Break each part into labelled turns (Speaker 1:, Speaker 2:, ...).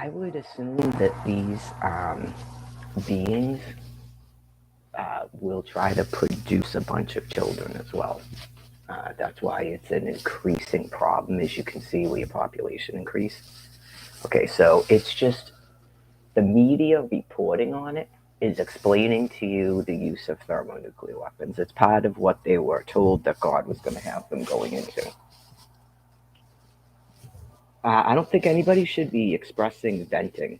Speaker 1: I would assume that these beings will try to produce a bunch of children as well. That's why it's an increasing problem, as you can see, with your population increase. Okay, so it's just the media reporting on it is explaining to you the use of thermonuclear weapons. It's part of what they were told that God was going to have them going into. I don't think anybody should be expressing venting,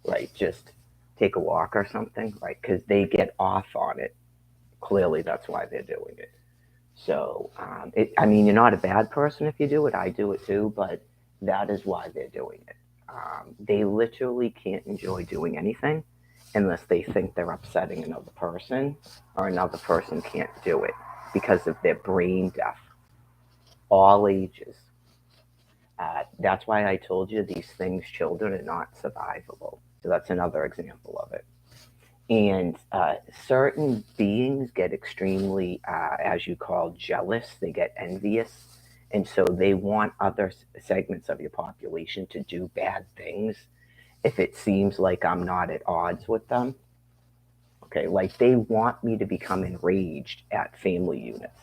Speaker 1: right? Just take a walk or something, right? Because they get off on it. Clearly, that's why they're doing it. So, I mean, you're not a bad person if you do it. I do it too, but that is why they're doing it. They literally can't enjoy doing anything unless they think they're upsetting another person or another person can't do it because of their brain deaf, all ages. That's why I told you these things, children, are not survivable. So that's another example of it. And certain beings get extremely, as you call, jealous. They get envious. And so they want other segments of your population to do bad things if it seems like I'm not at odds with them. Okay, like they want me to become enraged at family units.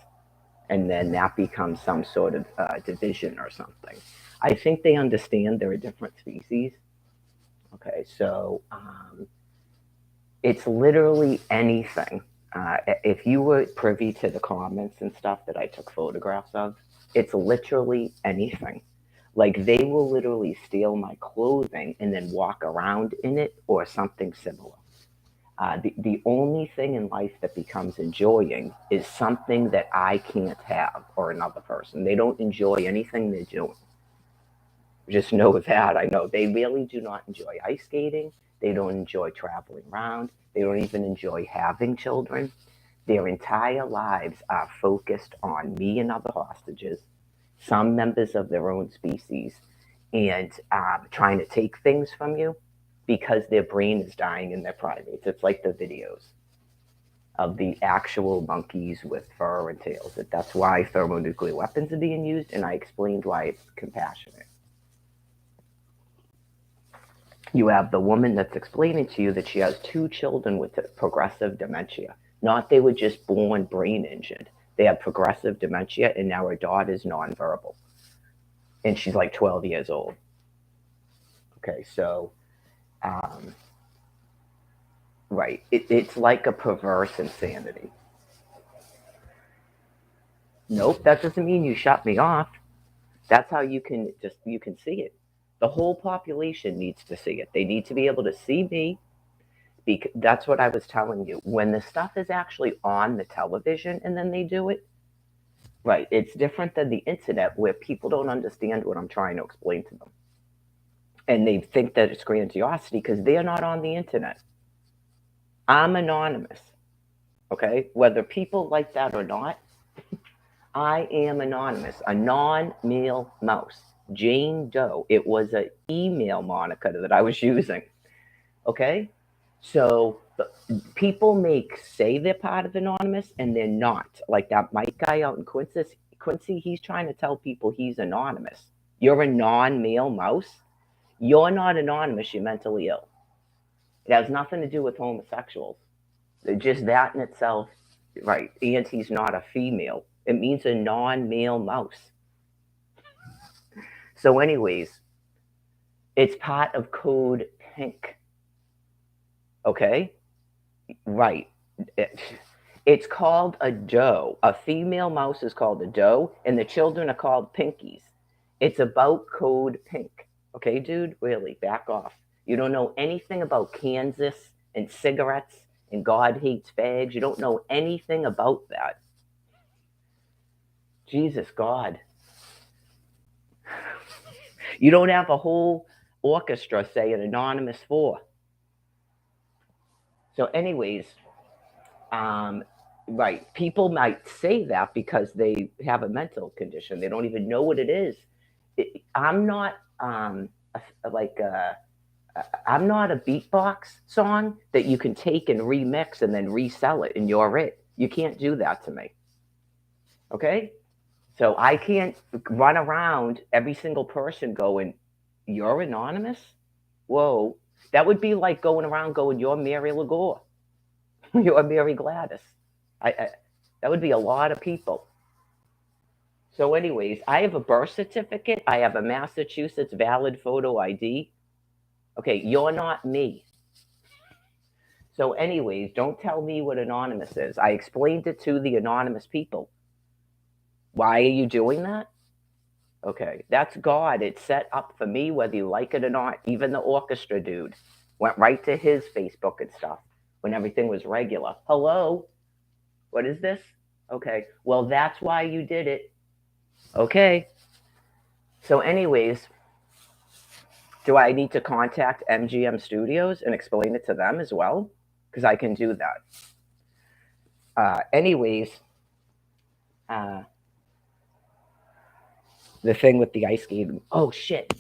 Speaker 1: And then that becomes some sort of division or something. I think they understand they're a different species. Okay, so it's literally anything. If you were privy to the comments and stuff that I took photographs of, it's literally anything. Like they will literally steal my clothing and then walk around in it or something similar. The only thing in life that becomes enjoying is something that I can't have or another person. They don't enjoy anything they're doing. Just know that. I know they really do not enjoy ice skating. They don't enjoy traveling around. They don't even enjoy having children. Their entire lives are focused on me and other hostages, some members of their own species, and trying to take things from you because their brain is dying in their primates. It's like the videos of the actual monkeys with fur and tails. That's why thermonuclear weapons are being used, and I explained why it's compassionate. You have the woman that's explaining to you that she has two children with progressive dementia. Not they were just born brain injured. They have progressive dementia, and now her daughter's nonverbal. And she's like 12 years old. Okay, so, um, right. It's like a perverse insanity. Nope, that doesn't mean you shut me off. That's how you can see it. The whole population needs to see it. They need to be able to see me. Because that's what I was telling you. When the stuff is actually on the television and then they do it, right, it's different than the internet where people don't understand what I'm trying to explain to them. And they think that it's grandiosity because they're not on the internet. I'm anonymous, okay? Whether people like that or not, I am anonymous, a non-male mouse. Jane Doe. It was an email moniker that I was using, okay? So people say they're part of Anonymous and they're not. Like that Mike guy out in Quincy, he's trying to tell people he's anonymous. You're a non-male mouse. You're not anonymous. You're mentally ill. It has nothing to do with homosexuals. Just that in itself, right? And he's not a female. It means a non-male mouse. So, anyways, it's part of Code Pink. Okay, right. It's called a doe. A female mouse is called a doe, and the children are called pinkies. It's about Code Pink. Okay, dude? Really, back off. You don't know anything about Kansas and cigarettes and God hates fags. You don't know anything about that. Jesus, God. You don't have a whole orchestra say an anonymous for. So, anyways, um, right. People might say that because they have a mental condition. They don't even know what it is. I'm not like I'm not a beatbox song that you can take and remix and then resell it and you're it. You can't do that to me. Okay? So I can't run around every single person going, "You're anonymous?" Whoa, that would be like going around going, "You're Mary Lagore, you're Mary Gladys." I that would be a lot of people. So, anyways, I have a birth certificate. I have a Massachusetts valid photo ID. Okay, you're not me. So, anyways, don't tell me what anonymous is. I explained it to the anonymous people. Why are you doing that? Okay, that's God. It's set up for me, whether you like it or not. Even the orchestra dude went right to his Facebook and stuff when everything was regular. Hello, what is this? Okay, well, that's why you did it. Okay, so, anyways, do I need to contact MGM Studios and explain it to them as well? Because I can do that. Anyways, uh, the thing with the ice skating. Oh, shit.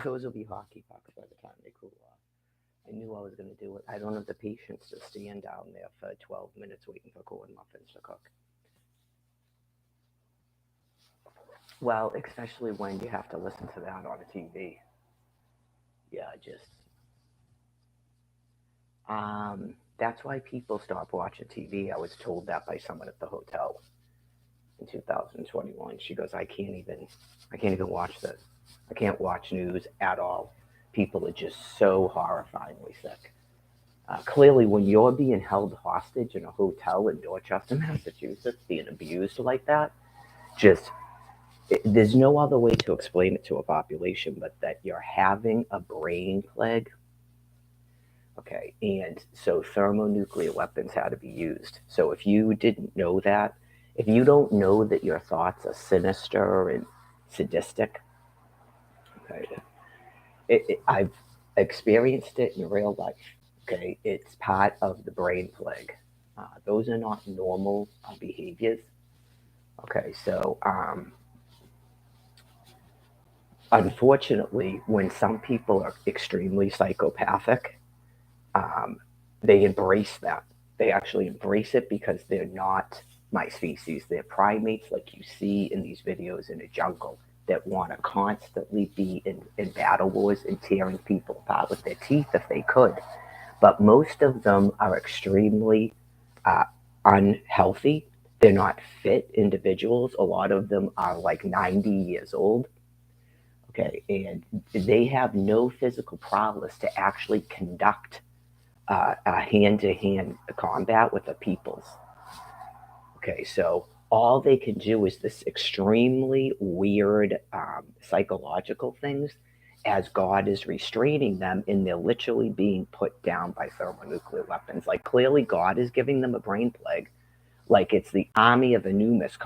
Speaker 1: Those will be hockey pucks by the time they cool off. I knew I was going to do it. I don't have the patience to stand down there for 12 minutes waiting for corn muffins to cook. Well, especially when you have to listen to that on a TV. Yeah, just that's why people stop watching TV. I was told that by someone at the hotel in 2021. She goes, I can't even watch this. I can't watch news at all. People are just so horrifyingly sick. Clearly, when you're being held hostage in a hotel in Dorchester, Massachusetts, being abused like that, just there's no other way to explain it to a population but that you're having a brain plague. Okay, and so thermonuclear weapons had to be used. So if you didn't know that, if you don't know that your thoughts are sinister and sadistic, okay, I've experienced it in real life. Okay, it's part of the brain plague. Those are not normal behaviors. Okay, so unfortunately, when some people are extremely psychopathic, um, they embrace that. They actually embrace it because they're not my species. They're primates like you see in these videos in the jungle that want to constantly be in battle wars and tearing people apart with their teeth if they could. But most of them are extremely uh, unhealthy. They're not fit individuals. A lot of them are like 90 years old. Okay, and they have no physical prowess to actually conduct a hand-to-hand combat with the peoples. Okay, so all they can do is this extremely weird psychological things as God is restraining them and they're literally being put down by thermonuclear weapons. Like clearly God is giving them a brain plague. Like it's the army of Anubis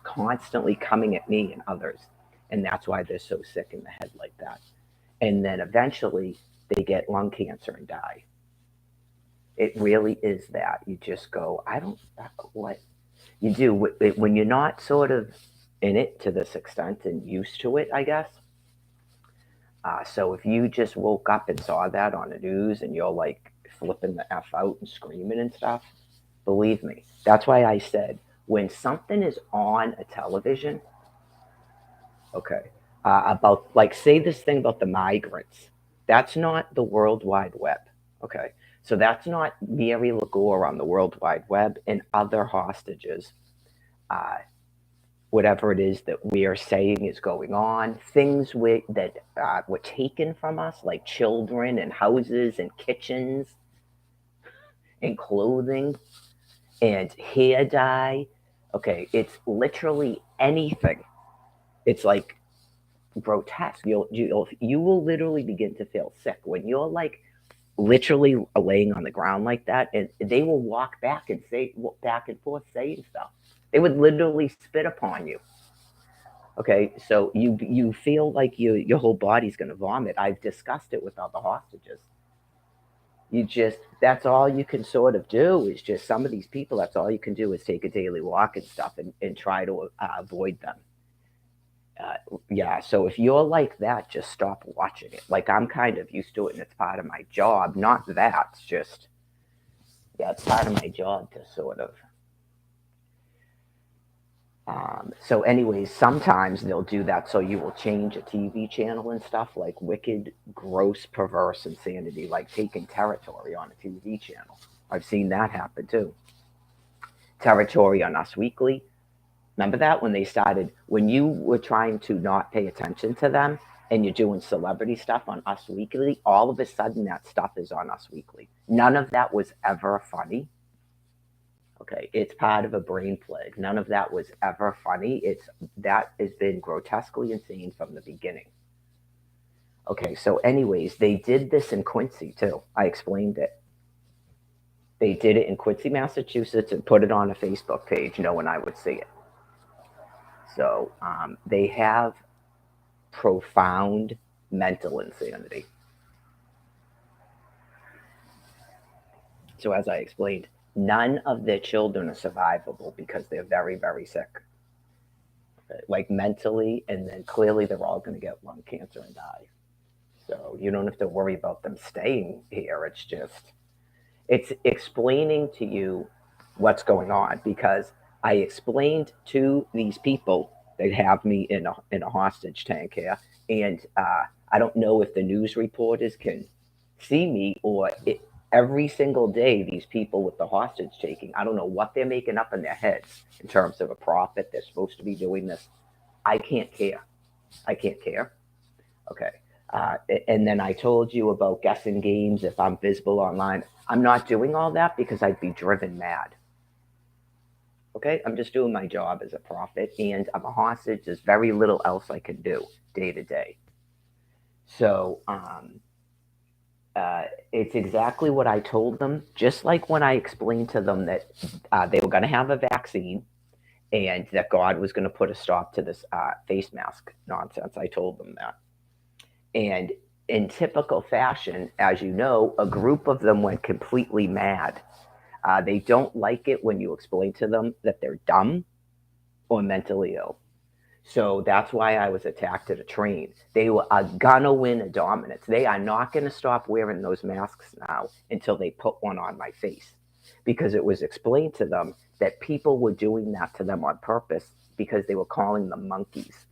Speaker 1: constantly coming at me and others. And that's why they're so sick in the head like that. And then eventually they get lung cancer and die. It really is that. You just go, I don't, what you do when you're not sort of in it to this extent and used to it, I guess. So if you just woke up and saw that on the news and you're like flipping the F out and screaming and stuff, believe me, that's why I said when something is on a television, okay, about like say this thing about the migrants, that's not the World Wide Web, okay? So that's not Mary Lagore on the World Wide Web and other hostages, uh, whatever it is that we are saying is going on, things that were taken from us, like children and houses and kitchens and clothing and hair dye. Okay, it's literally anything. It's like grotesque. You will literally begin to feel sick when you're like literally laying on the ground like that, and they will walk back and say back and forth saying stuff. They would literally spit upon you. Okay, so you feel like your whole body's gonna vomit. I've discussed it with other hostages. You just that's all you can sort of do is just some of these people. That's all you can do is take a daily walk and stuff and try to avoid them. uh, yeah, so if you're like that, just stop watching it. Like I'm kind of used to it and it's part of my job. Not that, it's just, yeah, it's part of my job to sort of. So, anyways, sometimes they'll do that. So you will change a TV channel and stuff like wicked, gross, perverse insanity, like taking territory on a TV channel. I've seen that happen too. Territory on Us Weekly. Remember that when they started, when you were trying to not pay attention to them and you're doing celebrity stuff on Us Weekly, all of a sudden that stuff is on Us Weekly. None of that was ever funny. Okay, it's part of a brain plague. None of that was ever funny. It's that has been grotesquely insane from the beginning. Okay, so anyways, they did this in Quincy too. I explained it. They did it in Quincy, Massachusetts, and put it on a Facebook page, knowing I would see it. So they have profound mental insanity. So, as I explained, none of their children are survivable because they're very, very sick. like mentally, and then clearly they're all going to get lung cancer and die. So you don't have to worry about them staying here. It's explaining to you what's going on, because I explained to these people they have me in a hostage tank here, and I don't know if the news reporters can see me or it, every single day these people with the hostage taking. I don't know what they're making up in their heads in terms of a profit. They're supposed to be doing this. I can't care. I can't care. Okay. And then I told you about guessing games if I'm visible online. I'm not doing all that because I'd be driven mad. Okay, I'm just doing my job as a prophet, and I'm a hostage. There's very little else I can do day to day. So it's exactly what I told them. Just like when I explained to them that they were going to have a vaccine and that God was going to put a stop to this face mask nonsense. I told them that. And in typical fashion, as you know, a group of them went completely mad. They don't like it when you explain to them that they're dumb or mentally ill. So that's why I was attacked at a train. They are gonna win a dominance. They are not gonna stop wearing those masks now until they put one on my face. Because it was explained to them that people were doing that to them on purpose because they were calling them monkeys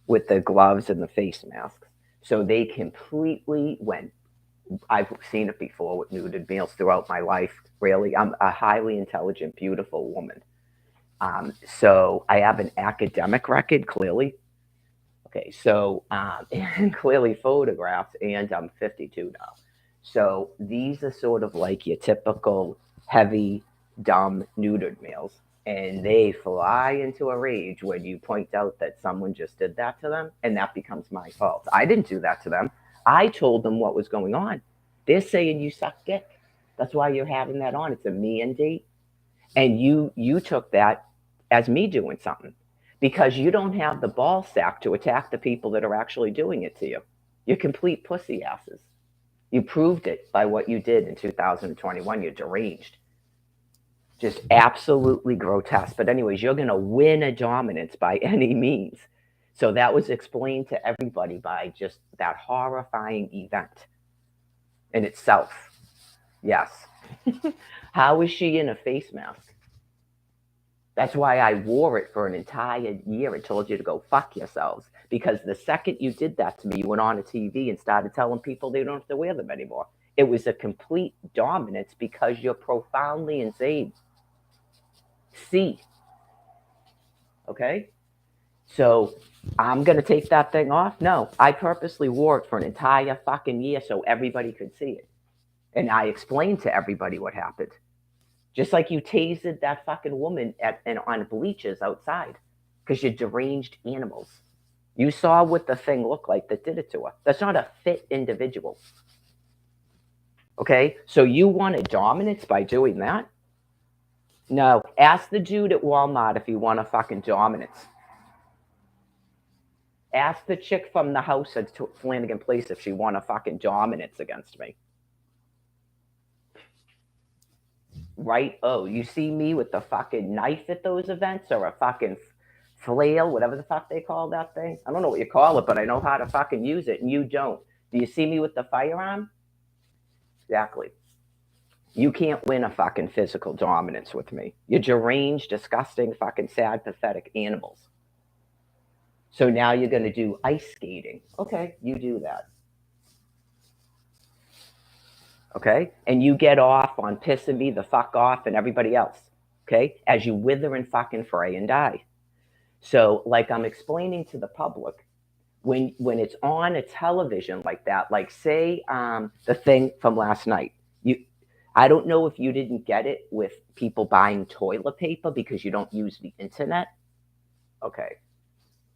Speaker 1: with the gloves and the face masks. So they completely went. I've seen it before with nuded males throughout my life. Really, I'm a highly intelligent, beautiful woman. So I have an academic record, clearly. Okay, so and clearly photographs, and I'm 52 now. So these are sort of like your typical heavy, dumb, neutered males. And they fly into a rage when you point out that someone just did that to them, and that becomes my fault. I didn't do that to them. I told them what was going on. They're saying you suck dick. That's why you're having that on. It's a mandate, and you took that as me doing something because you don't have the ball sack to attack the people that are actually doing it to you. You're complete pussy asses. You proved it by what you did in 2021. You're deranged. Just absolutely grotesque. But anyways, you're going to win a dominance by any means. So that was explained to everybody by just that horrifying event in itself. Yes. How is she in a face mask? That's why I wore it for an entire year and told you to go fuck yourselves. Because the second you did that to me, you went on a TV and started telling people they don't have to wear them anymore. It was a complete dominance because you're profoundly insane. See? Okay? So I'm going to take that thing off? No. I purposely wore it for an entire fucking year so everybody could see it. And I explained to everybody what happened. Just like you tased that fucking woman on bleachers outside because you're deranged animals. You saw what the thing looked like that did it to her. That's not a fit individual. Okay? So you wanted dominance by doing that? No. Ask the dude at Walmart if you want a fucking dominance. Ask the chick from the house at Flanagan Place if she want a fucking dominance against me. Right? Oh, you see me with the fucking knife at those events or a fucking flail, whatever the fuck they call that thing. I don't know what you call it, but I know how to fucking use it, and you don't. Do you see me with the firearm? Exactly. You can't win a fucking physical dominance with me. You're deranged, disgusting, fucking sad, pathetic animals. So now you're going to do ice skating. Okay, you do that. Okay? And you get off on pissing me the fuck off and everybody else. Okay? As you wither and fucking fray and die. So, like I'm explaining to the public, when it's on a television like that, like say the thing from last night, I don't know if you didn't get it with people buying toilet paper because you don't use the internet. Okay.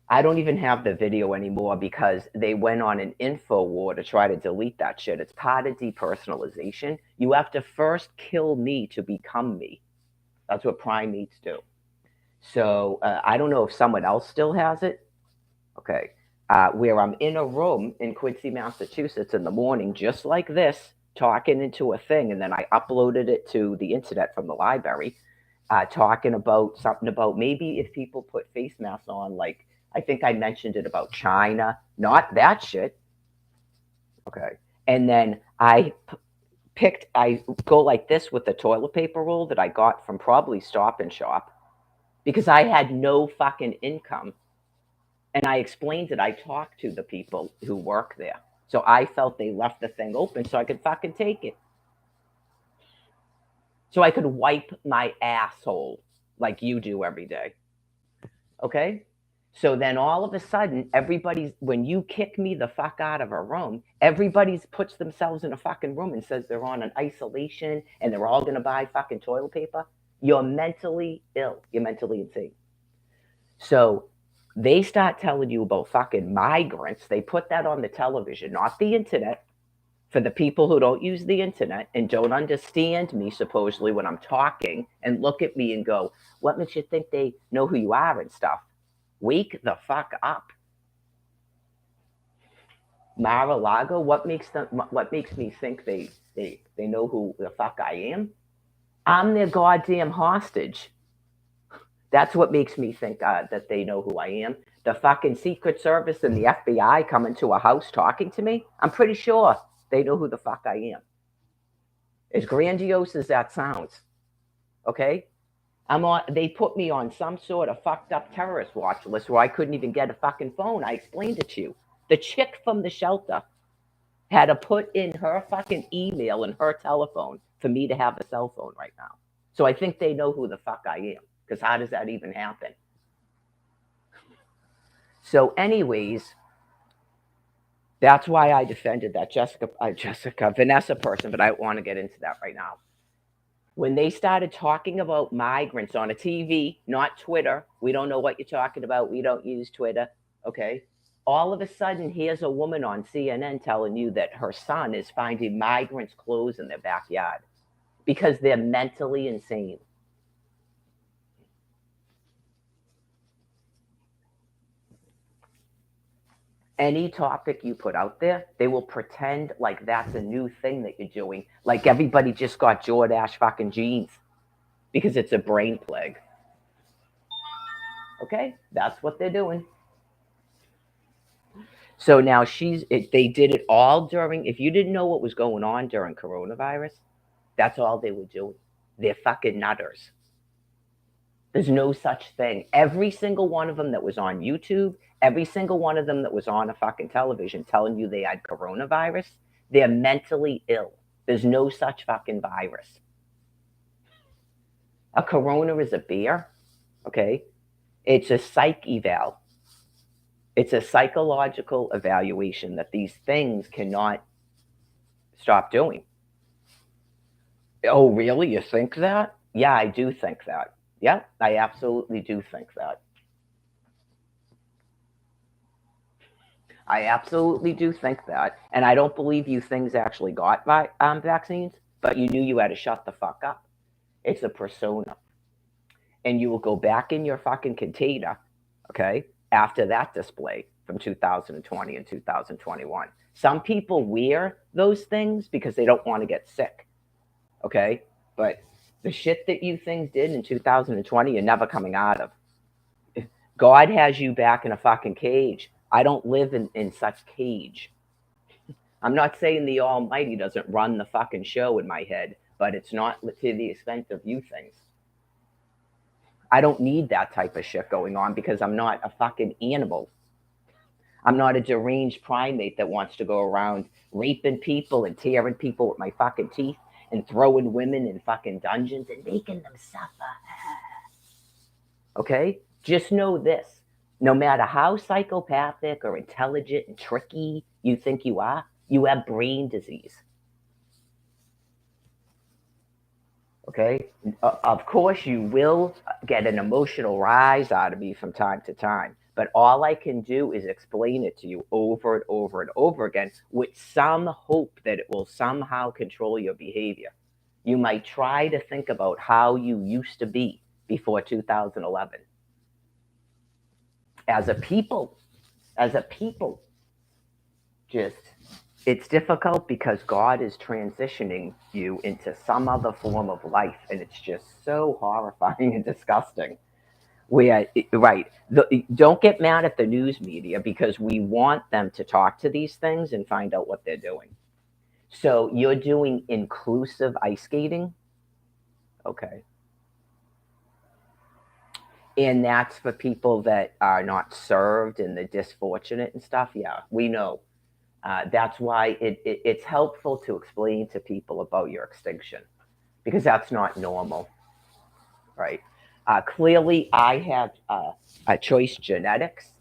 Speaker 1: I don't even have the video anymore because they went on an info war to try to delete that shit. It's part of depersonalization. You have to first kill me to become me. That's what primates do. So I don't know if someone else still has it. Okay. Where I'm in a room in Quincy, Massachusetts in the morning, just like this, talking into a thing, and then I uploaded it to the internet from the library. talking about something about maybe if people put face masks on, like I think I mentioned it about China, not that shit. Okay. And then I go like this with the toilet paper roll that I got from probably Stop and Shop because I had no fucking income. And I explained it. I talked to the people who work there. So I felt they left the thing open so I could fucking take it. So I could wipe my asshole like you do every day. Okay? So then all of a sudden, when you kick me the fuck out of a room, everybody puts themselves in a fucking room and says they're on an isolation and they're all going to buy fucking toilet paper. You're mentally ill. You're mentally insane. So they start telling you about fucking migrants. They put that on the television, not the internet. For the people who don't use the internet and don't understand me, supposedly, when I'm talking and look at me and go, what makes you think they know who you are and stuff? Wake the fuck up. Mar-a-Lago, what makes me think they know who the fuck I am? I'm their goddamn hostage. That's what makes me think that they know who I am. The fucking Secret Service and the FBI coming to a house talking to me, I'm pretty sure they know who the fuck I am. As grandiose as that sounds, okay? They put me on some sort of fucked up terrorist watch list where I couldn't even get a fucking phone. I explained it to you. The chick from the shelter had to put in her fucking email and her telephone for me to have a cell phone right now. So I think they know who the fuck I am. Because how does that even happen? So, anyways, that's why I defended that Vanessa person, but I don't want to get into that right now. When they started talking about migrants on a TV, not Twitter, we don't know what you're talking about. We don't use Twitter. Okay. All of a sudden, here's a woman on CNN telling you that her son is finding migrants' clothes in their backyard because they're mentally insane. Any topic you put out there, they will pretend like that's a new thing that you're doing. Like everybody just got Jordache fucking jeans because it's a brain plague. Okay, that's what they're doing. So now they did it all during, if you didn't know what was going on during coronavirus, that's all they were doing. They're fucking nutters. There's no such thing. Every single one of them that was on YouTube, every single one of them that was on a fucking television telling you they had coronavirus, they're mentally ill. There's no such fucking virus. A corona is a beer, okay? It's a psych eval. It's a psychological evaluation that these things cannot stop doing. Oh, really? You think that? Yeah, I do think that. Yeah, I absolutely do think that. I absolutely do think that. And I don't believe you things actually got vaccines, but you knew you had to shut the fuck up. It's a persona. And you will go back in your fucking container, okay, after that display from 2020 and 2021. Some people wear those things because they don't want to get sick, okay? But the shit that you things did in 2020, you're never coming out of. God has you back in a fucking cage. I don't live in such cage. I'm not saying the Almighty doesn't run the fucking show in my head, but it's not to the extent of you things. I don't need that type of shit going on because I'm not a fucking animal. I'm not a deranged primate that wants to go around raping people and tearing people with my fucking teeth and throwing women in fucking dungeons and making them suffer. Okay? Just know this. No matter how psychopathic or intelligent and tricky you think you are, you have brain disease. Okay? Of course, you will get an emotional rise out of me from time to time, but all I can do is explain it to you over and over and over again with some hope that it will somehow control your behavior. You might try to think about how you used to be before 2011. As a people, just it's difficult because God is transitioning you into some other form of life, and it's just so horrifying and disgusting. Right, don't get mad at the news media because we want them to talk to these things and find out what they're doing. So you're doing inclusive ice skating, okay? And that's for people that are not served and the disfortunate and stuff. Yeah, we know. That's why it's helpful to explain to people about your extinction because that's not normal, right? Clearly, I have a choice genetics,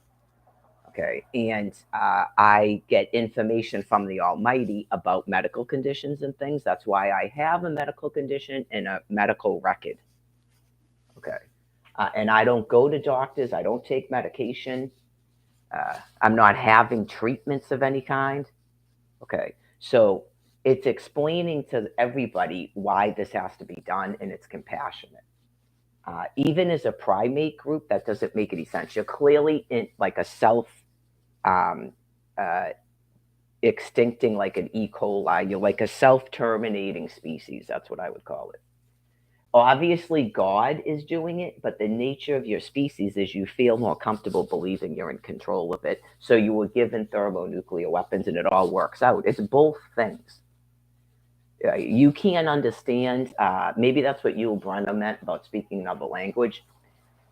Speaker 1: okay, and I get information from the Almighty about medical conditions and things. That's why I have a medical condition and a medical record, okay. And I don't go to doctors. I don't take medication. I'm not having treatments of any kind. Okay. So it's explaining to everybody why this has to be done and it's compassionate. Even as a primate group, that doesn't make any sense. You're clearly in like a self um, uh, extincting, like an E. coli. You're like a self terminating species. That's what I would call it. Obviously, God is doing it, but the nature of your species is you feel more comfortable believing you're in control of it. So you were given thermonuclear weapons and it all works out. It's both things. You can't understand, maybe that's what Yul Brynner meant about speaking another language.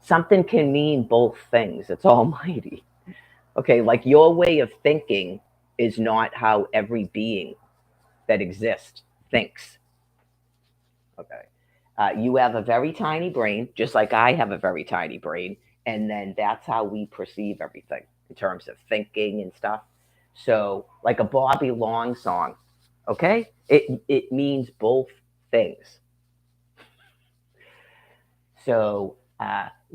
Speaker 1: Something can mean both things. It's almighty. Okay, like your way of thinking is not how every being that exists thinks. Okay. You have a very tiny brain, just like I have a very tiny brain, and then that's how we perceive everything in terms of thinking and stuff. So, like a Bobby Long song, okay? It means both things. So,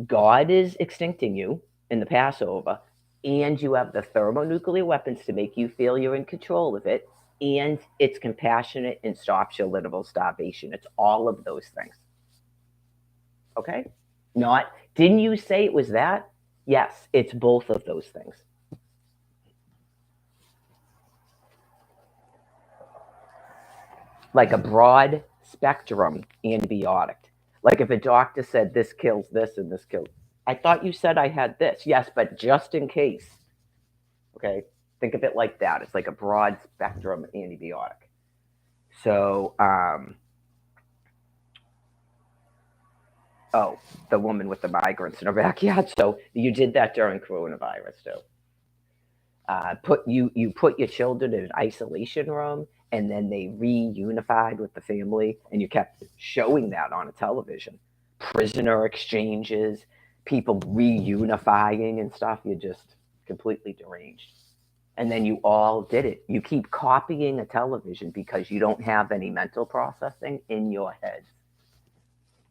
Speaker 1: God is extincting you in the Passover, and you have the thermonuclear weapons to make you feel you're in control of it, and it's compassionate and stops your literal starvation. It's all of those things. Okay? Not, didn't you say it was that? Yes, it's both of those things. Like a broad spectrum antibiotic. Like if a doctor said this kills this and this kills, I thought you said I had this. Yes, but just in case. Okay? Think of it like that. It's like a broad spectrum antibiotic. So, oh, the woman with the migrants in her backyard. So you did that during coronavirus, too. You put your children in an isolation room, and then they reunified with the family, and you kept showing that on a television. Prisoner exchanges, people reunifying and stuff. You're just completely deranged. And then you all did it. You keep copying a television because you don't have any mental processing in your head.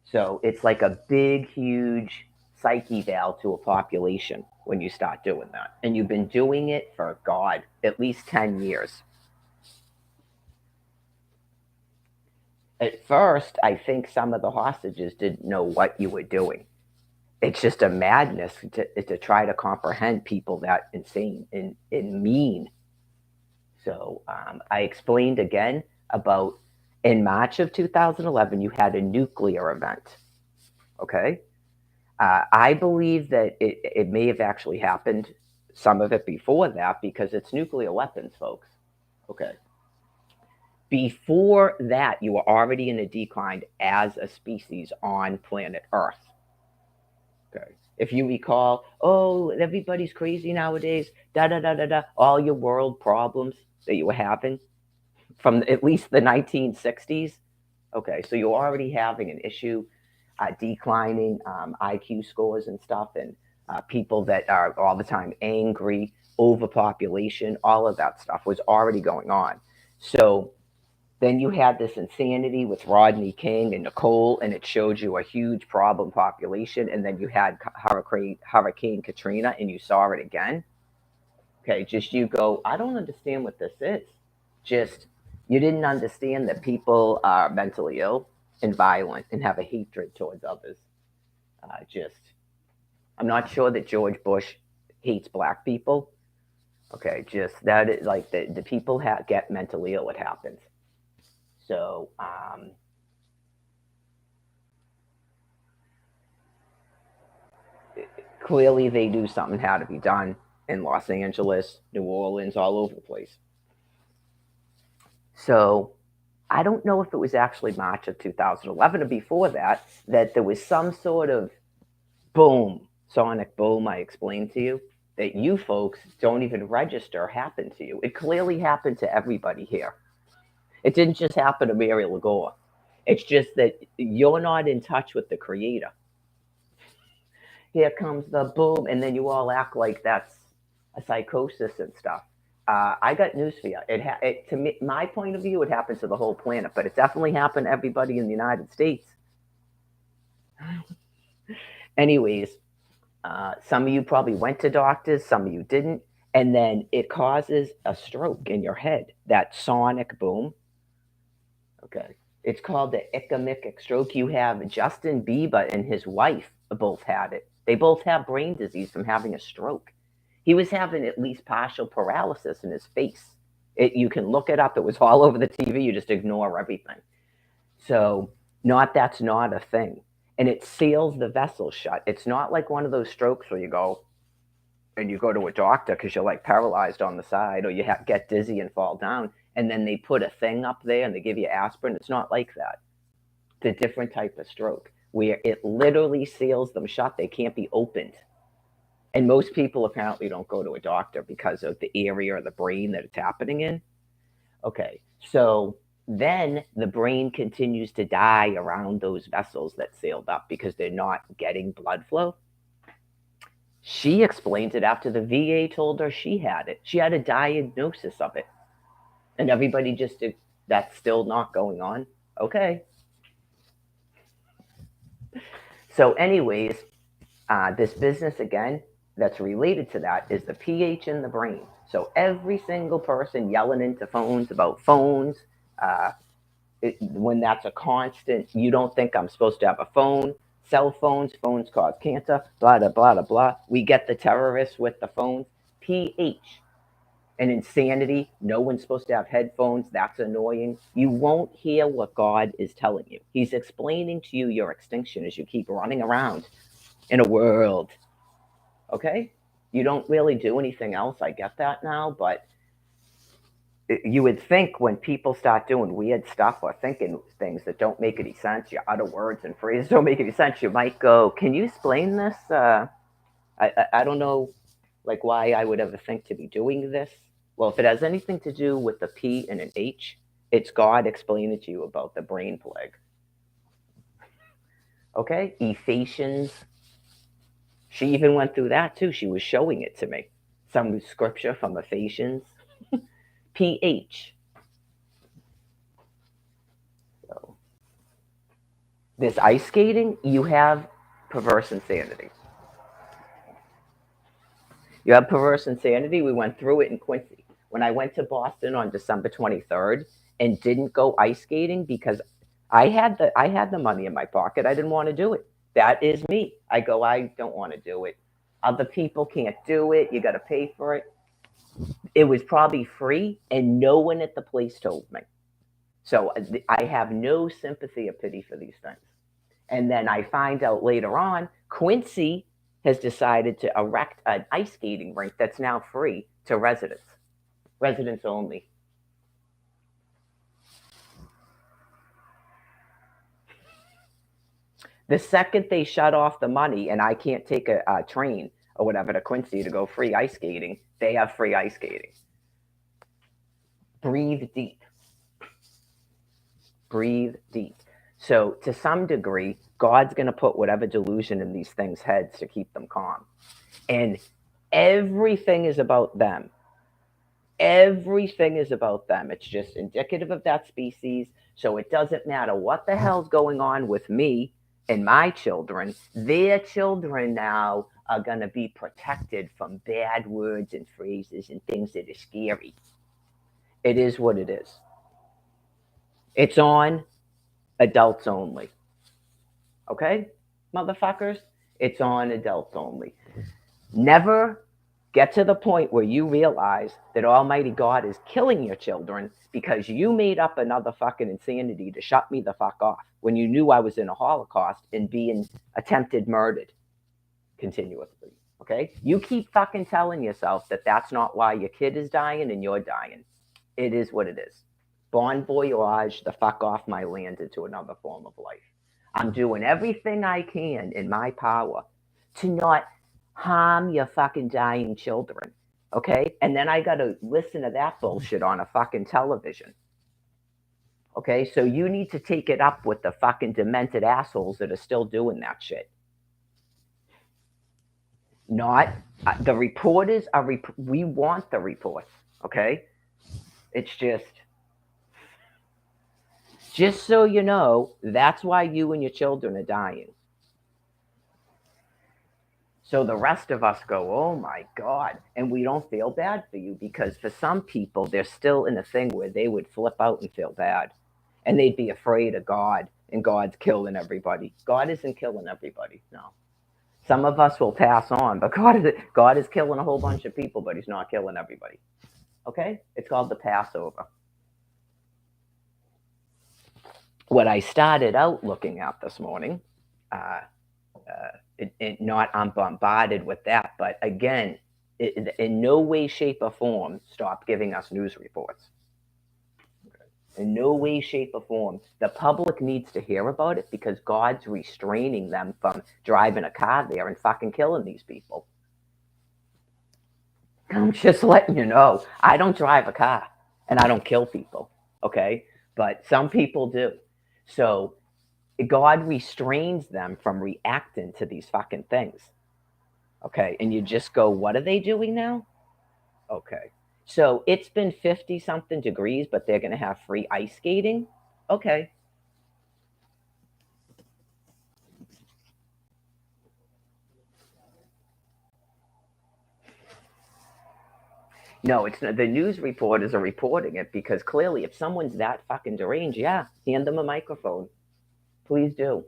Speaker 1: So it's like a big, huge psyche valve to a population when you start doing that. And you've been doing it for, God, at least 10 years. At first, I think some of the hostages didn't know what you were doing. It's just a madness to try to comprehend people that insane and mean. So I explained again about in March of 2011, you had a nuclear event. Okay. I believe that it may have actually happened, some of it before that, because it's nuclear weapons, folks. Okay. Before that, you were already in a decline as a species on planet Earth. Okay. If you recall, oh, everybody's crazy nowadays, da da da da da, all your world problems that you were having from at least the 1960s. Okay, so you're already having an issue, declining IQ scores and stuff, and people that are all the time angry, overpopulation, all of that stuff was already going on. So then you had this insanity with Rodney King and Nicole, and it showed you a huge problem population. And then you had Hurricane Katrina, and you saw it again. Okay, just you go, I don't understand what this is. Just you didn't understand that people are mentally ill and violent and have a hatred towards others. Just, I'm not sure that George Bush hates black people. Okay, just that is like the people get mentally ill. It happens. So clearly, they knew something had to be done in Los Angeles, New Orleans, all over the place. So I don't know if it was actually March of 2011 or before that that there was some sort of boom, sonic boom. I explained to you that you folks don't even register happened to you. It clearly happened to everybody here. It didn't just happen to Mary Lagore. It's just that you're not in touch with the creator. Here comes the boom, and then you all act like that's a psychosis and stuff. I got news for you. To me, my point of view, it happens to the whole planet, but it definitely happened to everybody in the United States. Anyways, some of you probably went to doctors, some of you didn't, and then it causes a stroke in your head. That sonic boom. Okay. It's called the ischemic stroke. You have Justin Bieber and his wife both had it. They both have brain disease from having a stroke. He was having at least partial paralysis in his face. You can look it up. It was all over the TV. You just ignore everything. So, not that's not a thing. And it seals the vessel shut. It's not like one of those strokes where you go and you go to a doctor because you're like paralyzed on the side or you get dizzy and fall down. And then they put a thing up there and they give you aspirin. It's not like that. It's a different type of stroke where it literally seals them shut. They can't be opened. And most people apparently don't go to a doctor because of the area or the brain that it's happening in. Okay, so then the brain continues to die around those vessels that sealed up because they're not getting blood flow. She explained it after the VA told her she had it. She had a diagnosis of it. And everybody just, that's still not going on. Okay. So, anyways, this business again that's related to that is the pH in the brain. So, every single person yelling into phones about phones, uh, when that's a constant, you don't think I'm supposed to have a phone. Cell phones cause cancer, blah, blah, blah, blah, blah. We get the terrorists with the phones. pH and insanity. No one's supposed to have headphones. That's annoying. You won't hear what God is telling you. He's explaining to you your extinction as you keep running around in a world. Okay? You don't really do anything else. I get that now, but you would think when people start doing weird stuff or thinking things that don't make any sense, your other words and phrases don't make any sense, you might go, "Can you explain this?" I don't know, like why I would ever think to be doing this. Well, if it has anything to do with the P and an H, it's God explaining to you about the brain plague. Okay, Ephesians. She even went through that too. She was showing it to me. Some scripture from Ephesians. pH. So, this ice skating, you have perverse insanity. You have perverse insanity. We went through it in Quincy. When I went to Boston on December 23rd and didn't go ice skating because I had the money in my pocket. I didn't want to do it. That is me. I go, I don't want to do it. Other people can't do it. You got to pay for it. It was probably free, and no one at the place told me. So I have no sympathy or pity for these things. And then I find out later on, Quincy has decided to erect an ice skating rink that's now free to residents only. The second they shut off the money and I can't take a train or whatever to Quincy to go free ice skating, they have free ice skating. Breathe deep. Breathe deep. So, to some degree, God's going to put whatever delusion in these things' heads to keep them calm. And everything is about them. Everything is about them. It's just indicative of that species. So it doesn't matter what the hell's going on with me and my children. Their children now are going to be protected from bad words and phrases and things that are scary. It is what it is. It's on adults only. Okay, motherfuckers? It's on adults only. Never Get to the point where you realize that Almighty God is killing your children because you made up another fucking insanity to shut me the fuck off when you knew I was in a Holocaust and being attempted murdered continuously. Okay? You keep fucking telling yourself that that's not why your kid is dying and you're dying. It is what it is. Bon voyage the fuck off my land into another form of life. I'm doing everything I can in my power to not harm your fucking dying children. Okay? And then I gotta listen to that bullshit on a fucking television. Okay? So you need to take it up with the fucking demented assholes that are still doing that shit. Not the reporters are. We want the reports. Okay? It's just so you know, that's why you and your children are dying. So the rest of us go, oh my God. And we don't feel bad for you because for some people, they're still in a thing where they would flip out and feel bad. And they'd be afraid of God and God's killing everybody. God isn't killing everybody, no. Some of us will pass on, but God is killing a whole bunch of people, but he's not killing everybody. Okay? It's called the Passover. What I started out looking at this morning, not I'm bombarded with that, but again, in no way, shape, or form stop giving us news reports. In no way, shape, or form. The public needs to hear about it because God's restraining them from driving a car there and fucking killing these people. I'm just letting you know, I don't drive a car and I don't kill people, okay? But some people do. So God restrains them from reacting to these fucking things. Okay, and you just go, what are they doing now? Okay. So it's been 50 something degrees, but they're going to have free ice skating? Okay. No, it's not. The news reporters are reporting it because clearly, if someone's that fucking deranged, yeah, hand them a microphone. Please do.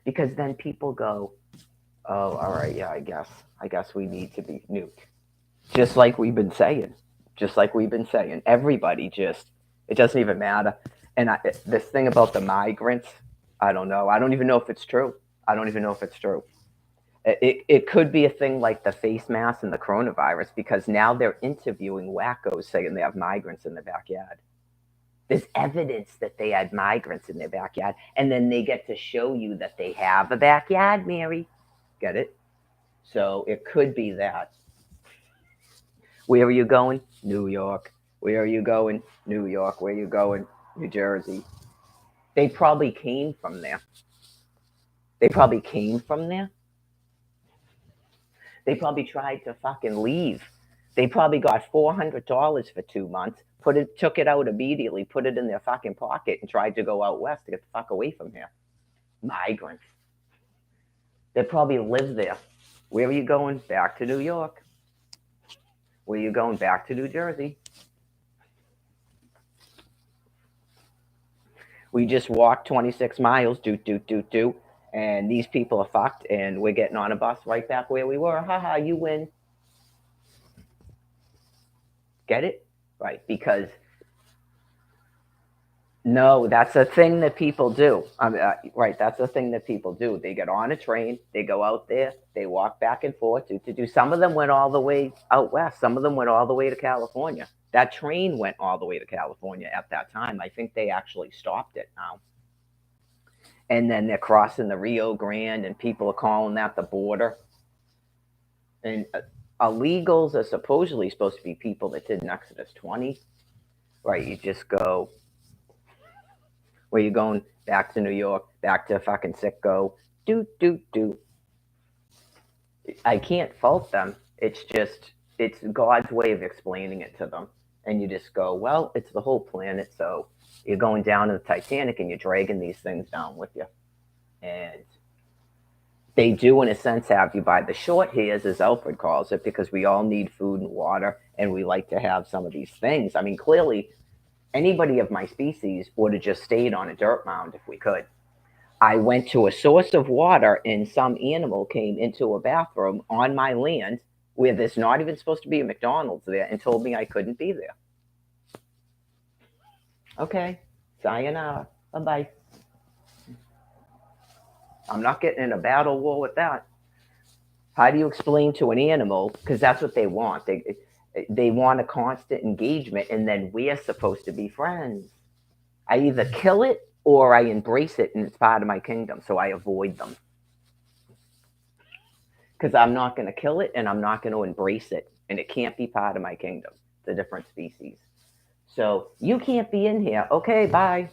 Speaker 1: Because then people go, oh, all right, yeah, I guess we need to be nuked. Just like we've been saying. Just like we've been saying. Everybody just, it doesn't even matter. And this thing about the migrants, I don't know. I don't even know if it's true. I don't even know if it's true. It could be a thing like the face mask and the coronavirus because now they're interviewing wackos saying they have migrants in their backyard. There's evidence that they had migrants in their backyard, and then they get to show you that they have a backyard, Mary. Get it? So it could be that. Where are you going? New York. Where are you going? New York. Where are you going? New Jersey. They probably came from there. They probably came from there. They probably tried to fucking leave. They probably got $400 for 2 months, took it out immediately, put it in their fucking pocket, and tried to go out west to get the fuck away from here. Migrants. They probably live there. Where are you going? Back to New York. Where are you going? Back to New Jersey. We just walked 26 miles, do. And these people are fucked, and we're getting on a bus right back where we were. Haha, you win. Get it? Right, because no, that's a thing that people do. Right, that's a thing that people do. They get on a train, they go out there, they walk back and forth. Do. Some of them went all the way out west. Some of them went all the way to California. That train went all the way to California at that time. I think they actually stopped it now. And then they're crossing the Rio Grande, and people are calling that the border. And illegals are supposedly supposed to be people that did an Exodus 20. Right, you just go, where you going? Back to New York, back to fucking Sitco. Do. I can't fault them. It's God's way of explaining it to them. And you just go, well, it's the whole planet, so you're going down to the Titanic and you're dragging these things down with you. And they do, in a sense, have you by the short hairs, as Alfred calls it, because we all need food and water, and we like to have some of these things. I mean, clearly, anybody of my species would have just stayed on a dirt mound if we could. I went to a source of water and some animal came into a bathroom on my land where there's not even supposed to be a McDonald's there and told me I couldn't be there. Okay, sayonara. Bye-bye. I'm not getting in a battle war with that. How do you explain to an animal, because that's what they want. They want a constant engagement, and then we're supposed to be friends. I either kill it or I embrace it and it's part of my kingdom, so I avoid them. Because I'm not going to kill it and I'm not going to embrace it, and it can't be part of my kingdom. It's a different species. So you can't be in here. Okay, bye.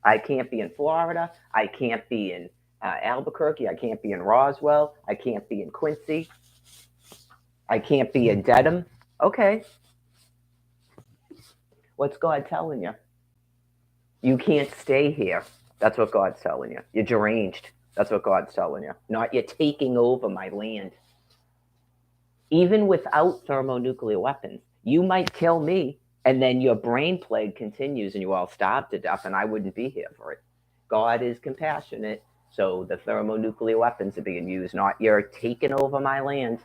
Speaker 1: I can't be in Florida. I can't be in Albuquerque. I can't be in Roswell. I can't be in Quincy. I can't be in Dedham. Okay. What's God telling you? You can't stay here. That's what God's telling you. You're deranged. That's what God's telling you. Not you're taking over my land. Even without thermonuclear weapons, you might kill me, and then your brain plague continues and you all starve to death, and I wouldn't be here for it. God is compassionate, so the thermonuclear weapons are being used, not you're taking over my land.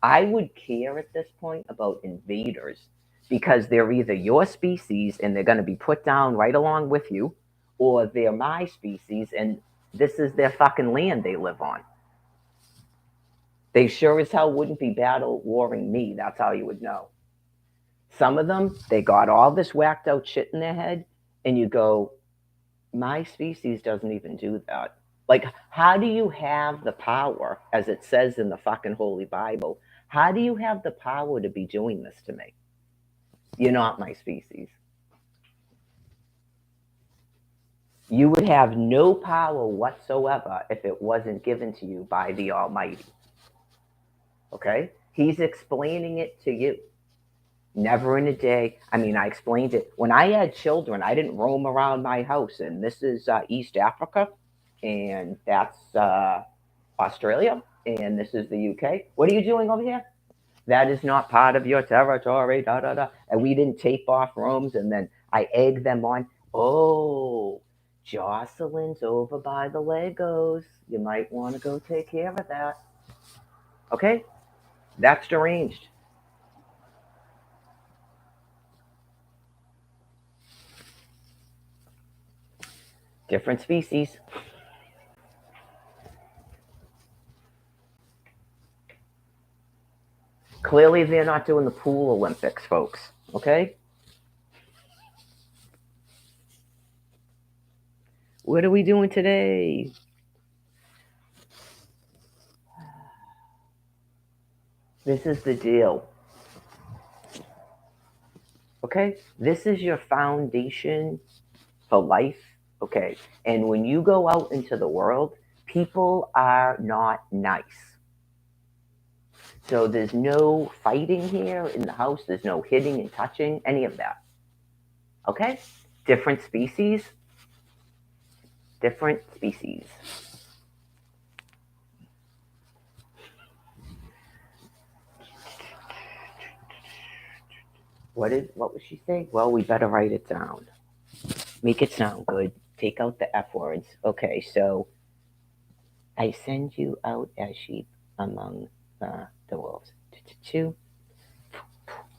Speaker 1: I would care at this point about invaders because they're either your species and they're going to be put down right along with you, or they're my species and this is their fucking land they live on. They sure as hell wouldn't be battle warring me. That's how you would know. Some of them, they got all this whacked out shit in their head, and you go, my species doesn't even do that. Like, how do you have the power, as it says in the fucking Holy Bible? How do you have the power to be doing this to me? You're not my species. You would have no power whatsoever if it wasn't given to you by the Almighty. Okay? He's explaining it to you. Never in a day. I mean, I explained it. When I had children, I didn't roam around my house. And this is East Africa, and that's Australia, and this is the UK. What are you doing over here? That is not part of your territory. Da da da. And we didn't tape off rooms, and then I egged them on. Oh, Jocelyn's over by the Legos. You might want to go take care of that. Okay, that's deranged. Different species. Clearly, they're not doing the pool Olympics, folks. Okay? What are we doing today? This is the deal. Okay? This is your foundation for life. Okay? And when you go out into the world, people are not nice. So there's no fighting here in the house. There's no hitting and touching, any of that. Okay? Different species. Different species. What was she saying? Well, we better write it down. Make it sound good. Take out the F words. Okay, so I send you out as sheep among the wolves.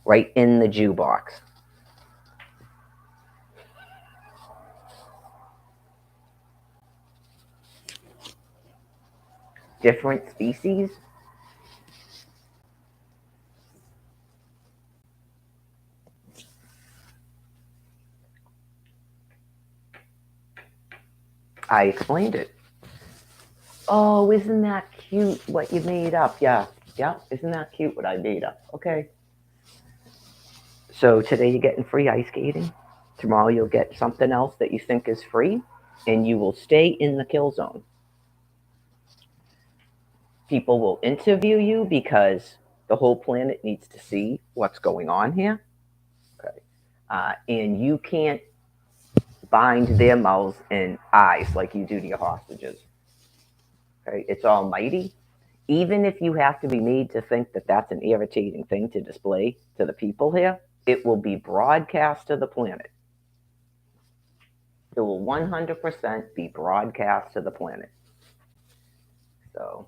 Speaker 1: Right in the Jew box. Different species. I explained it. Oh, isn't that cute what you made up? Yeah, yeah, isn't that cute what I made up? Okay. So today you're getting free ice skating. Tomorrow you'll get something else that you think is free, and you will stay in the kill zone. People will interview you because the whole planet needs to see what's going on here. Okay. And you can't bind their mouths and eyes like you do to your hostages. Okay. It's almighty. Even if you have to be made to think that that's an irritating thing to display to the people here, it will be broadcast to the planet. It will 100% be broadcast to the planet. So,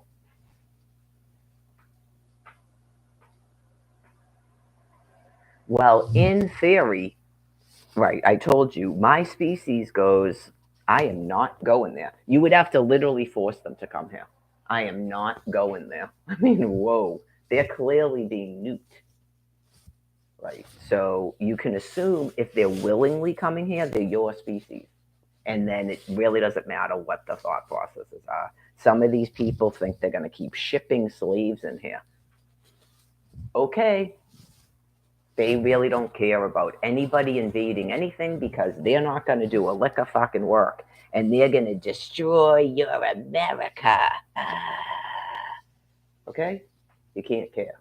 Speaker 1: well, in theory, right, I told you, my species goes, I am not going there. You would have to literally force them to come here. I am not going there. I mean, whoa, they're clearly being nuked. Right. So you can assume if they're willingly coming here, they're your species. And then it really doesn't matter what the thought processes are. Some of these people think they're going to keep shipping slaves in here. Okay. They really don't care about anybody invading anything because they're not going to do a lick of fucking work. And they're going to destroy your America. Okay? You can't care.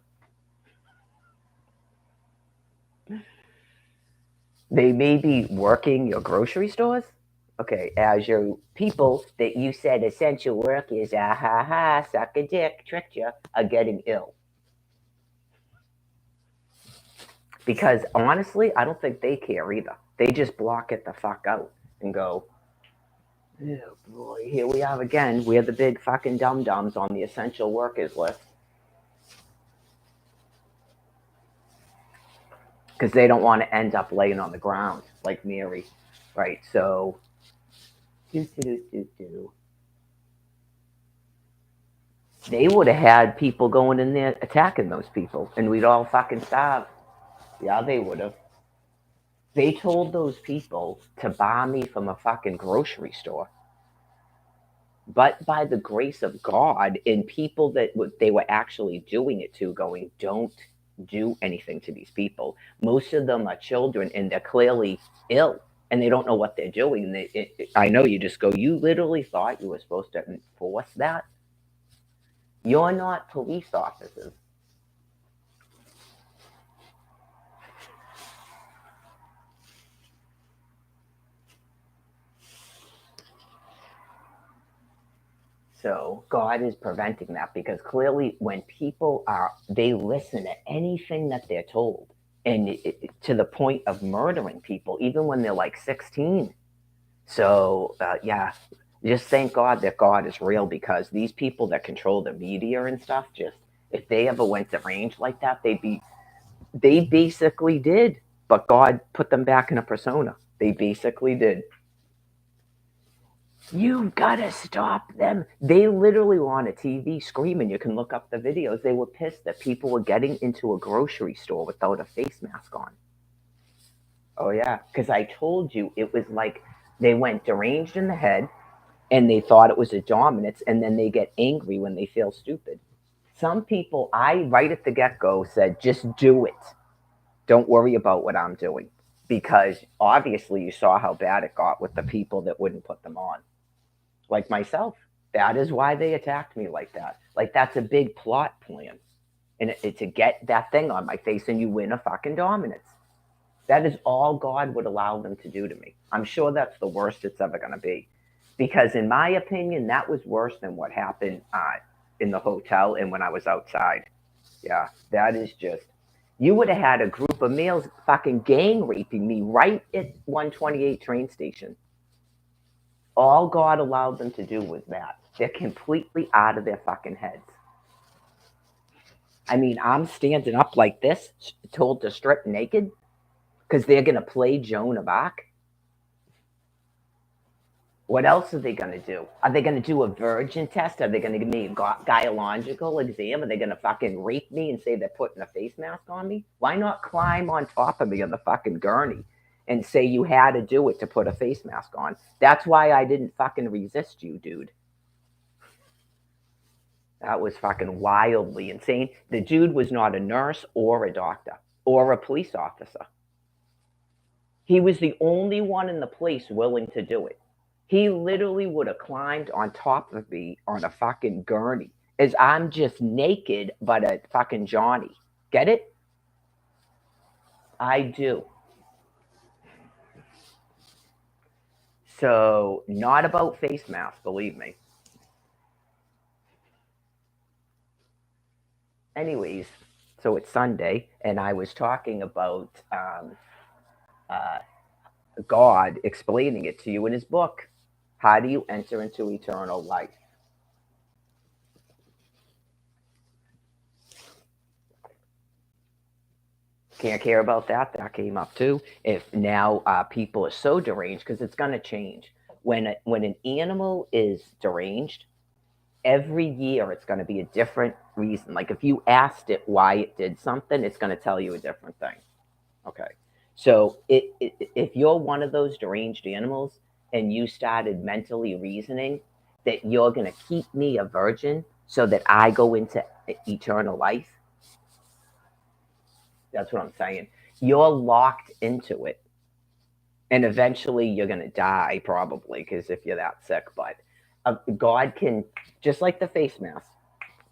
Speaker 1: They may be working your grocery stores. Okay, as your people that you said essential workers, ah ha ha, suck a dick, tricked you, are getting ill. Because honestly, I don't think they care either. They just block it the fuck out and go, oh boy, here we are again. We're the big fucking dum dums on the essential workers list. Because they don't want to end up laying on the ground like Mary, right? So, they would have had people going in there attacking those people, and we'd all fucking starve. Yeah, they would have. They told those people to buy me from a fucking grocery store. But by the grace of God, and people that they were actually doing it to, going, don't do anything to these people. Most of them are children, and they're clearly ill, and they don't know what they're doing. I know you just go, you literally thought you were supposed to enforce that? You're not police officers. So God is preventing that because clearly when people are, they listen to anything that they're told, and to the point of murdering people, even when they're like 16. So yeah, just thank God that God is real, because these people that control the media and stuff, just if they ever went to range like that, they basically did. But God put them back in a persona. They basically did. You've got to stop them. They literally were on a TV screaming. You can look up the videos. They were pissed that people were getting into a grocery store without a face mask on. Oh, yeah. Because I told you it was like they went deranged in the head and they thought it was a dominance, and then they get angry when they feel stupid. Some people, I right at the get go said, just do it. Don't worry about what I'm doing. Because obviously you saw how bad it got with the people that wouldn't put them on. Like myself. That is why they attacked me like that. Like that's a big plot plan, and to get that thing on my face, and you win a fucking dominance. That is all God would allow them to do to me. I'm sure that's the worst it's ever going to be, because in my opinion, that was worse than what happened in the hotel and when I was outside. Yeah, that is just. You would have had a group of males fucking gang raping me right at 128 train station. All God allowed them to do was that. They're completely out of their fucking heads. I mean, I'm standing up like this, told to strip naked, because they're going to play Joan of Arc. What else are they going to do? Are they going to do a virgin test? Are they going to give me a gynecological exam? Are they going to fucking rape me and say they're putting a face mask on me? Why not climb on top of me on the fucking gurney and say you had to do it to put a face mask on? That's why I didn't fucking resist you, dude. That was fucking wildly insane. The dude was not a nurse or a doctor or a police officer. He was the only one in the place willing to do it. He literally would have climbed on top of me on a fucking gurney as I'm just naked but a fucking Johnny. Get it? I do. So, not about face masks, believe me. Anyways, so it's Sunday, and I was talking about uh, God explaining it to you in his book. How do you enter into eternal life? Can't care about that. That came up too. If now people are so deranged, because it's going to change. When an animal is deranged, every year it's going to be a different reason. Like if you asked it why it did something, it's going to tell you a different thing. Okay. So if you're one of those deranged animals and you started mentally reasoning that you're going to keep me a virgin so that I go into eternal life, that's what I'm saying. You're locked into it. And eventually you're going to die, probably, because if you're that sick. But God can, just like the face mask,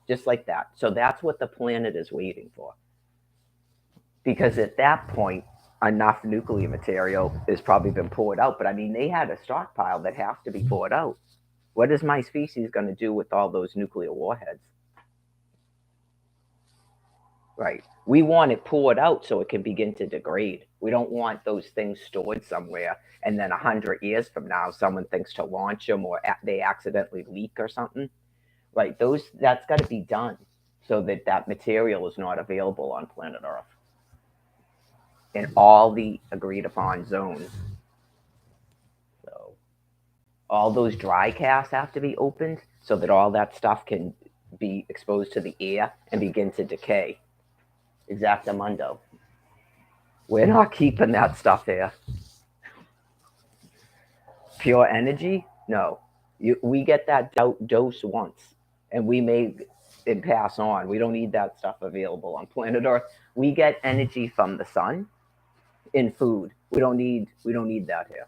Speaker 1: just like that. So that's what the planet is waiting for. Because at that point, enough nuclear material has probably been poured out. But I mean, they had a stockpile that has to be poured out. What is my species going to do with all those nuclear warheads? Right. We want it poured out so it can begin to degrade. We don't want those things stored somewhere and then 100 years from now someone thinks to launch them or they accidentally leak or something. Right. Those that's got to be done so that that material is not available on planet Earth in all the agreed upon zones. So all those dry casts have to be opened so that all that stuff can be exposed to the air and begin to decay. Exactamundo. We're not keeping that stuff here. Pure energy? No. We get that dose once, and we may it pass on. We don't need that stuff available on planet Earth. We get energy from the sun in food. We don't need that here.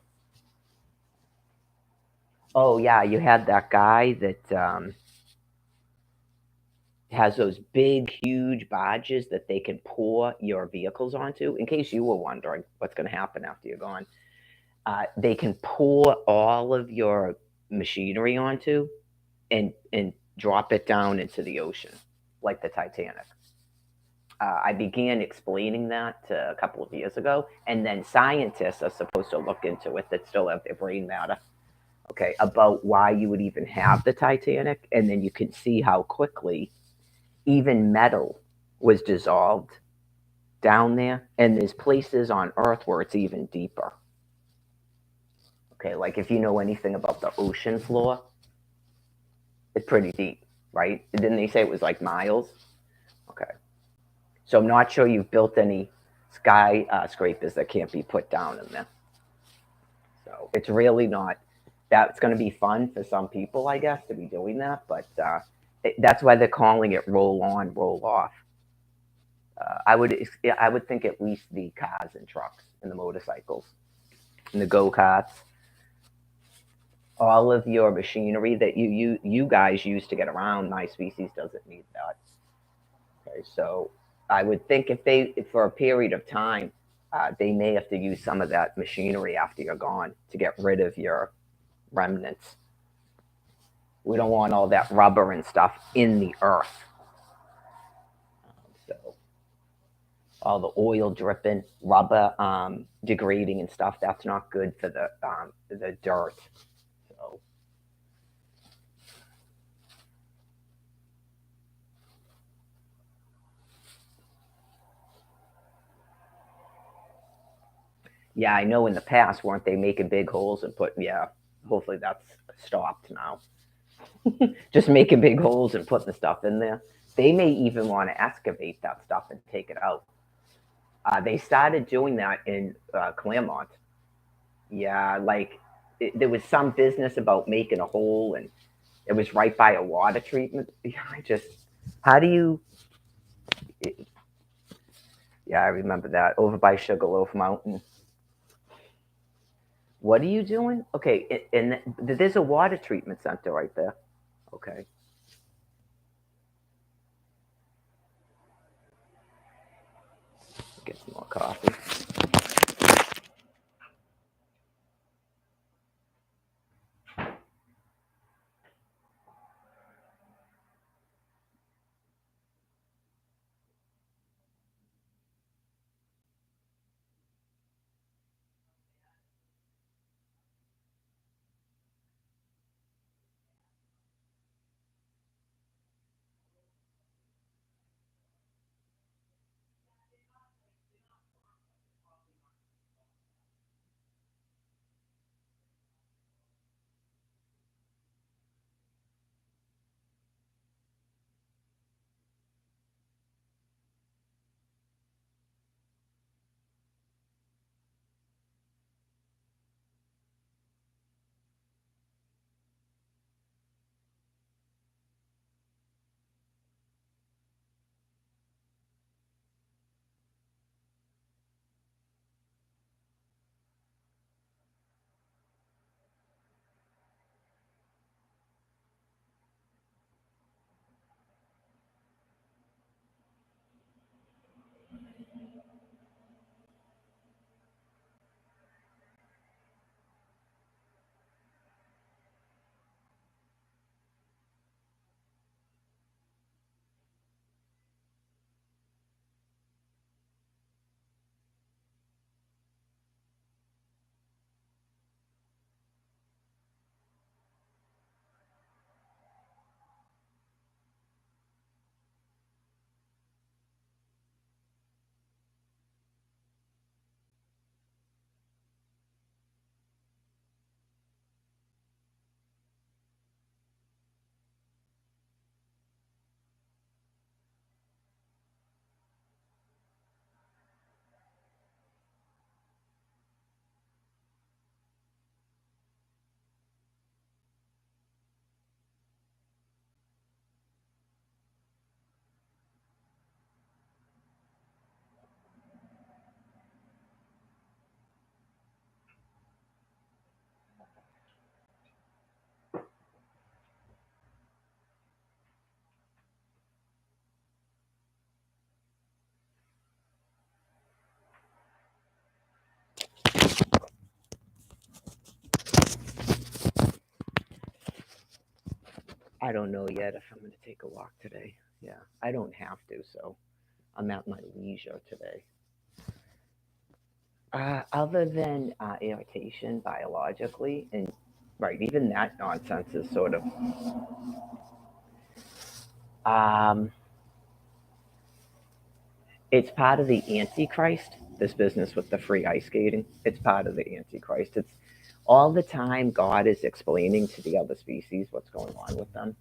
Speaker 1: Oh yeah, you had that guy that has those big, huge barges that they can pour your vehicles onto. In case you were wondering what's going to happen after you're gone, they can pour all of your machinery onto and drop it down into the ocean, like the Titanic. I began explaining that a couple of years ago, and then scientists are supposed to look into it that still have their brain matter, okay, about why you would even have the Titanic, and then you can see how quickly even metal was dissolved down there, and there's places on Earth where it's even deeper. Okay, like if you know anything about the ocean floor, it's pretty deep, right? Didn't they say it was like miles? Okay. So I'm not sure you've built any skyscrapers that can't be put down in there. So it's really not. That's going to be fun for some people, I guess, to be doing that. But that's why they're calling it roll on, roll off. I would think at least the cars and trucks and the motorcycles and the go karts, all of your machinery that you guys use to get around. My species doesn't need that. Okay, so I would think if for a period of time, they may have to use some of that machinery after you're gone to get rid of your remnants. We don't want all that rubber and stuff in the earth. So all the oil dripping, rubber degrading and stuff. That's not good for the dirt. So yeah, I know in the past weren't they making big holes and put yeah. Hopefully that's stopped now. Just making big holes and putting the stuff in there. They may even want to excavate that stuff and take it out. They started doing that in Claremont. Yeah, like there was some business about making a hole, and it was right by a water treatment. Yeah, I just, how do you? Yeah, I remember that over by Sugarloaf Mountain. What are you doing? Okay, and there's a water treatment center right there. Okay, get some more coffee. I don't know yet if I'm going to take a walk today. Yeah, I don't have to, so I'm at my leisure today. Other than irritation biologically, and right, even that nonsense is sort of um, it's part of the Antichrist. This business with the free ice skating, it's part of the Antichrist. It's all the time God is explaining to the other species what's going on with them.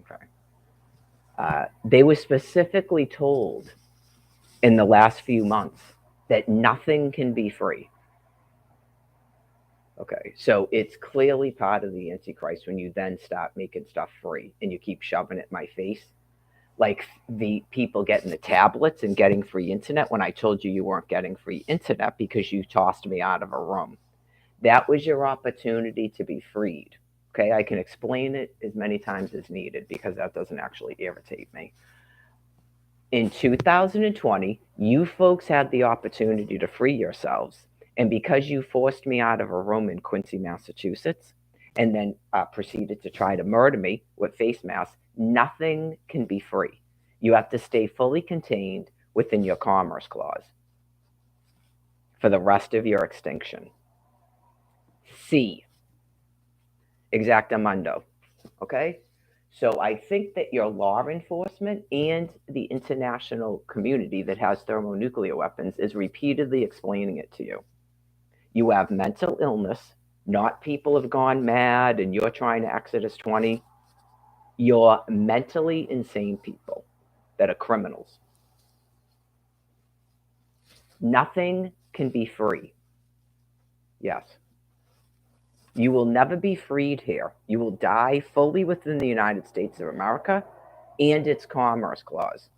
Speaker 1: Okay, they were specifically told in the last few months that nothing can be free. Okay, so it's clearly part of the Antichrist when you then start making stuff free and you keep shoving it in my face. Like the people getting the tablets and getting free internet when I told you you weren't getting free internet because you tossed me out of a room. That was your opportunity to be freed. Okay, I can explain it as many times as needed because that doesn't actually irritate me. In 2020, you folks had the opportunity to free yourselves. And because you forced me out of a room in Quincy, Massachusetts, and then proceeded to try to murder me with face masks, nothing can be free. You have to stay fully contained within your Commerce Clause for the rest of your extinction. C. Exactamundo. Okay? So I think that your law enforcement and the international community that has thermonuclear weapons is repeatedly explaining it to you. You have mental illness, not people have gone mad and you're trying to Exodus 20. You're mentally insane people that are criminals. Nothing can be free. Yes. You will never be freed here. You will die fully within the United States of America and its Commerce Clause.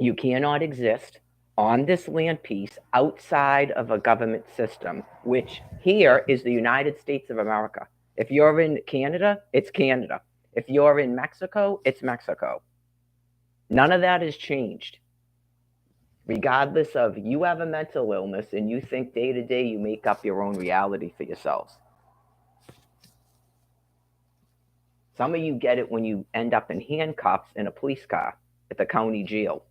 Speaker 1: You cannot exist on this land piece outside of a government system, which here is the United States of America. If you're in Canada, it's Canada. If you're in Mexico, it's Mexico. None of that has changed. Regardless of you have a mental illness and you think day to day you make up your own reality for yourselves. Some of you get it when you end up in handcuffs in a police car at the county jail.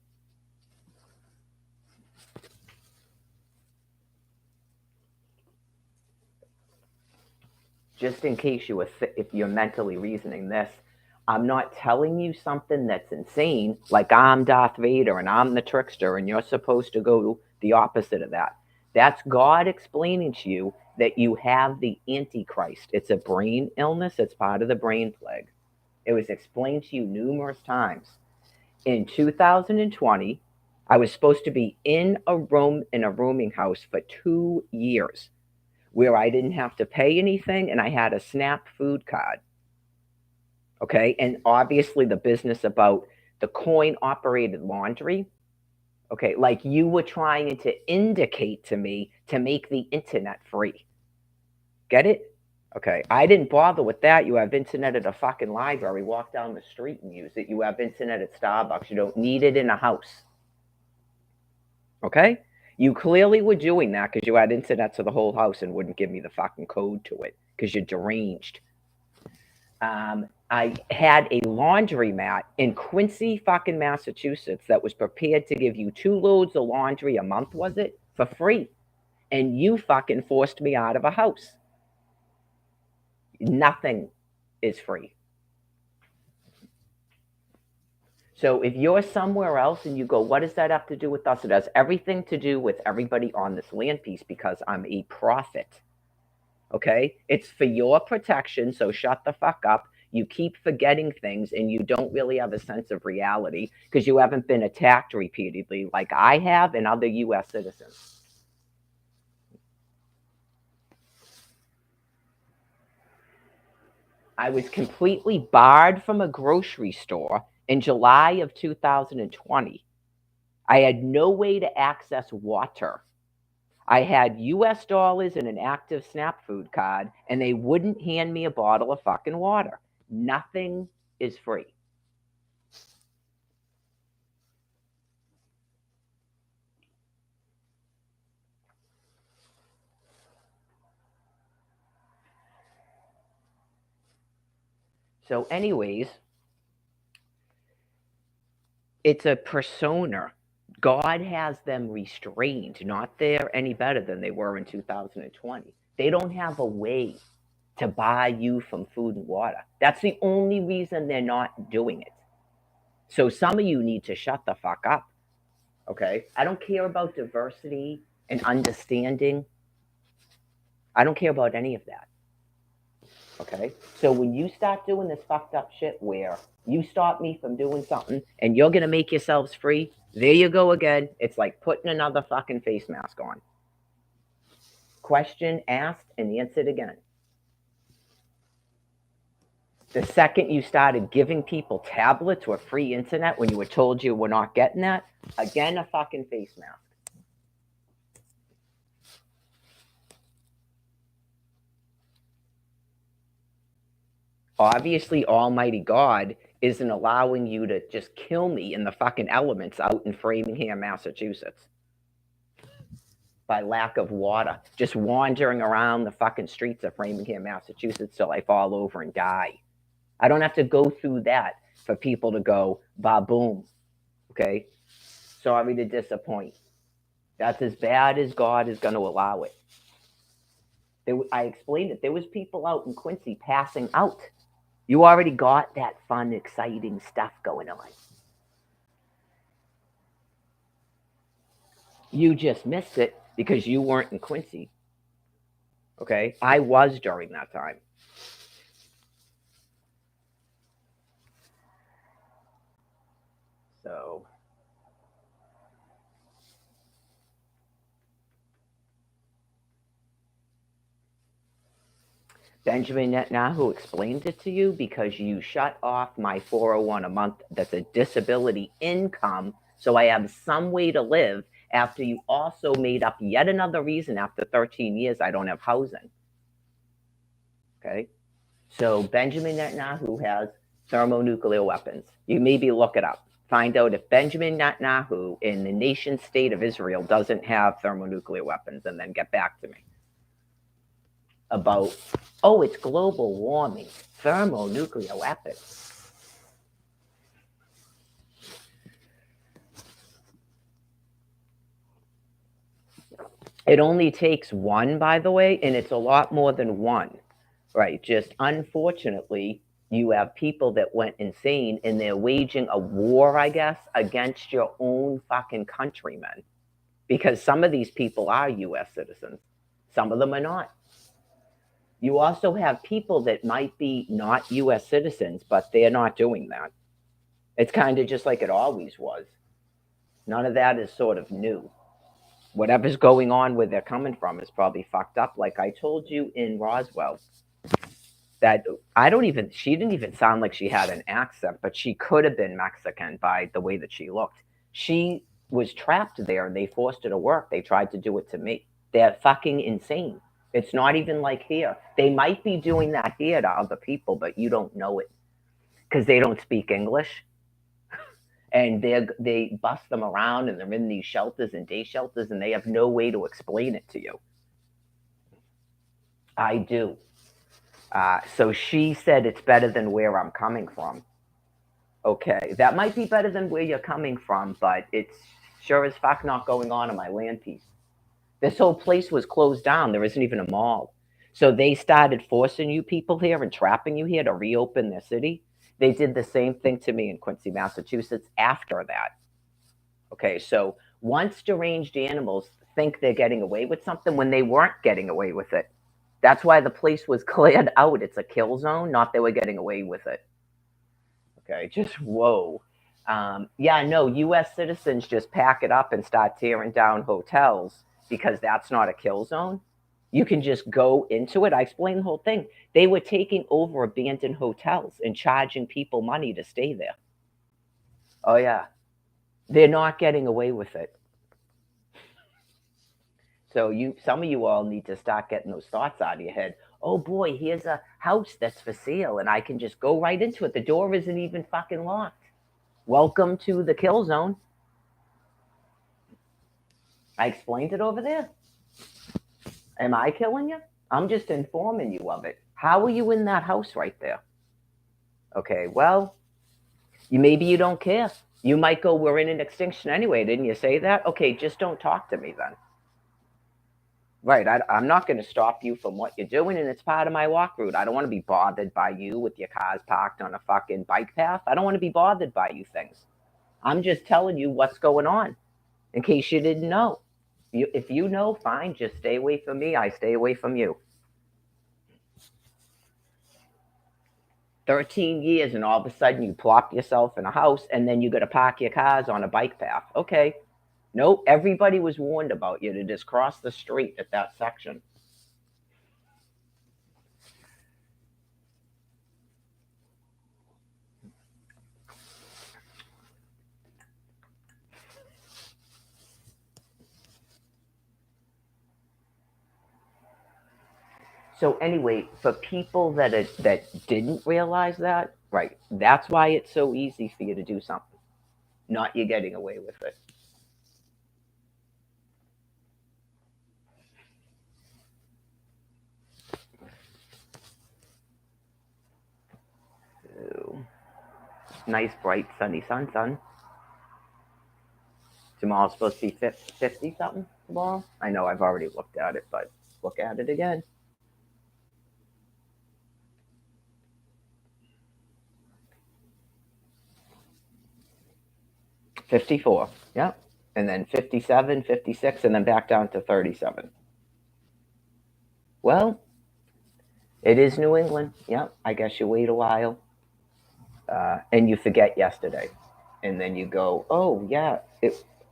Speaker 1: Just in case if you're mentally reasoning this, I'm not telling you something that's insane, like I'm Darth Vader and I'm the trickster and you're supposed to go the opposite of that. That's God explaining to you that you have the Antichrist. It's a brain illness. It's part of the brain plague. It was explained to you numerous times. In 2020, I was supposed to be in a rooming house for 2 years where I didn't have to pay anything and I had a SNAP food card. Okay. And obviously, the business about the coin operated laundry. Okay. Like you were trying to indicate to me to make the internet free. Get it? Okay. I didn't bother with that. You have internet at a fucking library. Walk down the street and use it. You have internet at Starbucks. You don't need it in a house. Okay? You clearly were doing that because you had internet to the whole house and wouldn't give me the fucking code to it because you're deranged. I had a laundromat in Quincy, fucking Massachusetts that was prepared to give you 2 loads of laundry a month, was it? For free. And you fucking forced me out of a house. Nothing is free. So if you're somewhere else and you go, what does that have to do with us? It has everything to do with everybody on this land piece because I'm a prophet. Okay? It's for your protection, so shut the fuck up. You keep forgetting things and you don't really have a sense of reality because you haven't been attacked repeatedly like I have and other US citizens. I was completely barred from a grocery store in July of 2020. I had no way to access water. I had US dollars and an active SNAP food card, and they wouldn't hand me a bottle of fucking water. Nothing is free. So, anyways, it's a persona. God has them restrained, not they're any better than they were in 2020. They don't have a way to buy you from food and water. That's the only reason they're not doing it. So some of you need to shut the fuck up. Okay? I don't care about diversity and understanding. I don't care about any of that. Okay? So when you start doing this fucked up shit where you stop me from doing something and you're going to make yourselves free, there you go again. It's like putting another fucking face mask on. Question asked and answered again. The second you started giving people tablets or free internet when you were told you were not getting that, again, a fucking face mask. Obviously, Almighty God isn't allowing you to just kill me in the fucking elements out in Framingham, Massachusetts. By lack of water. Just wandering around the fucking streets of Framingham, Massachusetts till I fall over and die. I don't have to go through that for people to go, ba-boom. Okay? Sorry to disappoint. That's as bad as God is going to allow it. I explained it. There was people out in Quincy passing out. You already got that fun, exciting stuff going on. You just missed it because you weren't in Quincy. Okay? I was during that time. So Benjamin Netanyahu explained it to you because you shut off my 401 a month that's a disability income, so I have some way to live after you also made up yet another reason after 13 years I don't have housing. Okay? So Benjamin Netanyahu has thermonuclear weapons. You maybe look it up. Find out if Benjamin Netanyahu in the nation state of Israel doesn't have thermonuclear weapons, and then get back to me about, oh, it's global warming, thermonuclear weapons. It only takes one, by the way, and it's a lot more than one, right? Just unfortunately, you have people that went insane and they're waging a war, I guess, against your own fucking countrymen. Because some of these people are US citizens, some of them are not. You also have people that might be not US citizens, but they're not doing that. It's kind of just like it always was. None of that is sort of new. Whatever's going on where they're coming from is probably fucked up. Like I told you in Roswell, that she didn't even sound like she had an accent, but she could have been Mexican by the way that she looked. She was trapped there and they forced her to work. They tried to do it to me. They're fucking insane. It's not even like here. They might be doing that here to other people, but you don't know it because they don't speak English. And they bust them around and they're in these shelters and day shelters and they have no way to explain it to you. I do. So she said it's better than where I'm coming from. Okay, that might be better than where you're coming from, but it's sure as fuck not going on in my land piece. This whole place was closed down. There isn't even a mall. So they started forcing you people here and trapping you here to reopen their city. They did the same thing to me in Quincy, Massachusetts after that. Okay, so once deranged animals think they're getting away with something when they weren't getting away with it. That's why the place was cleared out. It's a kill zone, not they were getting away with it. Okay, just whoa. Yeah, no, US citizens just pack it up and start tearing down hotels because that's not a kill zone. You can just go into it. I explained the whole thing. They were taking over abandoned hotels and charging people money to stay there. Oh, yeah. They're not getting away with it. So some of you all need to start getting those thoughts out of your head. Oh boy, here's a house that's for sale and I can just go right into it. The door isn't even fucking locked. Welcome to the kill zone. I explained it over there. Am I killing you? I'm just informing you of it. How are you in that house right there? Okay, well, maybe you don't care. You might go, we're in an extinction anyway. Didn't you say that? Okay, just don't talk to me then. Right, I'm not going to stop you from what you're doing, and it's part of my walk route. I don't want to be bothered by you with your cars parked on a fucking bike path. I don't want to be bothered by you things. I'm just telling you what's going on in case you didn't know. If you know, fine, just stay away from me. I stay away from you. 13 years, and all of a sudden you plop yourself in a house, and then you got to park your cars on a bike path. Okay. Nope, everybody was warned about you to just cross the street at that section. So anyway, for people that didn't realize that, right? That's why it's so easy for you to do something. Not you getting away with it. So, nice, bright, sunny sun. Tomorrow's supposed to be 50 something tomorrow. I know I've already looked at it, but look at it again. 54. Yep. And then 57, 56, and then back down to 37. Well, it is New England. Yep. I guess you wait a while. And you forget yesterday. And then you go, oh, yeah.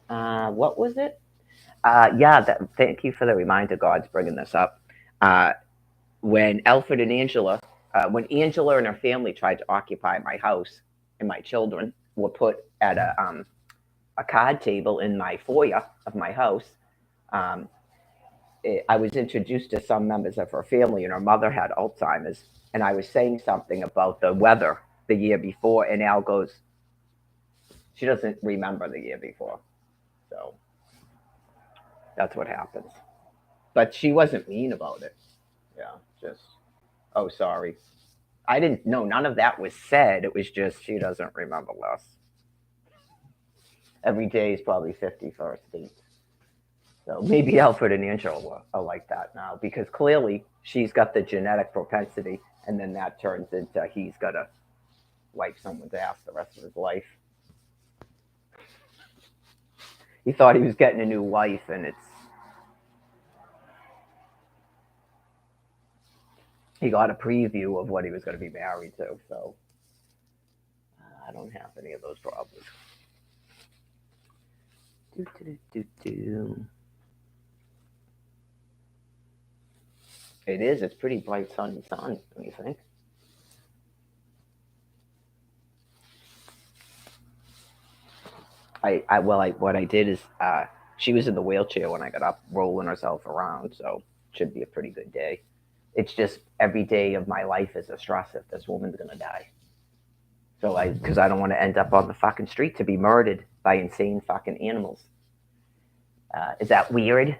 Speaker 1: What was it? Yeah, thank you for the reminder. God's bringing this up. Uh, when Alfred and Angela, when Angela and her family tried to occupy my house, and my children were put at a card table in my foyer of my house. I was introduced to some members of her family, and her mother had Alzheimer's. And I was saying something about the weather the year before, and Al goes, she doesn't remember the year before. So that's what happens. But she wasn't mean about it. Yeah, just, oh, sorry. I didn't know, none of that was said. It was just she doesn't remember less. Every day is probably 51st. So maybe Alfred and Angela are like that now because clearly she's got the genetic propensity, and then that turns into he's got to wipe someone's ass the rest of his life. He thought he was getting a new wife, and he got a preview of what he was going to be married to. So I don't have any of those problems. Do, do, do, do. It is. It's pretty bright sunny sun, don't you think? What I did is she was in the wheelchair when I got up, rolling herself around, so it should be a pretty good day. It's just every day of my life is a stress if this woman's gonna die. So because I don't want to end up on the fucking street to be murdered by insane fucking animals. Is that weird?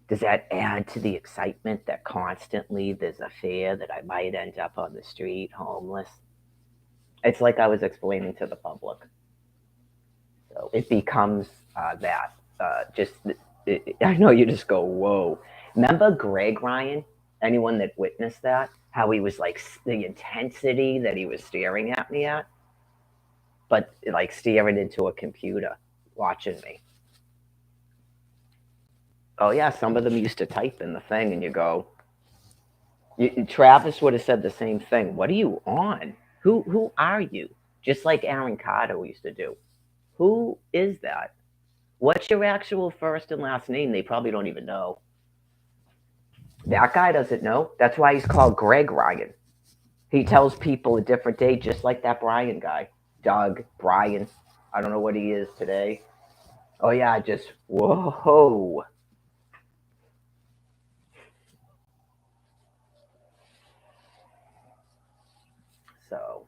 Speaker 1: Does that add to the excitement that constantly there's a fear that I might end up on the street homeless? It's like I was explaining to the public. So it becomes that. I know you just go, whoa. Remember Greg Ryan? Anyone that witnessed that? How he was like the intensity that he was staring at me at, but like staring into a computer, watching me. Oh yeah, some of them used to type in the thing, and you go. Travis would have said the same thing. What are you on? Who are you? Just like Aaron Carter used to do. Who is that? What's your actual first and last name? They probably don't even know. That guy doesn't know. That's why he's called Greg Ryan. He tells people a different day, just like that Brian guy. Doug, Brian. I don't know what he is today. Oh, yeah, just, whoa. So,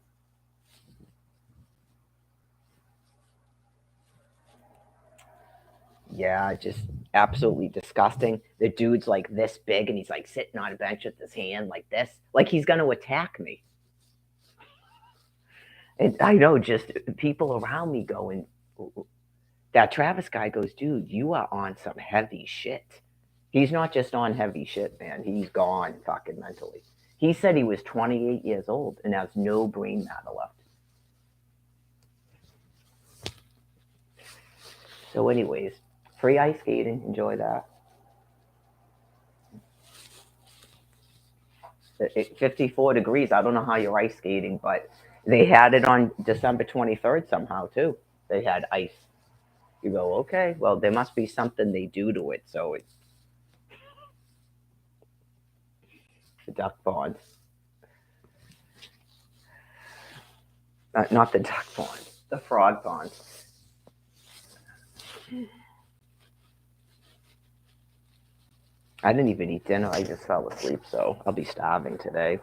Speaker 1: yeah, just absolutely disgusting. The dude's like this big, and he's like sitting on a bench with his hand like this. Like he's going to attack me. And I know just people around me going, that Travis guy goes, dude, you are on some heavy shit. He's not just on heavy shit, man. He's gone fucking mentally. He said he was 28 years old and has no brain matter left. So, anyways, free ice skating. Enjoy that. 54 degrees. I don't know how you're ice skating, but they had it on December 23rd somehow, too. They had ice. You go, okay, well, there must be something they do to it. So it's the duck pond. Not the duck pond, the frog pond. I didn't even eat dinner. I just fell asleep, so I'll be starving today.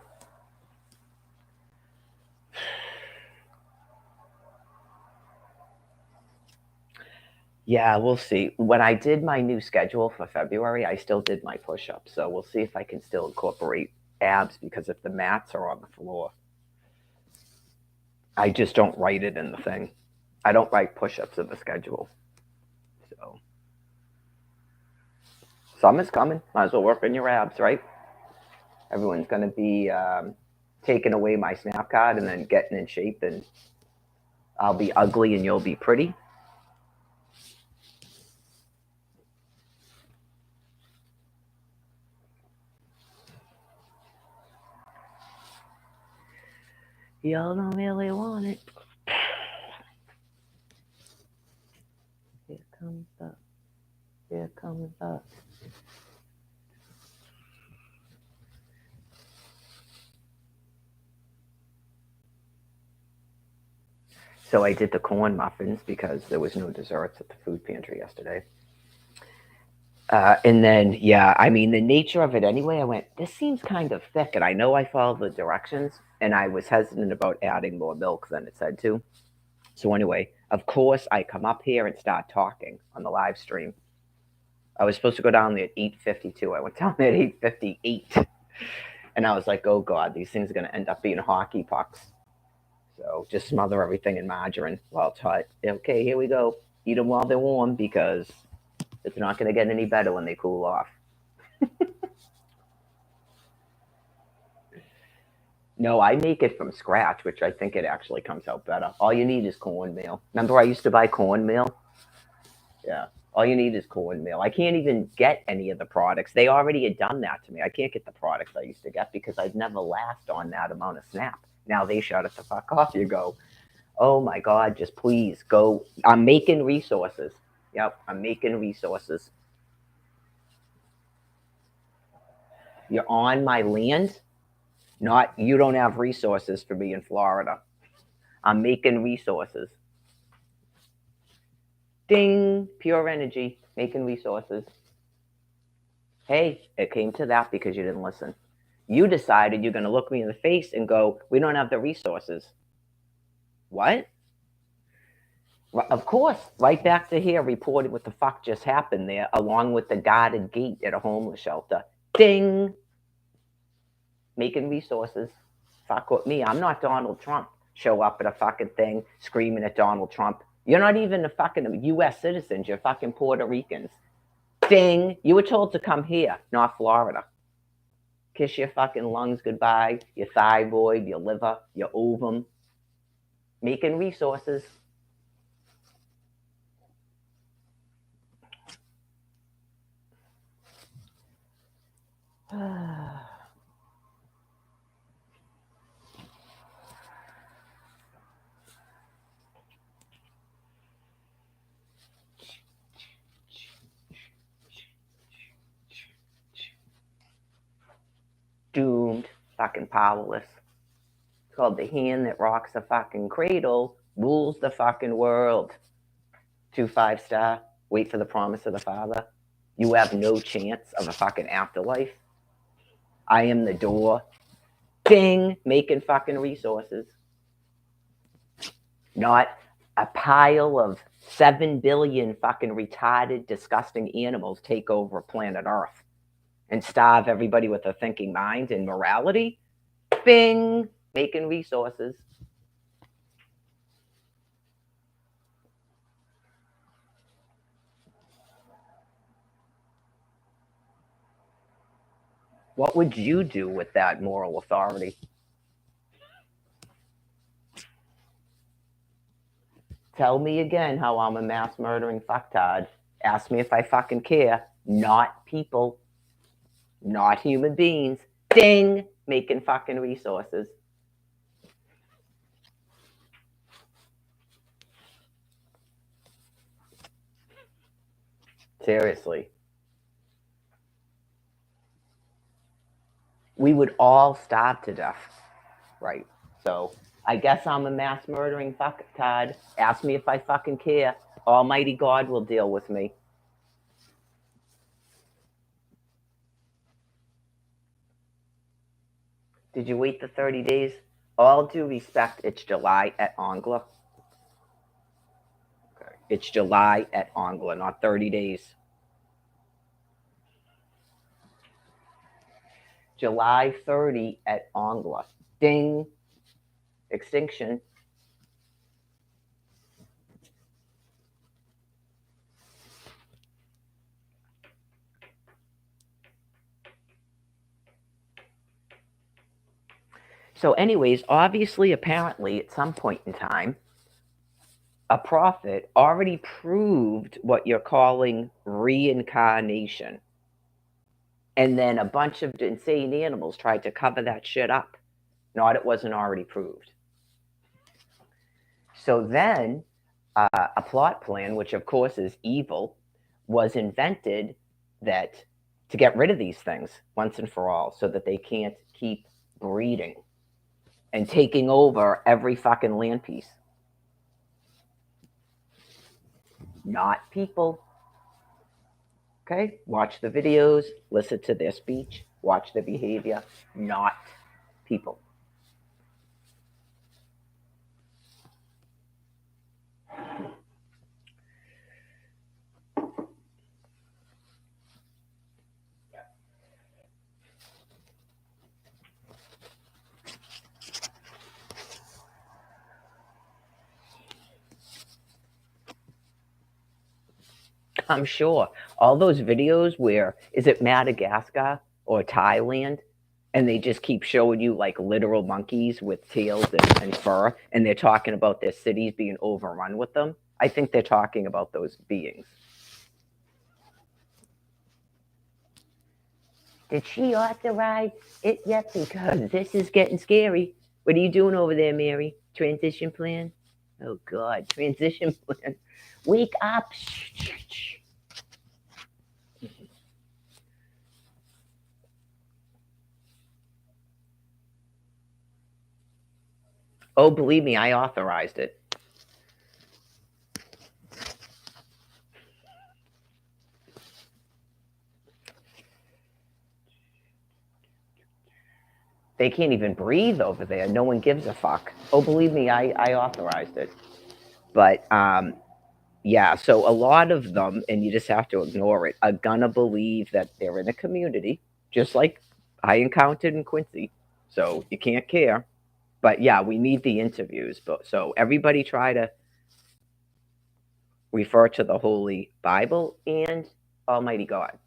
Speaker 1: Yeah, we'll see. When I did my new schedule for February, I still did my push ups. So we'll see if I can still incorporate abs because if the mats are on the floor, I just don't write it in the thing. I don't write push ups in the schedule. So summer's coming. Might as well work on your abs, right? Everyone's going to be taking away my snap card and then getting in shape, and I'll be ugly and you'll be pretty. Y'all don't really want it. Here comes the. Here comes the. So I did the corn muffins because there was no desserts at the food pantry yesterday. And then, yeah, I mean, the nature of it anyway, I went, this seems kind of thick. And I know I followed the directions and I was hesitant about adding more milk than it said to. So, anyway, of course, I come up here and start talking on the live stream. I was supposed to go down there at 8:52. I went down there at 8:58. And I was like, oh God, these things are going to end up being hockey pucks. So just smother everything in margarine while it's hot. Okay, here we go. Eat them while they're warm because it's not going to get any better when they cool off. No, I make it from scratch, which I think it actually comes out better. All you need is cornmeal. Remember, I used to buy cornmeal? Yeah. All you need is cornmeal. I can't even get any of the products. They already had done that to me. I can't get the products I used to get because I'd never last on that amount of snap. Now they shut it the fuck off. You go, oh my God, just please go. I'm making resources. Yep, I'm making resources. You're on my land, not you don't have resources for me in Florida. I'm making resources. Ding, pure energy, making resources. Hey, it came to that because you didn't listen. You decided you're going to look me in the face and go, we don't have the resources. What? Of course, right back to here, reporting what the fuck just happened there, along with the guarded gate at a homeless shelter. Ding! Making resources. Fuck with me. I'm not Donald Trump. Show up at a fucking thing screaming at Donald Trump. You're not even a fucking U.S. citizens. You're fucking Puerto Ricans. Ding! You were told to come here, not Florida. Kiss your fucking lungs goodbye, your thyroid, your liver, your ovum. Making resources. Doomed, fucking powerless. It's called the hand that rocks the fucking cradle rules the fucking world. 2 5 star. Wait for the promise of the Father. You have no chance of a fucking afterlife. I am the door. Ding, making fucking resources. Not a pile of 7 billion fucking retarded, disgusting animals take over planet Earth and starve everybody with a thinking mind and morality. Bing, making resources. What would you do with that moral authority? Tell me again how I'm a mass murdering fucktard. Ask me if I fucking care. Not people. Not human beings. Ding! Making fucking resources. Seriously. We would all starve to death. Right. So I guess I'm a mass murdering fucktard. Ask me if I fucking care. Almighty God will deal with me. Did you wait the 30 days? All due respect, it's July at Ongla. Okay. It's July at Ongla, not 30 days. July 30 at Ongla. Ding. Extinction. So, anyways, obviously, apparently, at some point in time, a prophet already proved what you're calling reincarnation. And then a bunch of insane animals tried to cover that shit up. Not it wasn't already proved. So then a plot plan, which of course is evil, was invented that to get rid of these things once and for all so that they can't keep breeding and taking over every fucking land piece. Not people. Okay? Watch the videos, listen to their speech, watch their behavior. Not people. I'm sure. All those videos where, is it Madagascar or Thailand? And they just keep showing you like literal monkeys with tails and fur, and they're talking about their cities being overrun with them. I think they're talking about those beings. Did she authorize it yet? Because this is getting scary. What are you doing over there, Mary? Transition plan? Oh, God. Transition plan. Wake up. Oh, believe me, I authorized it. They can't even breathe over there. No one gives a fuck. Oh, believe me, I authorized it. But yeah, so a lot of them, and you just have to ignore it, are gonna believe that they're in a community, just like I encountered in Quincy. So you can't care. But yeah, we need the interviews. But so everybody try to refer to the Holy Bible and Almighty God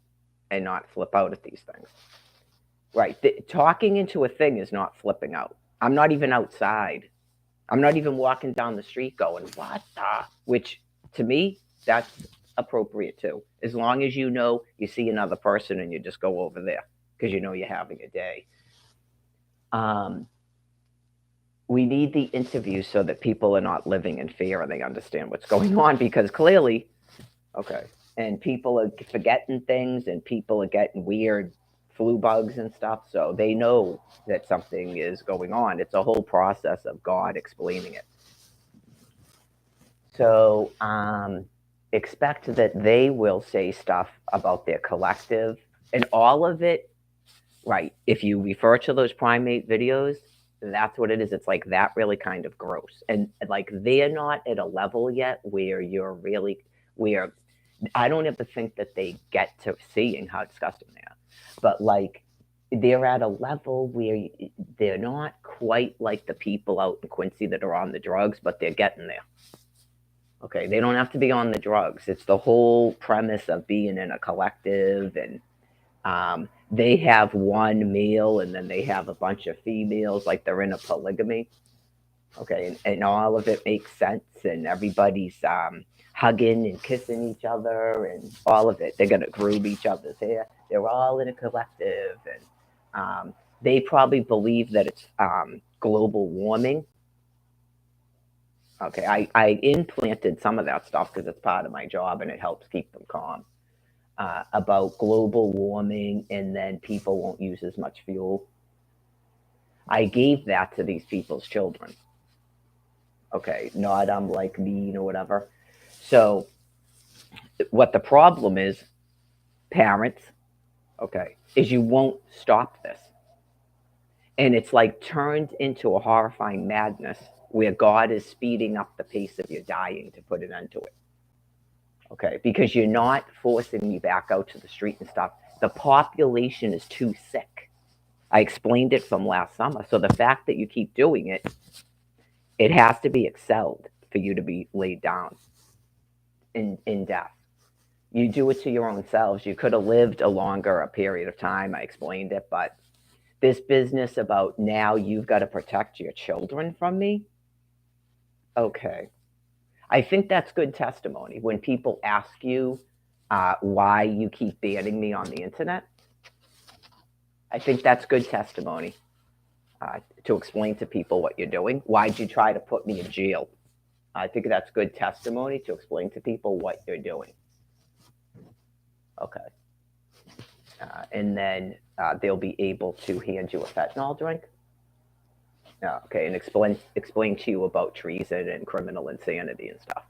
Speaker 1: and not flip out at these things. Right. Talking into a thing is not flipping out. I'm not even outside. I'm not even walking down the street going, what the? Which to me, that's appropriate too. As long as you know you see another person and you just go over there because you know you're having a day. We need the interviews so that people are not living in fear and they understand what's going on because clearly, okay, and people are forgetting things and people are getting weird flu bugs and stuff. So they know that something is going on. It's a whole process of God explaining it. So expect that they will say stuff about their collective and all of it. Right. If you refer to those primate videos, that's what it is. It's like that really kind of gross. And like they're not at a level yet where you're really, where I don't ever think that they get to seeing how disgusting they are. But like they're at a level where they're not quite like the people out in Quincy that are on the drugs, but they're getting there. Okay, they don't have to be on the drugs. It's the whole premise of being in a collective and They have one male and then they have a bunch of females, like they're in a polygamy. Okay, and all of it makes sense, and everybody's hugging and kissing each other, and all of it. They're gonna groom each other's hair. They're all in a collective, and they probably believe that it's global warming. Okay, I implanted some of that stuff because it's part of my job and it helps keep them calm. About global warming, and then people won't use as much fuel. I gave that to these people's children. Okay, not I'm like mean or whatever. So what the problem is, parents, okay, is you won't stop this. And it's like turned into a horrifying madness where God is speeding up the pace of your dying to put an end to it. Okay, because you're not forcing me back out to the street and stuff. The population is too sick. I explained it from last summer. So the fact that you keep doing it, it has to be excelled for you to be laid down in death. You do it to your own selves. You could have lived a longer period of time. I explained it, but this business about now you've got to protect your children from me. Okay. I think that's good testimony when people ask you why you keep banning me on the internet. I think that's good testimony to explain to people what you're doing. Why'd you try to put me in jail? I think that's good testimony to explain to people what you're doing. Okay. And then they'll be able to hand you a fentanyl drink. Okay, and explain to you about treason and criminal insanity and stuff.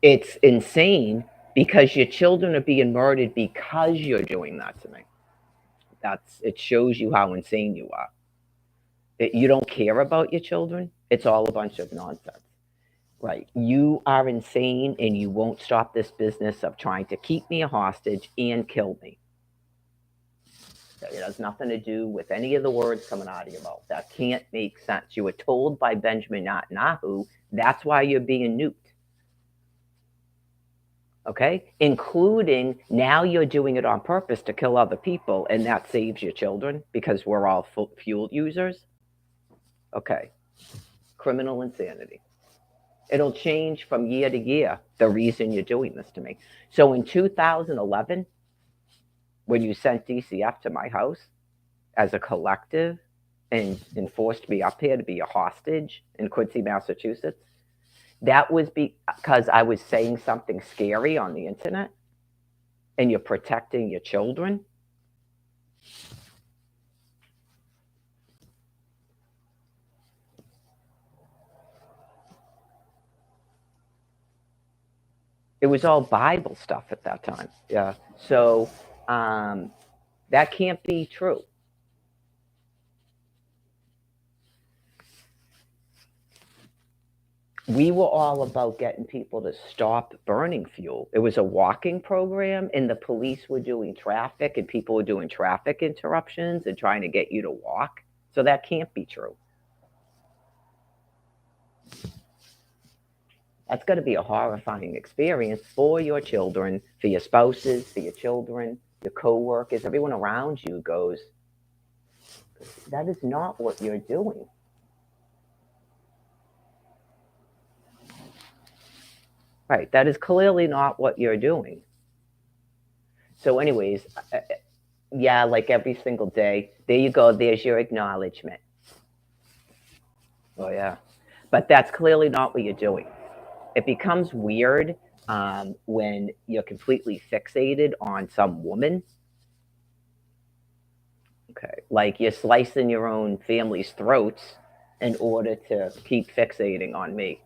Speaker 1: It's insane because your children are being murdered because you're doing that to me. It shows you how insane you are. You don't care about your children. It's all a bunch of nonsense. Right. You are insane and you won't stop this business of trying to keep me a hostage and kill me. It has nothing to do with any of the words coming out of your mouth. That can't make sense. You were told by Benjamin Netanyahu that's why you're being nuked. Okay? Including now you're doing it on purpose to kill other people, and that saves your children because we're all fuel users. Okay. Criminal insanity. It'll change from year to year, the reason you're doing this to me. So in 2011, when you sent DCF to my house as a collective and forced me up here to be a hostage in Quincy, Massachusetts, that was because I was saying something scary on the internet and you're protecting your children. It was all Bible stuff at that time. Yeah. So that can't be true. We were all about getting people to stop burning fuel. It was a walking program, and the police were doing traffic, and people were doing traffic interruptions and trying to get you to walk. So that can't be true. That's going to be a horrifying experience for your children, for your spouses, for your children, your co-workers, everyone around you goes, that is not what you're doing. Right. That is clearly not what you're doing. So anyways, yeah, like every single day, there you go. There's your acknowledgement. Oh, yeah. But that's clearly not what you're doing. It becomes weird when you're completely fixated on some woman. Okay. Like you're slicing your own family's throats in order to keep fixating on me.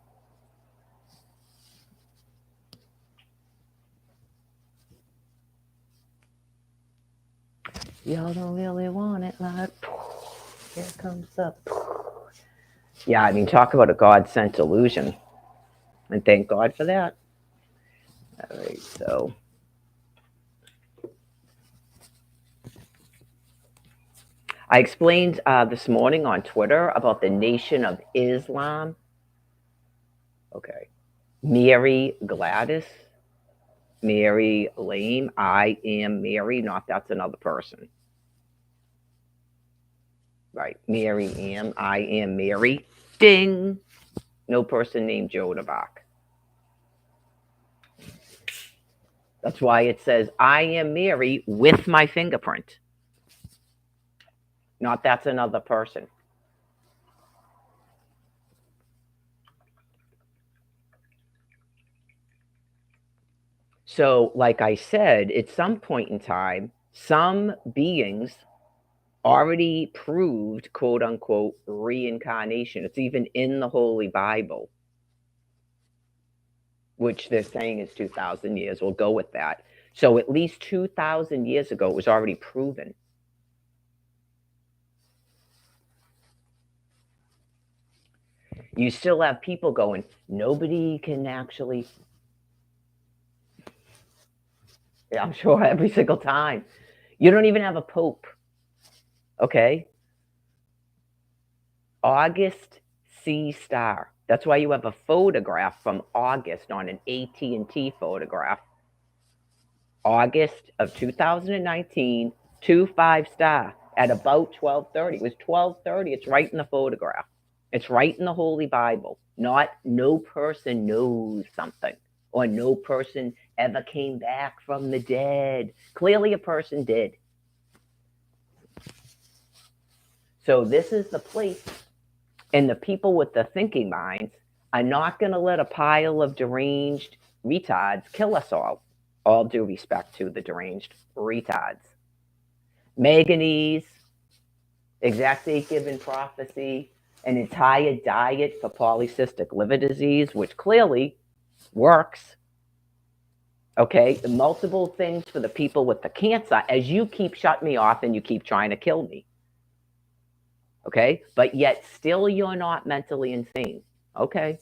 Speaker 1: Y'all don't really want it like, here comes up. Yeah, I mean, talk about a God sent illusion. And thank God for that. All right, so. I explained this morning on Twitter about the Nation of Islam. Okay. Mary Gladys. Mary Lame. I am Mary, not that's another person. Right. Mary am. I am Mary. Ding. No person named Joan of Arc. That's why it says I am Mary with my fingerprint. Not that's another person. So, like I said, at some point in time, some beings already proved, quote unquote, reincarnation. It's even in the Holy Bible, which they're saying is 2,000 years. We'll go with that. So, at least 2,000 years ago, it was already proven. You still have people going, nobody can actually. Yeah, I'm sure every single time. You don't even have a pope. Okay. August C. Star. That's why you have a photograph from August on an AT&T photograph. August of 2019, 2-5 star at about 12:30. It was 12:30. It's right in the photograph. It's right in the Holy Bible. Not no person knows something or no person ever came back from the dead. Clearly a person did. So this is the place, and the people with the thinking minds are not going to let a pile of deranged retards kill us all. All due respect to the deranged retards. Manganese, exact date given prophecy, an entire diet for polycystic liver disease, which clearly works. Okay, multiple things for the people with the cancer, as you keep shutting me off and you keep trying to kill me. Okay, but yet still you're not mentally insane. Okay.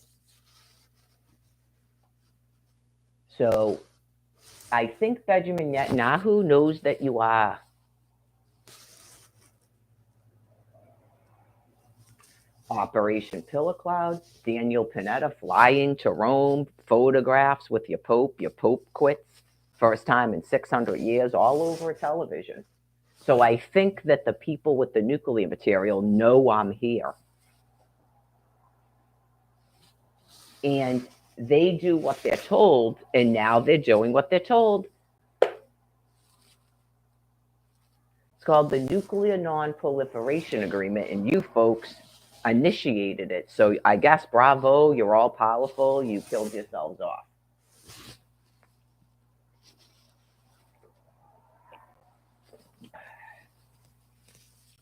Speaker 1: So I think Benjamin Netanyahu knows that you are. Operation Pillar Cloud, Daniel Panetta flying to Rome, photographs with your Pope quits, first time in 600 years, all over television. So I think that the people with the nuclear material know I'm here. And they do what they're told, and now they're doing what they're told. It's called the Nuclear Non-Proliferation Agreement, and you folks initiated it. So I guess bravo, you're all powerful, you killed yourselves off.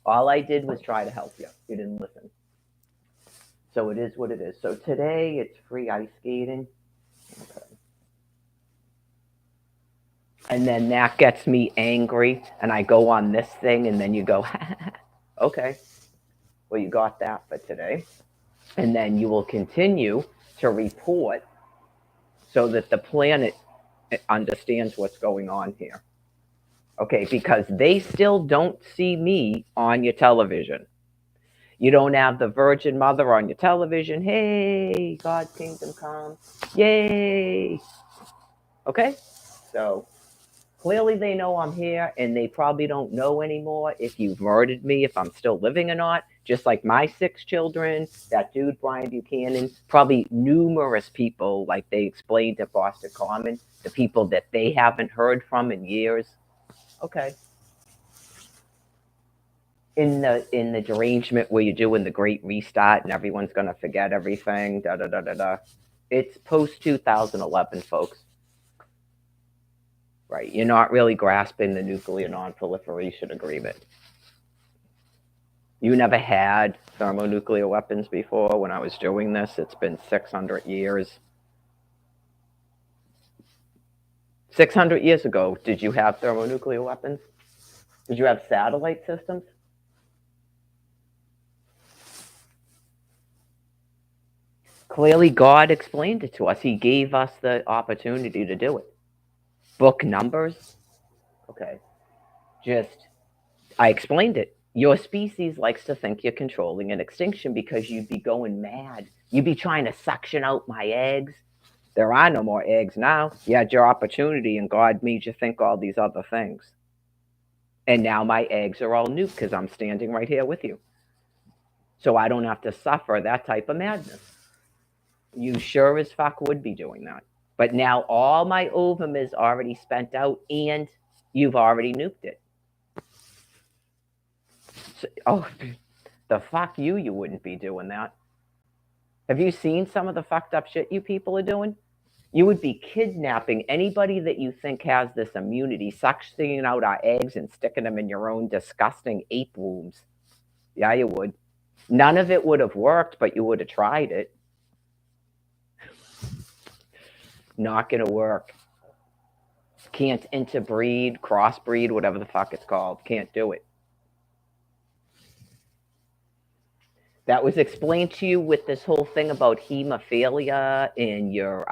Speaker 1: All I did was try to help you. You didn't listen. So it is what it is. So today it's free ice skating. Okay. And then that gets me angry, and I go on this thing, and then you go, okay, well, you got that for today. And then you will continue to report so that the planet understands what's going on here. Okay, because they still don't see me on your television. You don't have the Virgin Mother on your television. Hey, God's kingdom come. Yay. Okay, so clearly they know I'm here, and they probably don't know anymore if you've murdered me, if I'm still living or not. Just like my 6 children, that dude, Brian Buchanan, probably numerous people, like they explained at Boston Common, the people that they haven't heard from in years. Okay. In the derangement where you're doing the great restart and everyone's going to forget everything, da da da da da. It's post 2011, folks. Right? You're not really grasping the nuclear non-proliferation agreement. You never had thermonuclear weapons before when I was doing this. It's been 600 years. 600 years ago, did you have thermonuclear weapons? Did you have satellite systems? Clearly, God explained it to us. He gave us the opportunity to do it. Book numbers? Okay. I explained it. Your species likes to think you're controlling an extinction because you'd be going mad. You'd be trying to suction out my eggs. There are no more eggs now. You had your opportunity, and God made you think all these other things. And now my eggs are all nuked because I'm standing right here with you. So I don't have to suffer that type of madness. You sure as fuck would be doing that. But now all my ovum is already spent out, and you've already nuked it. So, oh, the fuck you wouldn't be doing that. Have you seen some of the fucked up shit you people are doing? You would be kidnapping anybody that you think has this immunity, suctioning out our eggs and sticking them in your own disgusting ape wombs. Yeah, you would. None of it would have worked, but you would have tried it. Not going to work. Can't interbreed, crossbreed, whatever the fuck it's called. Can't do it. That was explained to you with this whole thing about hemophilia in your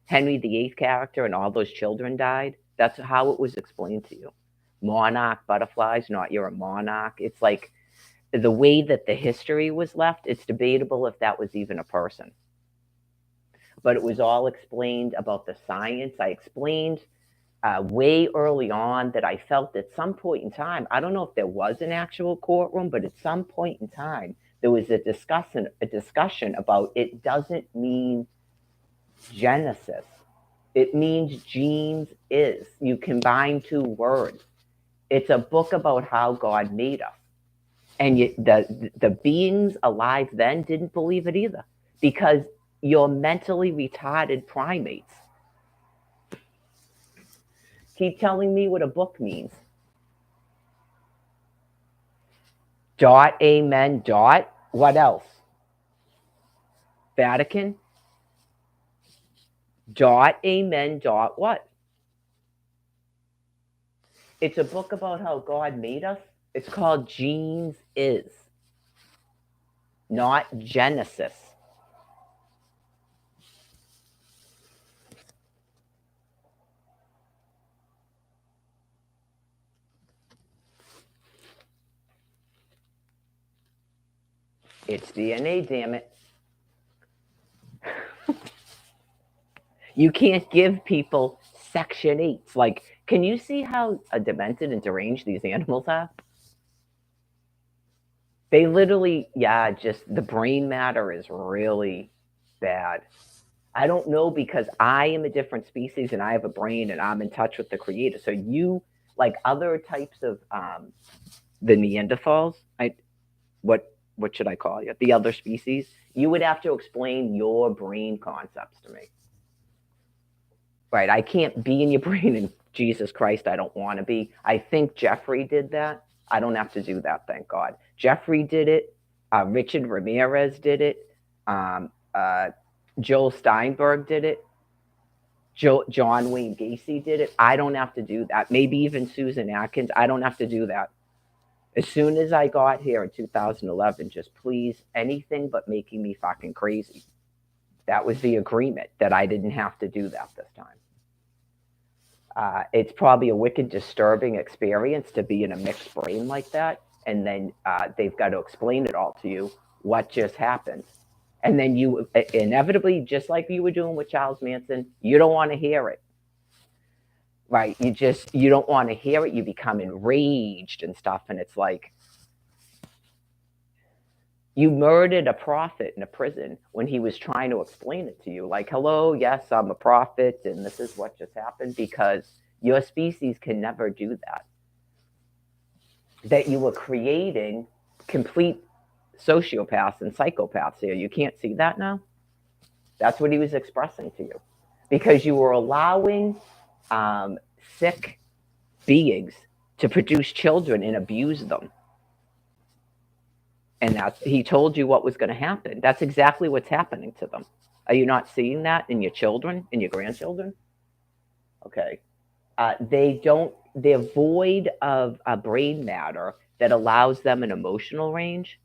Speaker 1: Henry VIII character, and all those children died. That's how it was explained to you. Monarch butterflies, not you're a monarch. It's like the way that the history was left, it's debatable if that was even a person. But it was all explained about the science. I explained way early on that I felt at some point in time, I don't know if there was an actual courtroom, but at some point in time, there was a discussion about it doesn't mean Genesis. It means genes is. You combine two words. It's a book about how God made us. And the beings alive then didn't believe it either, because you're mentally retarded primates. Keep telling me what a book means. Dot, amen, dot. What else? Vatican. Dot, amen, dot, what? It's a book about how God made us. It's called Genes Is, not Genesis. It's DNA, damn it. You can't give people Section 8s. Like, can you see how demented and deranged these animals are? They literally, yeah, just the brain matter is really bad. I don't know, because I am a different species and I have a brain and I'm in touch with the creator. So you, like other types of the Neanderthals, what should I call you? The other species, you would have to explain your brain concepts to me. Right, I can't be in your brain, and Jesus Christ, I don't want to be. I think Jeffrey did that. I don't have to do that, thank God. Jeffrey did it. Richard Ramirez did it. Joel Steinberg did it. John Wayne Gacy did it. I don't have to do that. Maybe even Susan Atkins. I don't have to do that. As soon as I got here in 2011, just please, anything but making me fucking crazy. That was the agreement, that I didn't have to do that this time. It's probably a wicked, disturbing experience to be in a mixed brain like that, and then they've got to explain it all to you, what just happened. And then you inevitably, just like you were doing with Charles Manson, you don't want to hear it. Right? You don't want to hear it. You become enraged and stuff, and it's like, you murdered a prophet in a prison when he was trying to explain it to you. Like, hello, yes, I'm a prophet, and this is what just happened, because your species can never do that. That you were creating complete sociopaths and psychopaths here. You can't see that now? That's what he was expressing to you. Because you were allowing sick beings to produce children and abuse them. And he told you what was going to happen. That's exactly what's happening to them. Are you not seeing that in your children, in your grandchildren? Okay. They're void of a brain matter that allows them an emotional range.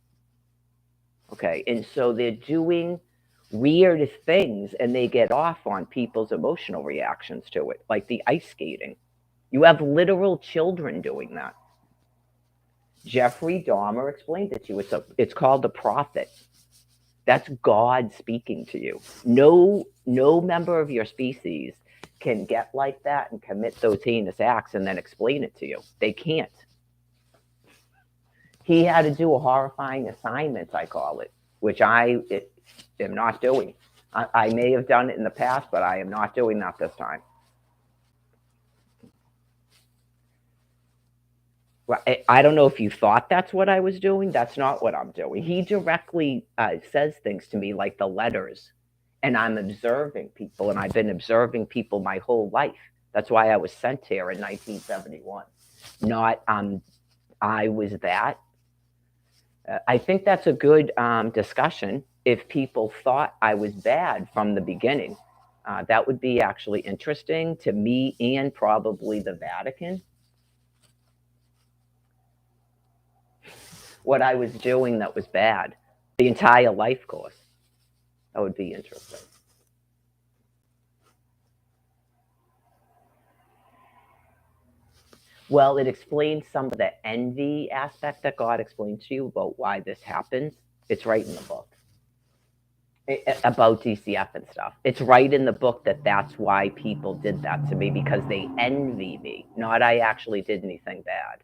Speaker 1: Okay. And so they're doing weird things, and they get off on people's emotional reactions to it, like the ice skating. You have literal children doing that. Jeffrey Dahmer explained it to you. It's called The Prophet. That's God speaking to you. No member of your species can get like that and commit those heinous acts and then explain it to you. They can't. He had to do a horrifying assignment, I call it, which am not doing. I may have done it in the past, but I am not doing that this time. I don't know if you thought that's what I was doing. That's not what I'm doing. He directly says things to me like the letters, and I'm observing people, and I've been observing people my whole life. That's why I was sent here in 1971. Not I was that. I think that's a good discussion. If people thought I was bad from the beginning, that would be actually interesting to me and probably the Vatican. What I was doing that was bad, the entire life course. That would be interesting. Well, it explains some of the envy aspect that God explains to you about why this happens. It's right in the book about DCF and stuff. It's right in the book that that's why people did that to me, because they envy me, not I actually did anything bad.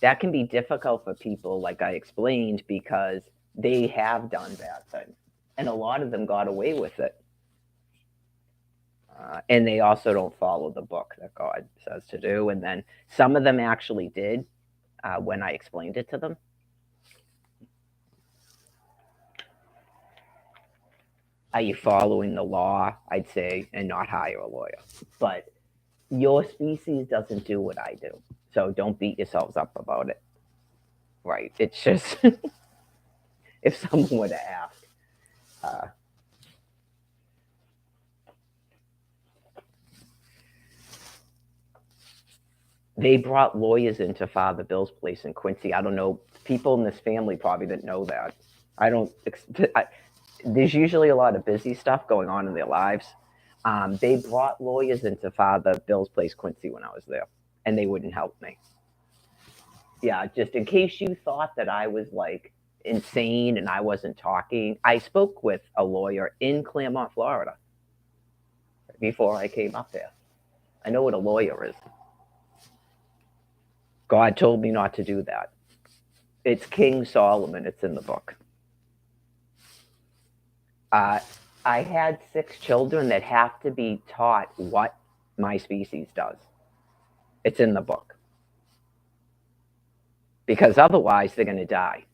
Speaker 1: That can be difficult for people, like I explained, because they have done bad things. And a lot of them got away with it. And they also don't follow the book that God says to do. And then some of them actually did when I explained it to them. Are you following the law? I'd say, and not hire a lawyer. But your species doesn't do what I do. So don't beat yourselves up about it. Right. It's just, if someone were to ask, they brought lawyers into Father Bill's place in Quincy. I don't know. People in this family probably didn't know that. I don't. There's usually a lot of busy stuff going on in their lives. They brought lawyers into Father Bill's place, Quincy, when I was there, and they wouldn't help me. Yeah, just in case you thought that I was like insane and I wasn't talking. I spoke with a lawyer in Claremont, Florida, before I came up there. I know what a lawyer is. God told me not to do that. It's King Solomon. It's in the book. I had 6 children that have to be taught what my species does. It's in the book. Because otherwise, they're going to die.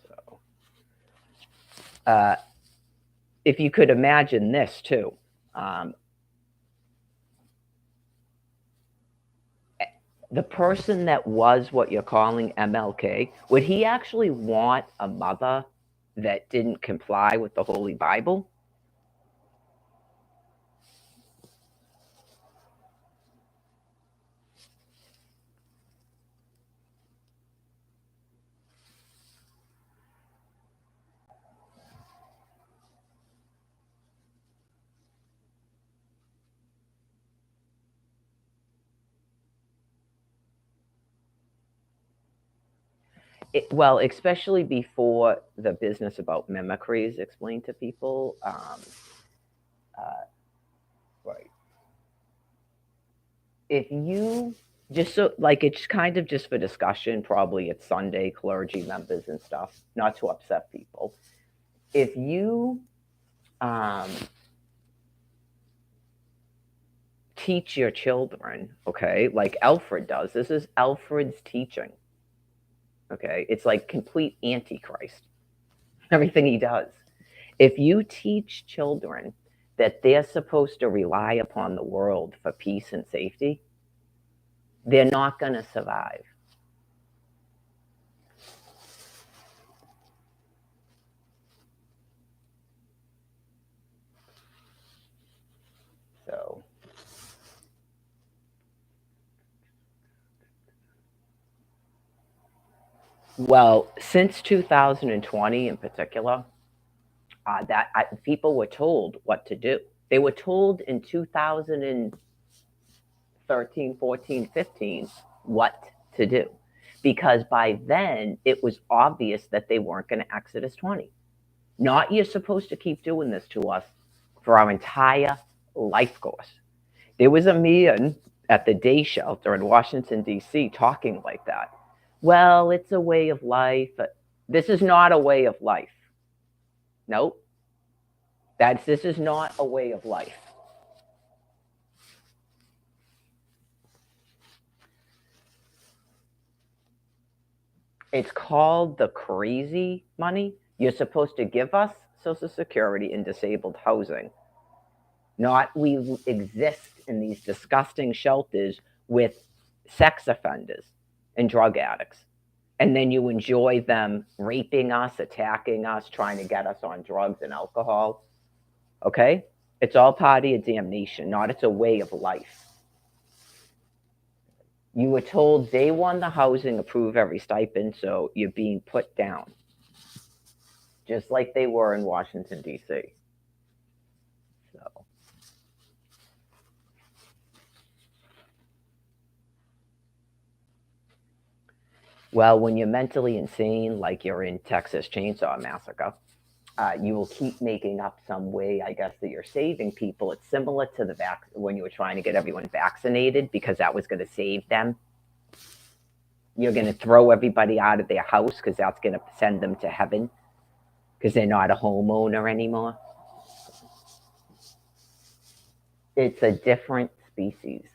Speaker 1: So, if you could imagine this too, the person that was what you're calling MLK, would he actually want a mother that didn't comply with the Holy Bible? Well, especially before the business about mimicry is explained to people. Right. If you just so like it's kind of just for discussion, probably it's Sunday, clergy members and stuff, not to upset people. If you um, teach your children, okay, like Alfred does, this is Alfred's teaching. Okay, it's like complete antichrist, everything he does. If you teach children that they're supposed to rely upon the world for peace and safety, they're not going to survive. So, well, since 2020 in particular, People were told what to do. They were told in 2013, 14, 15 what to do. Because by then it was obvious that they weren't going to Exodus 20. Not you're supposed to keep doing this to us for our entire life course. There was a man at the day shelter in Washington, D.C., talking like that. Well, it's a way of life. This is not a way of life. Nope. This is not a way of life. It's called the crazy money. You're supposed to give us Social Security and disabled housing. Not we exist in these disgusting shelters with sex offenders and drug addicts. And then you enjoy them raping us, attacking us, trying to get us on drugs and alcohol. Okay? It's all part of your damnation, not it's a way of life. You were told day one the housing, approve every stipend, so you're being put down. Just like they were in Washington, D.C. So. Well, when you're mentally insane, like you're in Texas Chainsaw Massacre, you will keep making up some way, I guess, that you're saving people. It's similar to when you were trying to get everyone vaccinated because that was going to save them. You're going to throw everybody out of their house because that's going to send them to heaven because they're not a homeowner anymore. It's a different species.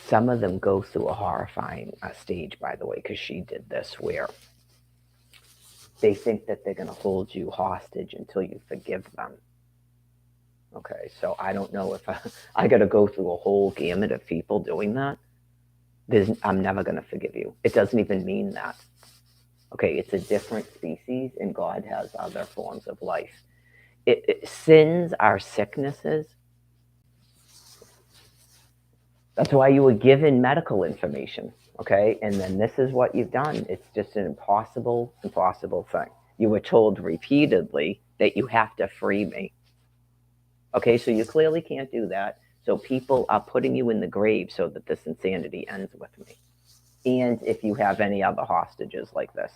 Speaker 1: Some of them go through a horrifying stage, by the way, because she did this, where they think that they're going to hold you hostage until you forgive them. Okay, so I don't know if I got to go through a whole gamut of people doing that. I'm never going to forgive you. It doesn't even mean that. Okay, it's a different species, and God has other forms of life. Sins are sicknesses. That's why you were given medical information, okay? And then this is what you've done. It's just an impossible thing. You were told repeatedly that you have to free me. Okay, so you clearly can't do that. So people are putting you in the grave so that this insanity ends with me. And if you have any other hostages like this.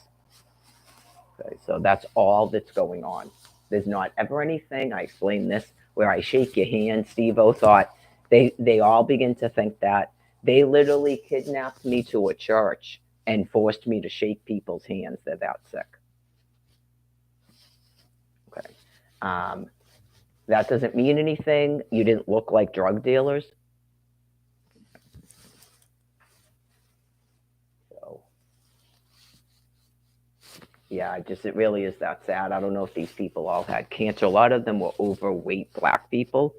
Speaker 1: Okay, so that's all that's going on. There's not ever anything, I explained this, where I shake your hand. Steve-O thought, they all begin to think that. They literally kidnapped me to a church and forced me to shake people's hands. They're that sick. Okay. That doesn't mean anything. You didn't look like drug dealers. So, yeah, it really is that sad. I don't know if these people all had cancer. A lot of them were overweight black people.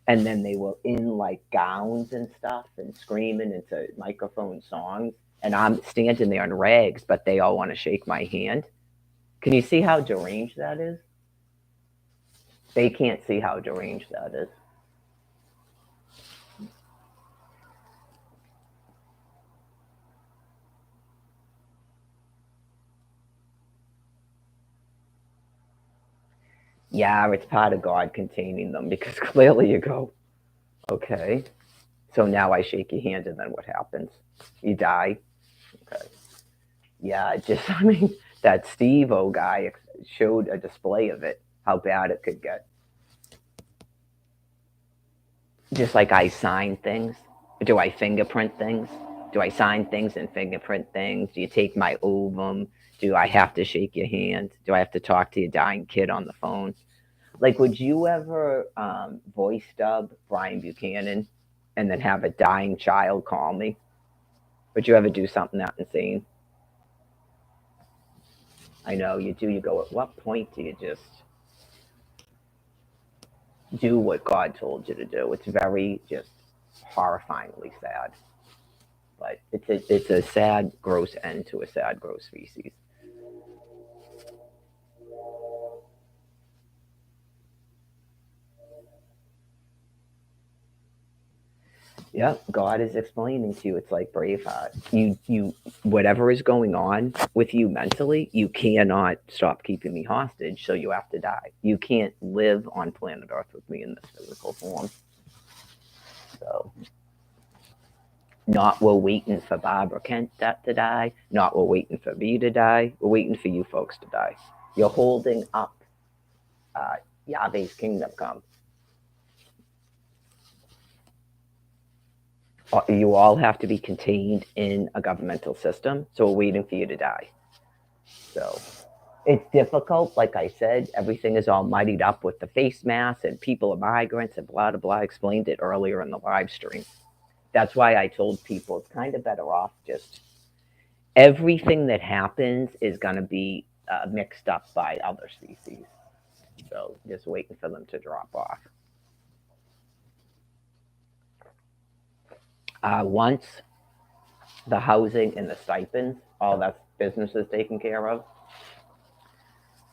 Speaker 1: And then they were in like gowns and stuff and screaming into microphone songs. And I'm standing there in rags, but they all want to shake my hand. Can you see how deranged that is? They can't see how deranged that is. Yeah, it's part of God containing them because clearly you go, okay, so now I shake your hand and then what happens? You die. Okay. Yeah, I mean, that Steve-O guy showed a display of it, how bad it could get. Just like I sign things. Do I fingerprint things? Do I sign things and fingerprint things? Do you take my ovum? Do I have to shake your hand? Do I have to talk to your dying kid on the phone? Like, would you ever voice dub Brian Buchanan and then have a dying child call me? Would you ever do something that insane? I know you do. You go, at what point do you just do what God told you to do? It's very just horrifyingly sad. But it's a sad, gross end to a sad, gross species. Yep, God is explaining to you. It's like Braveheart. Whatever is going on with you mentally, you cannot stop keeping me hostage. So you have to die. You can't live on planet Earth with me in this physical form. So, not we're waiting for Barbara Kent to die. Not we're waiting for me to die. We're waiting for you folks to die. You're holding up uh, Yahweh's kingdom come. You all have to be contained in a governmental system. So we're waiting for you to die. So it's difficult. Like I said, everything is all muddied up with the face masks and people are migrants and blah, blah, blah. I explained it earlier in the live stream. That's why I told people it's kind of better off just everything that happens is going to be mixed up by other species. So just waiting for them to drop off. Once the housing and the stipends, all that business is taken care of,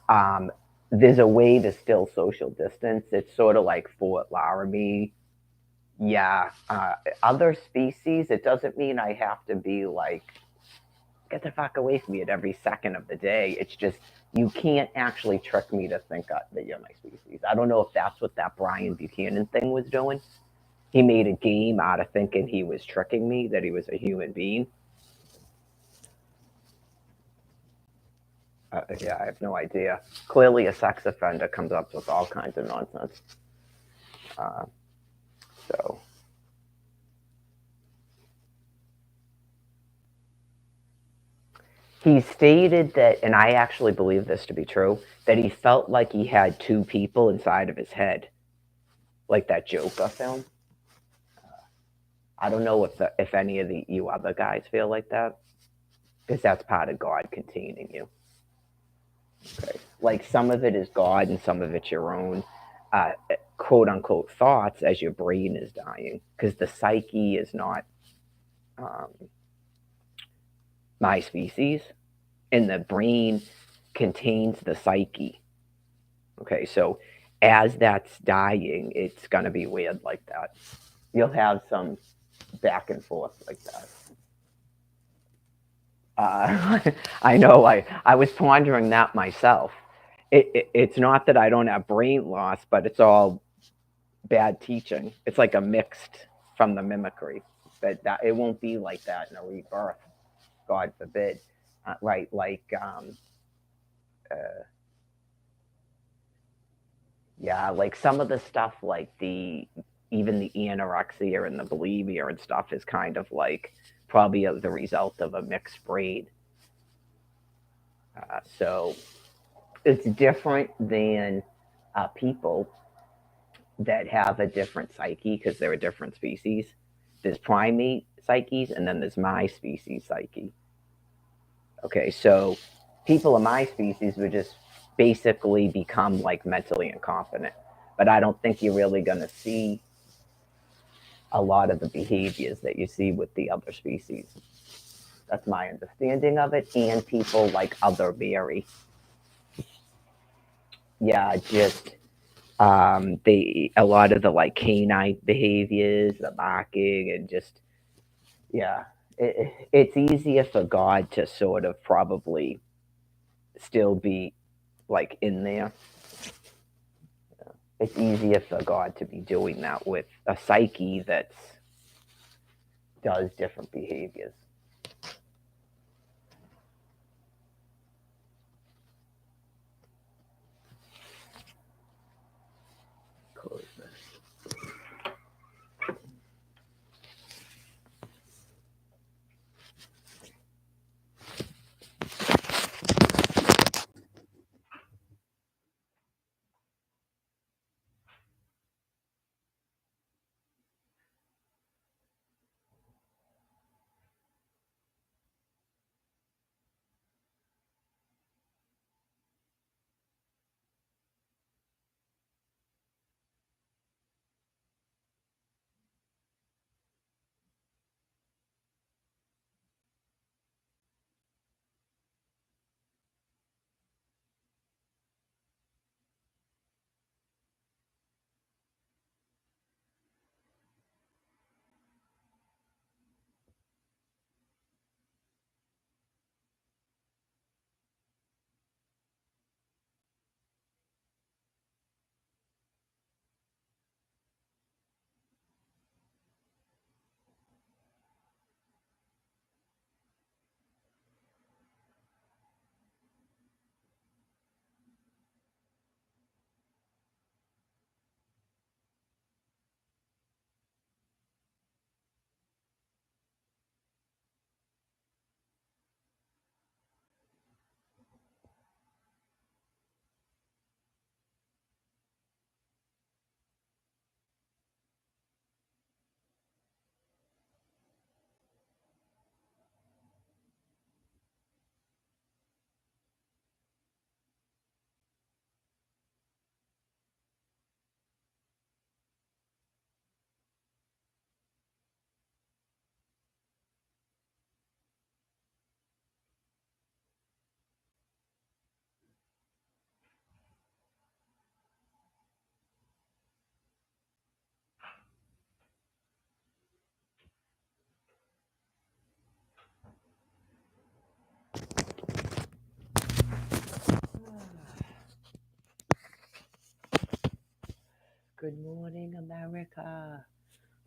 Speaker 1: um, there's a way to still social distance. It's sort of like Fort Laramie. Yeah, other species, it doesn't mean I have to be like, get the fuck away from me at every second of the day. It's just, you can't actually trick me to think that you're my species. I don't know if that's what that Brian Buchanan thing was doing. He made a game out of thinking he was tricking me, that he was a human being. Yeah, I have no idea. Clearly, a sex offender comes up with all kinds of nonsense. Uh, so, he stated that, and I actually believe this to be true, that he felt like he had two people inside of his head, like that Joker film. I don't know if any of you other guys feel like that, because that's part of God containing you. Okay, like some of it is God and some of it's your own uh, quote unquote thoughts as your brain is dying, because the psyche is not um, my species, and the brain contains the psyche. Okay, so as that's dying, it's gonna be weird like that. You'll have some back and forth like that. I know. I was pondering that myself. It's not that I don't have brain loss, but it's all bad teaching. It's like a mixed from the mimicry. That it won't be like that in a rebirth, God forbid. Right? Like, uh, yeah, like some of the stuff, like the even the anorexia and the bulimia and stuff, is kind of like probably the result of a mixed breed. So it's different than people that have a different psyche because they're a different species. There's primate psyches and then there's my species psyche. Okay, so people of my species would just basically become like mentally incompetent. But I don't think you're really going to see a lot of the behaviors that you see with the other species. That's my understanding of it. And people like other Mary. Yeah, just a lot of the like canine behaviors, the barking, and just yeah, it's easier for God to sort of probably still be like in there. It's easier for God to be doing that with a psyche that does different behaviors. Close this. Good morning, America.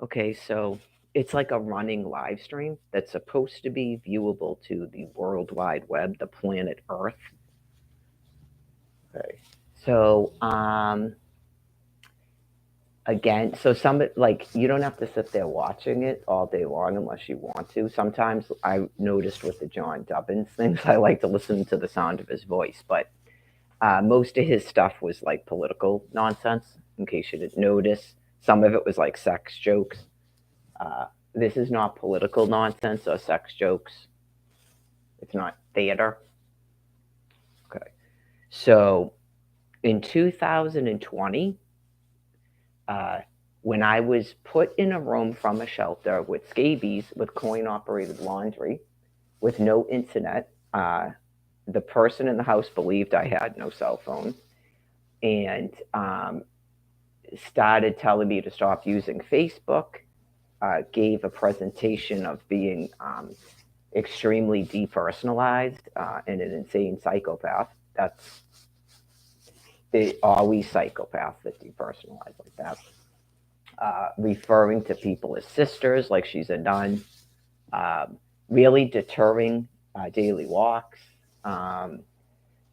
Speaker 1: Okay, so it's like a running live stream that's supposed to be viewable to the World Wide Web, the planet Earth. Okay. So, again, so some like you don't have to sit there watching it all day long unless you want to. Sometimes I noticed with the John Dubbins things, I like to listen to the sound of his voice, but most of his stuff was like political nonsense. In case you didn't notice, some of it was like sex jokes. Uh, this is not political nonsense or sex jokes. It's not theater. Okay. So in 2020, when I was put in a room from a shelter with scabies, with coin operated laundry, with no internet, the person in the house believed I had no cell phone and started telling me to stop using Facebook. Gave a presentation of being extremely depersonalized and an insane psychopath. That's always psychopaths that depersonalize like that. Referring to people as sisters, like she's a nun. Really deterring daily walks.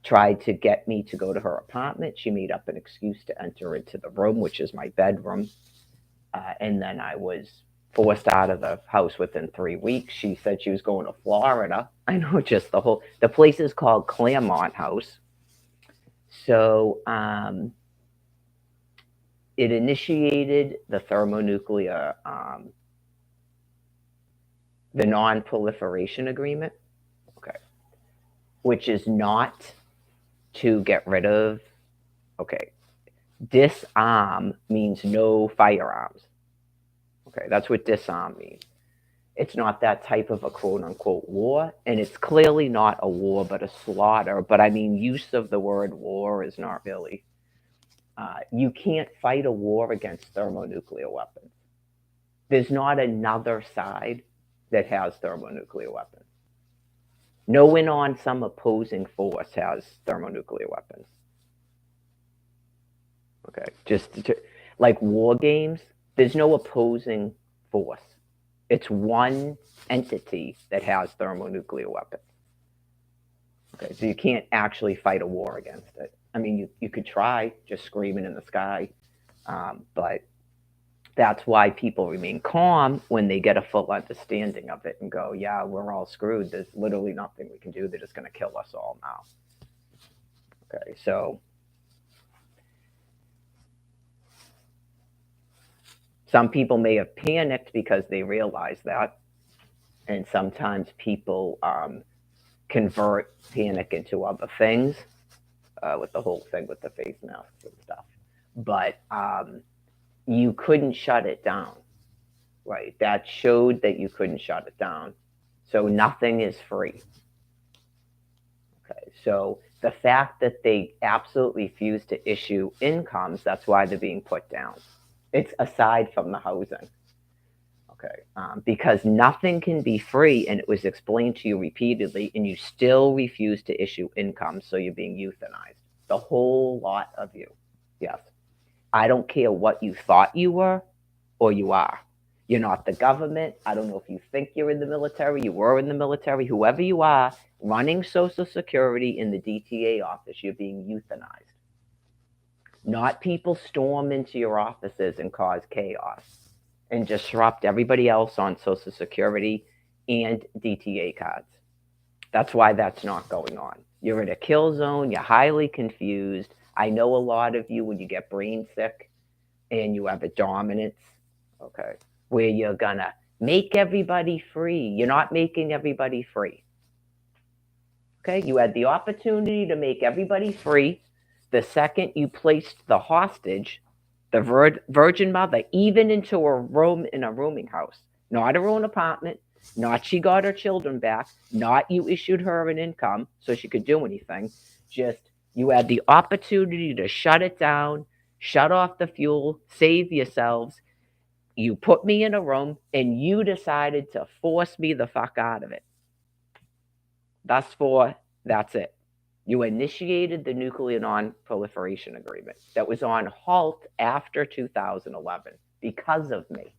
Speaker 1: Tried to get me to go to her apartment. She made up an excuse to enter into the room, which is my bedroom. And then I was forced out of the house within 3 weeks. She said she was going to Florida. I know, just the place is called Claremont House. So it initiated the thermonuclear, the non-proliferation agreement, okay, which is not to get rid of, okay, disarm means no firearms. Okay, that's what disarm means. It's not that type of a quote unquote war, and it's clearly not a war but a slaughter. But I mean, use of the word war is not really. You can't fight a war against thermonuclear weapons. There's not another side that has thermonuclear weapons. No one on some opposing force has thermonuclear weapons. Okay, like war games, there's no opposing force. It's one entity that has thermonuclear weapons. Okay, so you can't actually fight a war against it. I mean, you could try just screaming in the sky, but that's why people remain calm when they get a full understanding of it and go, yeah, we're all screwed. There's literally nothing we can do. They're just going to kill us all now. Okay, so some people may have panicked because they realize that. And sometimes people convert panic into other things with the whole thing with the face masks and stuff. But you couldn't shut it down, right? That showed that you couldn't shut it down. So nothing is free. Okay, so the fact that they absolutely refuse to issue incomes, that's why they're being put down. It's aside from the housing. Okay, because nothing can be free, and it was explained to you repeatedly, and you still refuse to issue income, so you're being euthanized. The whole lot of you. Yes. I don't care what you thought you were or you are. You're not the government. I don't know if you think you're in the military, you were in the military, whoever you are, running Social Security in the DTA office, you're being euthanized. Not people storm into your offices and cause chaos and disrupt everybody else on Social Security and DTA cards. That's why that's not going on. You're in a kill zone. You're highly confused. I know a lot of you, when you get brain sick and you have a dominance, okay, where you're going to make everybody free. You're not making everybody free. Okay, you had the opportunity to make everybody free. The second you placed the hostage, the virgin mother, even into a room in a rooming house, not her own apartment, not she got her children back, not you issued her an income so she could do anything, just you had the opportunity to shut it down, shut off the fuel, save yourselves. You put me in a room and you decided to force me the fuck out of it. That's it. You initiated the nuclear non-proliferation agreement that was on halt after 2011 because of me.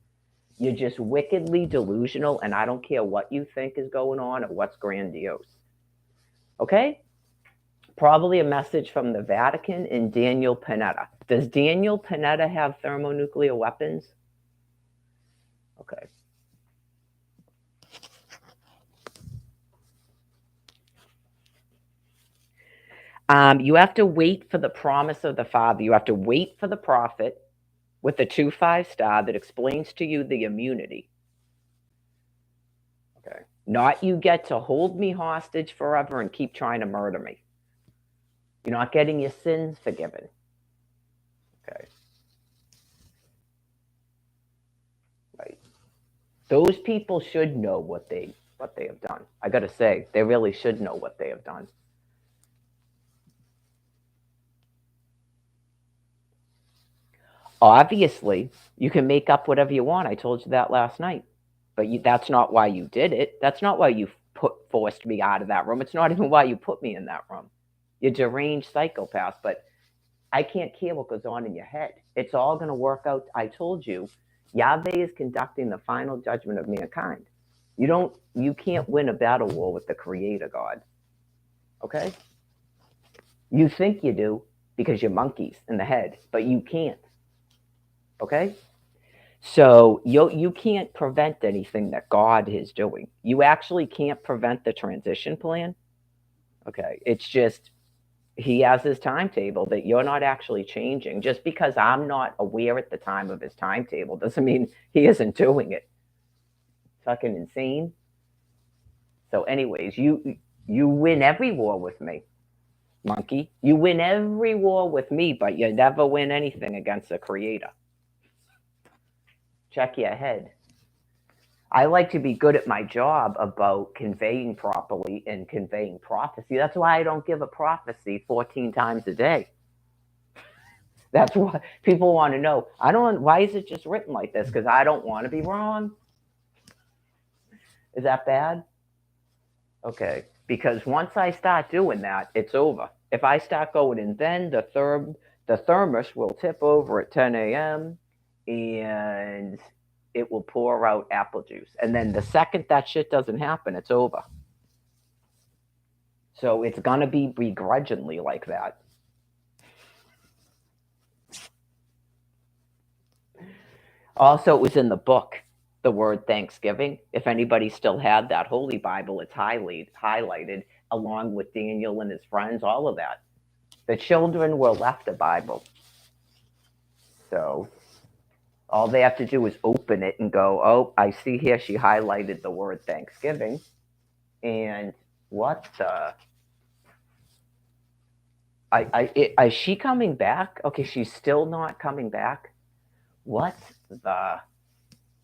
Speaker 1: You're just wickedly delusional, and I don't care what you think is going on or what's grandiose. Okay? Probably a message from the Vatican and Daniel Panetta. Does Daniel Panetta have thermonuclear weapons? Okay. You have to wait for the promise of the Father. You have to wait for the prophet with the 2-5 star that explains to you the immunity. Okay. Not you get to hold me hostage forever and keep trying to murder me. You're not getting your sins forgiven. Okay. Right. Those people should know what they have done. I got to say, they really should know what they have done. Obviously, you can make up whatever you want. I told you that last night. But that's not why you did it. That's not why you forced me out of that room. It's not even why you put me in that room. You're deranged psychopath, but I can't care what goes on in your head. It's all going to work out. I told you, Yahweh is conducting the final judgment of mankind. You can't win a battle war with the Creator God. Okay? You think you do because you're monkeys in the head, but you can't. Okay? So you can't prevent anything that God is doing. You actually can't prevent the transition plan. Okay. It's just he has his timetable that you're not actually changing. Just because I'm not aware at the time of his timetable doesn't mean he isn't doing it. Fucking insane. So anyways, you win every war with me, monkey. You win every war with me, but you never win anything against the Creator. Check your head. I like to be good at my job about conveying properly and conveying prophecy. That's why I don't give a prophecy 14 times a day. That's what people want to know. Why is it just written like this? Because I don't want to be wrong. Is that bad? Okay. Because once I start doing that, it's over. If I start going, and then the thermos will tip over at 10 a.m. and it will pour out apple juice. And then the second that shit doesn't happen, it's over. So it's going to be begrudgingly like that. Also, it was in the book, the word Thanksgiving. If anybody still had that Holy Bible, it's highlighted along with Daniel and his friends, all of that. The children were left a Bible. So all they have to do is open it and go, oh, I see here she highlighted the word Thanksgiving. And what the? Is she coming back? Okay, she's still not coming back. What the?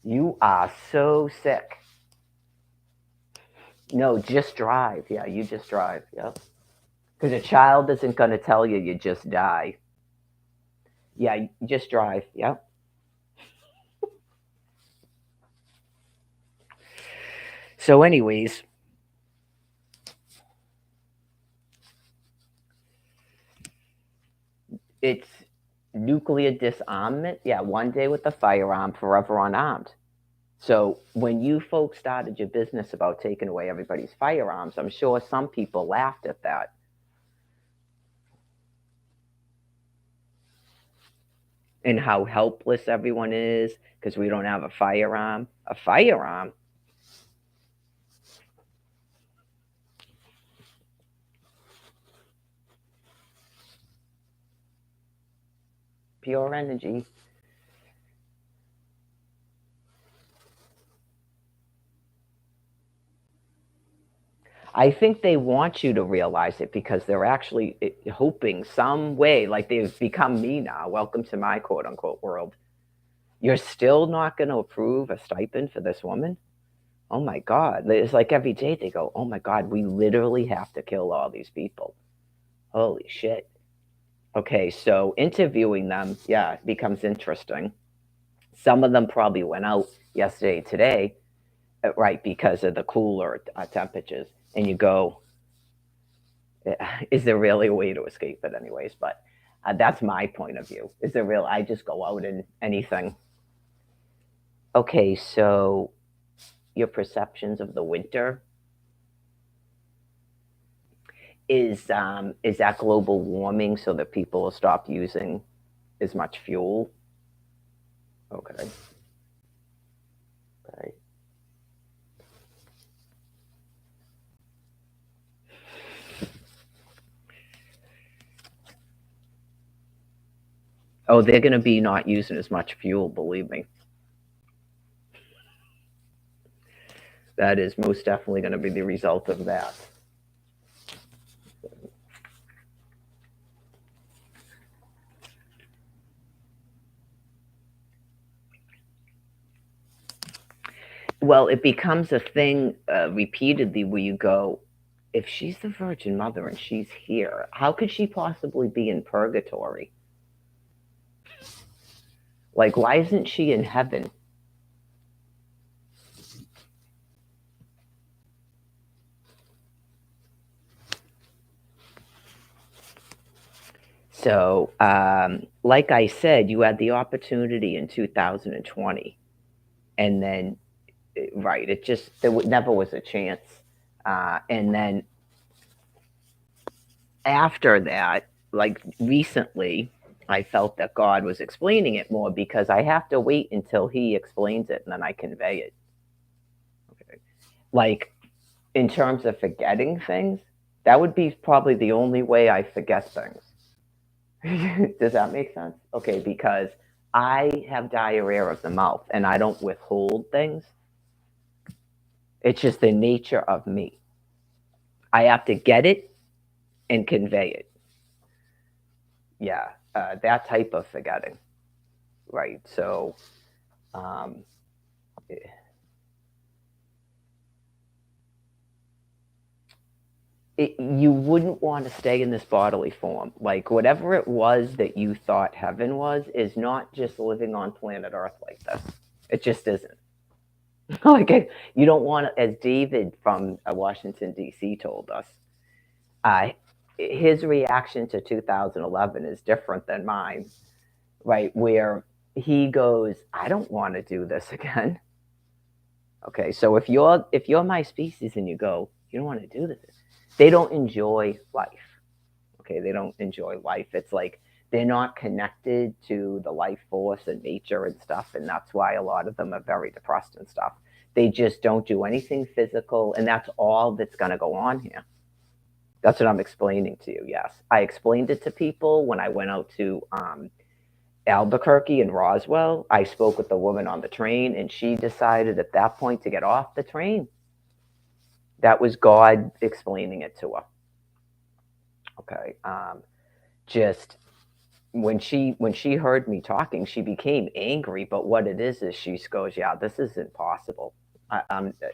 Speaker 1: You are so sick. No, just drive. Yeah, you just drive. Yep. Because a child isn't going to tell you just die. Yeah, just drive. Yep. So, anyways, it's nuclear disarmament. Yeah, one day with the firearm, forever unarmed. So when you folks started your business about taking away everybody's firearms, I'm sure some people laughed at that. And how helpless everyone is because we don't have a firearm. A firearm? Pure energy. I think they want you to realize it because they're actually hoping some way, like they've become me now. Welcome to my quote unquote world. You're still not going to approve a stipend for this woman? Oh my God. It's like every day they go, oh my God, we literally have to kill all these people. Holy shit. Okay, so interviewing them, yeah, it becomes interesting. Some of them probably went out yesterday, today, right, because of the cooler temperatures. And you go, Is there really a way to escape it, anyways? But that's my point of view. Is there real? I just go out and anything. Okay, so your perceptions of the winter is that global warming so that people will stop using as much fuel? Okay. Right. Oh, they're going to be not using as much fuel, believe me. That is most definitely going to be the result of that. Well, it becomes a thing repeatedly where you go, if she's the Virgin Mother and she's here, how could she possibly be in purgatory? Like, why isn't she in heaven? So, like I said, you had the opportunity in 2020, and then, right, it just, never was a chance. And then after that, like recently, I felt that God was explaining it more because I have to wait until He explains it and then I convey it. Okay. Like in terms of forgetting things, that would be probably the only way I forget things. Does that make sense? Okay, because I have diarrhea of the mouth and I don't withhold things. It's just the nature of me. I have to get it and convey it. Yeah, that type of forgetting. Right. So, um, you wouldn't want to stay in this bodily form. Like whatever it was that you thought heaven was, is not just living on planet Earth like this. It just isn't. Like you don't want to, as David from Washington D.C. told us, uh, his reaction to 2011 is different than mine. Right, where he goes, I don't want to do this again. Okay, so if you're my species and you go, you don't want to do this, they don't enjoy life. Okay, they don't enjoy life. It's like they're not connected to the life force and nature and stuff, and that's why a lot of them are very depressed and stuff. They just don't do anything physical, and that's all that's going to go on here. That's what I'm explaining to you. Yes, I explained it to people when I went out to Albuquerque and Roswell. I spoke with the woman on the train, and she decided at that point to get off the train. That was God explaining it to her. Okay, just when she heard me talking, she became angry. But what it is she goes, "Yeah, this is impossible."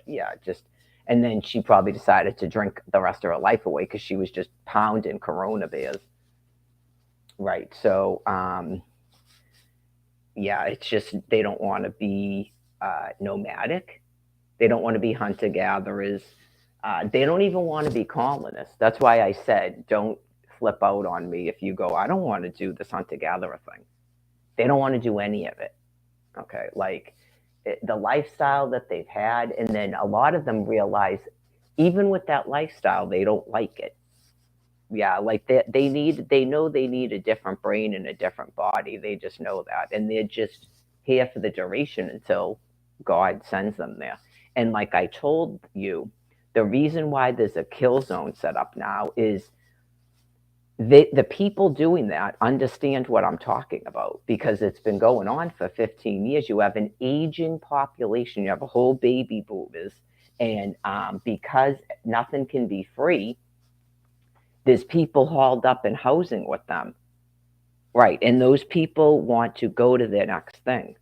Speaker 1: Yeah, just, and then she probably decided to drink the rest of her life away because she was just pounding Corona beers. Right. So, yeah, it's just they don't want to be nomadic. They don't want to be hunter gatherers. They don't even want to be colonists. That's why I said don't flip out on me if you go, I don't want to do this hunter gatherer thing. They don't want to do any of it. Okay. Like the lifestyle that they've had. And then a lot of them realize, even with that lifestyle, they don't like it. Yeah, like they know they need a different brain and a different body. They just know that, and they're just here for the duration until God sends them there. And like I told you, the reason why there's a kill zone set up now is the people doing that understand what I'm talking about because it's been going on for 15 years. You have an aging population, you have a whole baby boomers, and because nothing can be free, there's people hauled up in housing with them. Right. And those people want to go to their next thing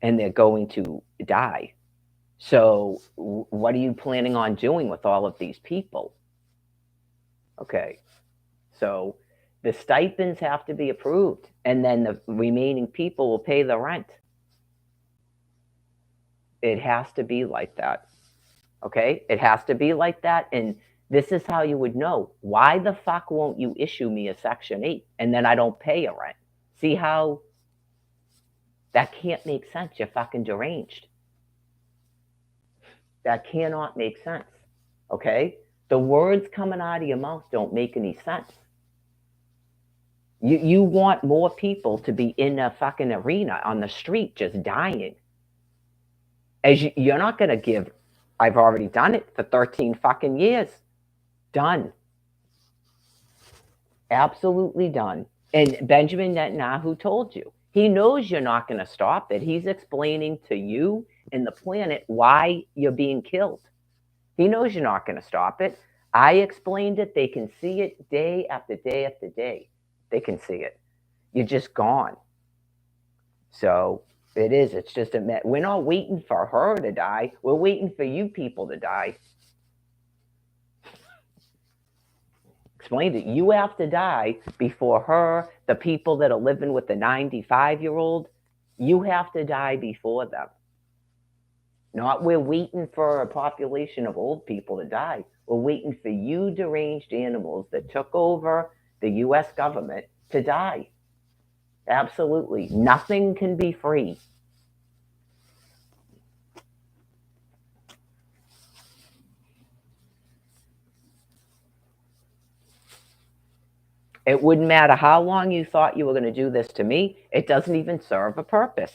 Speaker 1: and they're going to die. So, what are you planning on doing with all of these people? Okay. So, the stipends have to be approved, and then the remaining people will pay the rent. It has to be like that. Okay. It has to be like that. And This is how you would know. Why the fuck won't you issue me a Section 8 and then I don't pay a rent? See how that can't make sense? You're fucking deranged. That cannot make sense. Okay? The words coming out of your mouth don't make any sense. You want more people to be in a fucking arena on the street just dying. You're not going to give. I've already done it for 13 fucking years. Done. Absolutely done. And Benjamin Netanyahu told you. He knows you're not going to stop it. He's explaining to you and the planet why you're being killed. He knows you're not going to stop it. I explained it. They can see it day after day after day. They can see it. You're just gone. So it is. It's just we're not waiting for her to die. We're waiting for you people to die. Explained it. You have to die before her, the people that are living with the 95-year-old. You have to die before them. Not we're waiting for a population of old people to die. We're waiting for you deranged animals that took over the U.S. government to die. Absolutely. Nothing can be free. It wouldn't matter how long you thought you were going to do this to me. It doesn't even serve a purpose.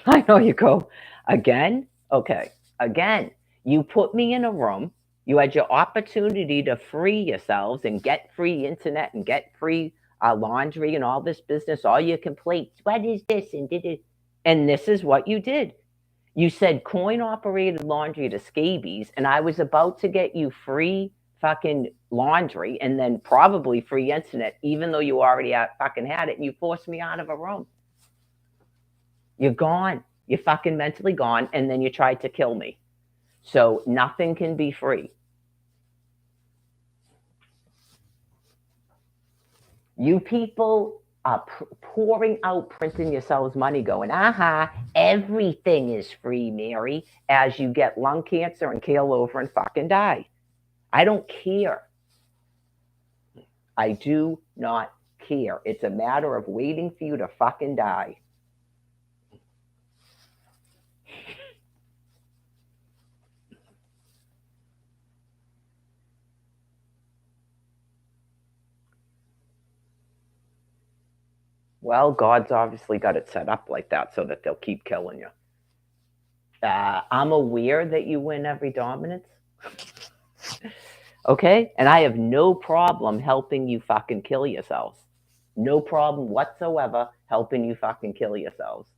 Speaker 1: I know you go, again? Okay. Again, you put me in a room. You had your opportunity to free yourselves and get free internet and get free laundry and all this business, all your complaints. What is this? And this is what you did. You said coin-operated laundry to scabies, and I was about to get you free fucking laundry and then probably free internet, even though you already fucking had it, and you forced me out of a room. You're gone. You're fucking mentally gone, and then you tried to kill me. So nothing can be free. You people are pouring out, printing yourselves money, going, everything is free, Mary, as you get lung cancer and keel over and fucking die. I don't care. I do not care. It's a matter of waiting for you to fucking die. Well, God's obviously got it set up like that so that they'll keep killing you. I'm aware that you win every dominance. Okay? And I have no problem helping you fucking kill yourselves. No problem whatsoever helping you fucking kill yourselves.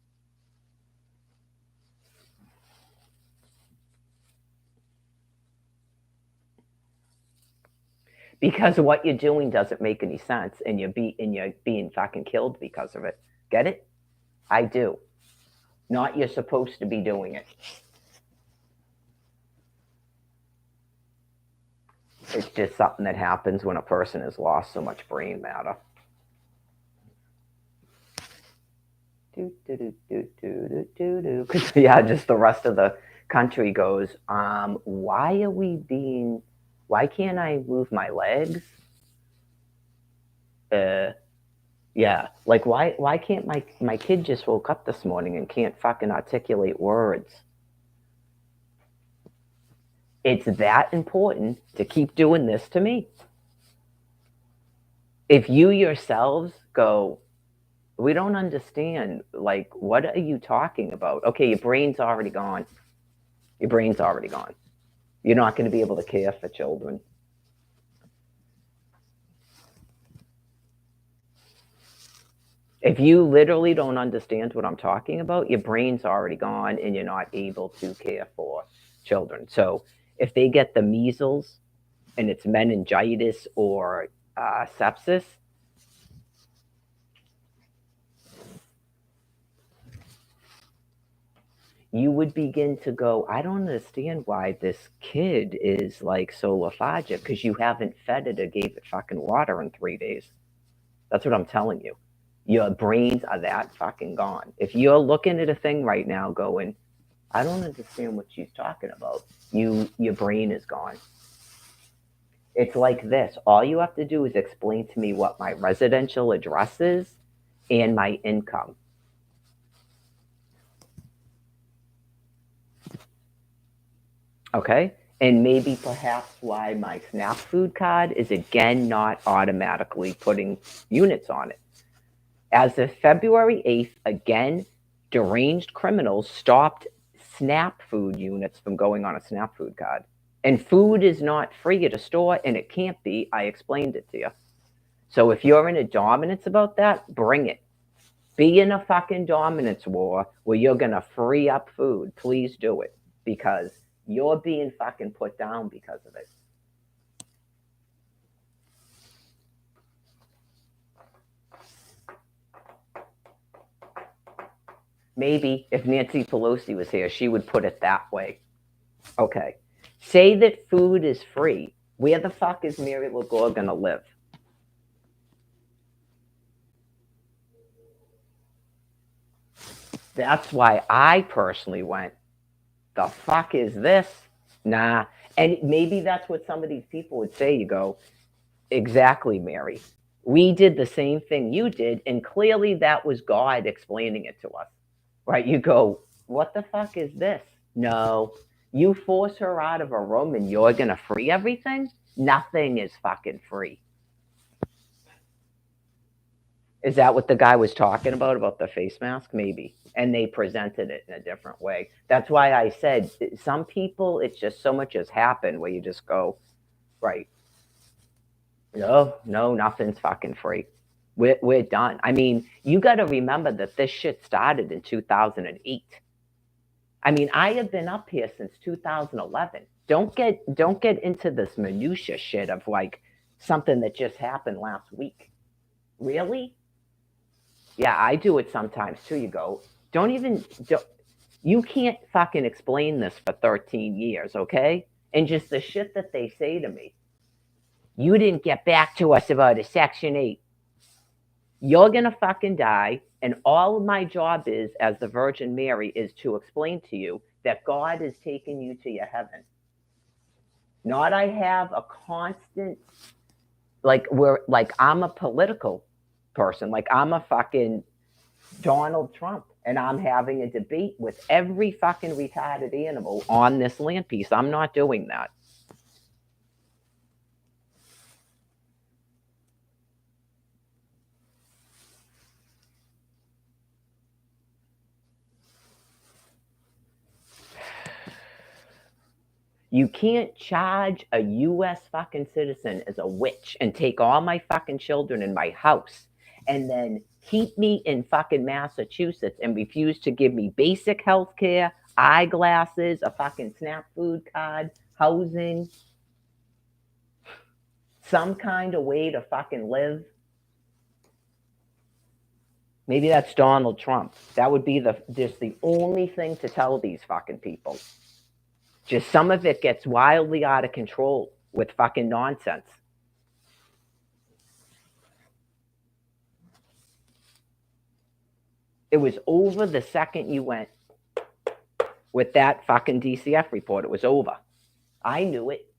Speaker 1: Because what you're doing doesn't make any sense, and you're being fucking killed because of it. Get it? I do. Not you're supposed to be doing it. It's just something that happens when a person has lost so much brain matter. Yeah, just the rest of the country goes, why can't I move my legs? Yeah, like why can't my kid just woke up this morning and can't fucking articulate words? It's that important to keep doing this to me. If you yourselves go, we don't understand, like, what are you talking about? Okay, your brain's already gone. Your brain's already gone. You're not going to be able to care for children. If you literally don't understand what I'm talking about, your brain's already gone and you're not able to care for children. So if they get the measles and it's meningitis or sepsis, you would begin to go, I don't understand why this kid is like so lethargic, because you haven't fed it or gave it fucking water in 3 days. That's what I'm telling you. Your brains are that fucking gone. If you're looking at a thing right now going, I don't understand what she's talking about, your brain is gone. It's like this. All you have to do is explain to me what my residential address is and my income. Okay? And maybe perhaps why my SNAP food card is again not automatically putting units on it. As of February 8th, again, deranged criminals stopped SNAP food units from going on a SNAP food card. And food is not free at a store, and it can't be. I explained it to you. So if you're in a dominance about that, bring it. Be in a fucking dominance war where you're going to free up food. Please do it, because you're being fucking put down because of it. Maybe if Nancy Pelosi was here, she would put it that way. Okay. Say that food is free. Where the fuck is Mary LaGore going to live? That's why I personally went, the fuck is this? Nah. And maybe that's what some of these people would say. You go, exactly, Mary. We did the same thing you did, and clearly that was God explaining it to us. Right? You go, what the fuck is this? No. You force her out of a room and you're going to free everything? Nothing is fucking free. Is that what the guy was talking about the face mask? Maybe. And they presented it in a different way. That's why I said some people, it's just so much has happened where you just go, right. No, nothing's fucking free. We're done. I mean, you got to remember that this shit started in 2008. I mean, I have been up here since 2011. Don't get into this minutia shit of like something that just happened last week. Really? Yeah, I do it sometimes too. You go, you can't fucking explain this for 13 years, okay? And just the shit that they say to me. You didn't get back to us about a Section 8. You're going to fucking die. And all of my job is, as the Virgin Mary, is to explain to you that God is taking you to your heaven. Not I have a constant, like I'm a political person. Like I'm a fucking Donald Trump. And I'm having a debate with every fucking retarded animal on this land piece. I'm not doing that. You can't charge a US fucking citizen as a witch and take all my fucking children in my house and then keep me in fucking Massachusetts and refuse to give me basic health care, eyeglasses, a fucking SNAP food card, housing, some kind of way to fucking live. Maybe that's Donald Trump. That would be just the only thing to tell these fucking people. Just some of it gets wildly out of control with fucking nonsense. It was over the second you went with that fucking DCF report. It was over. I knew it.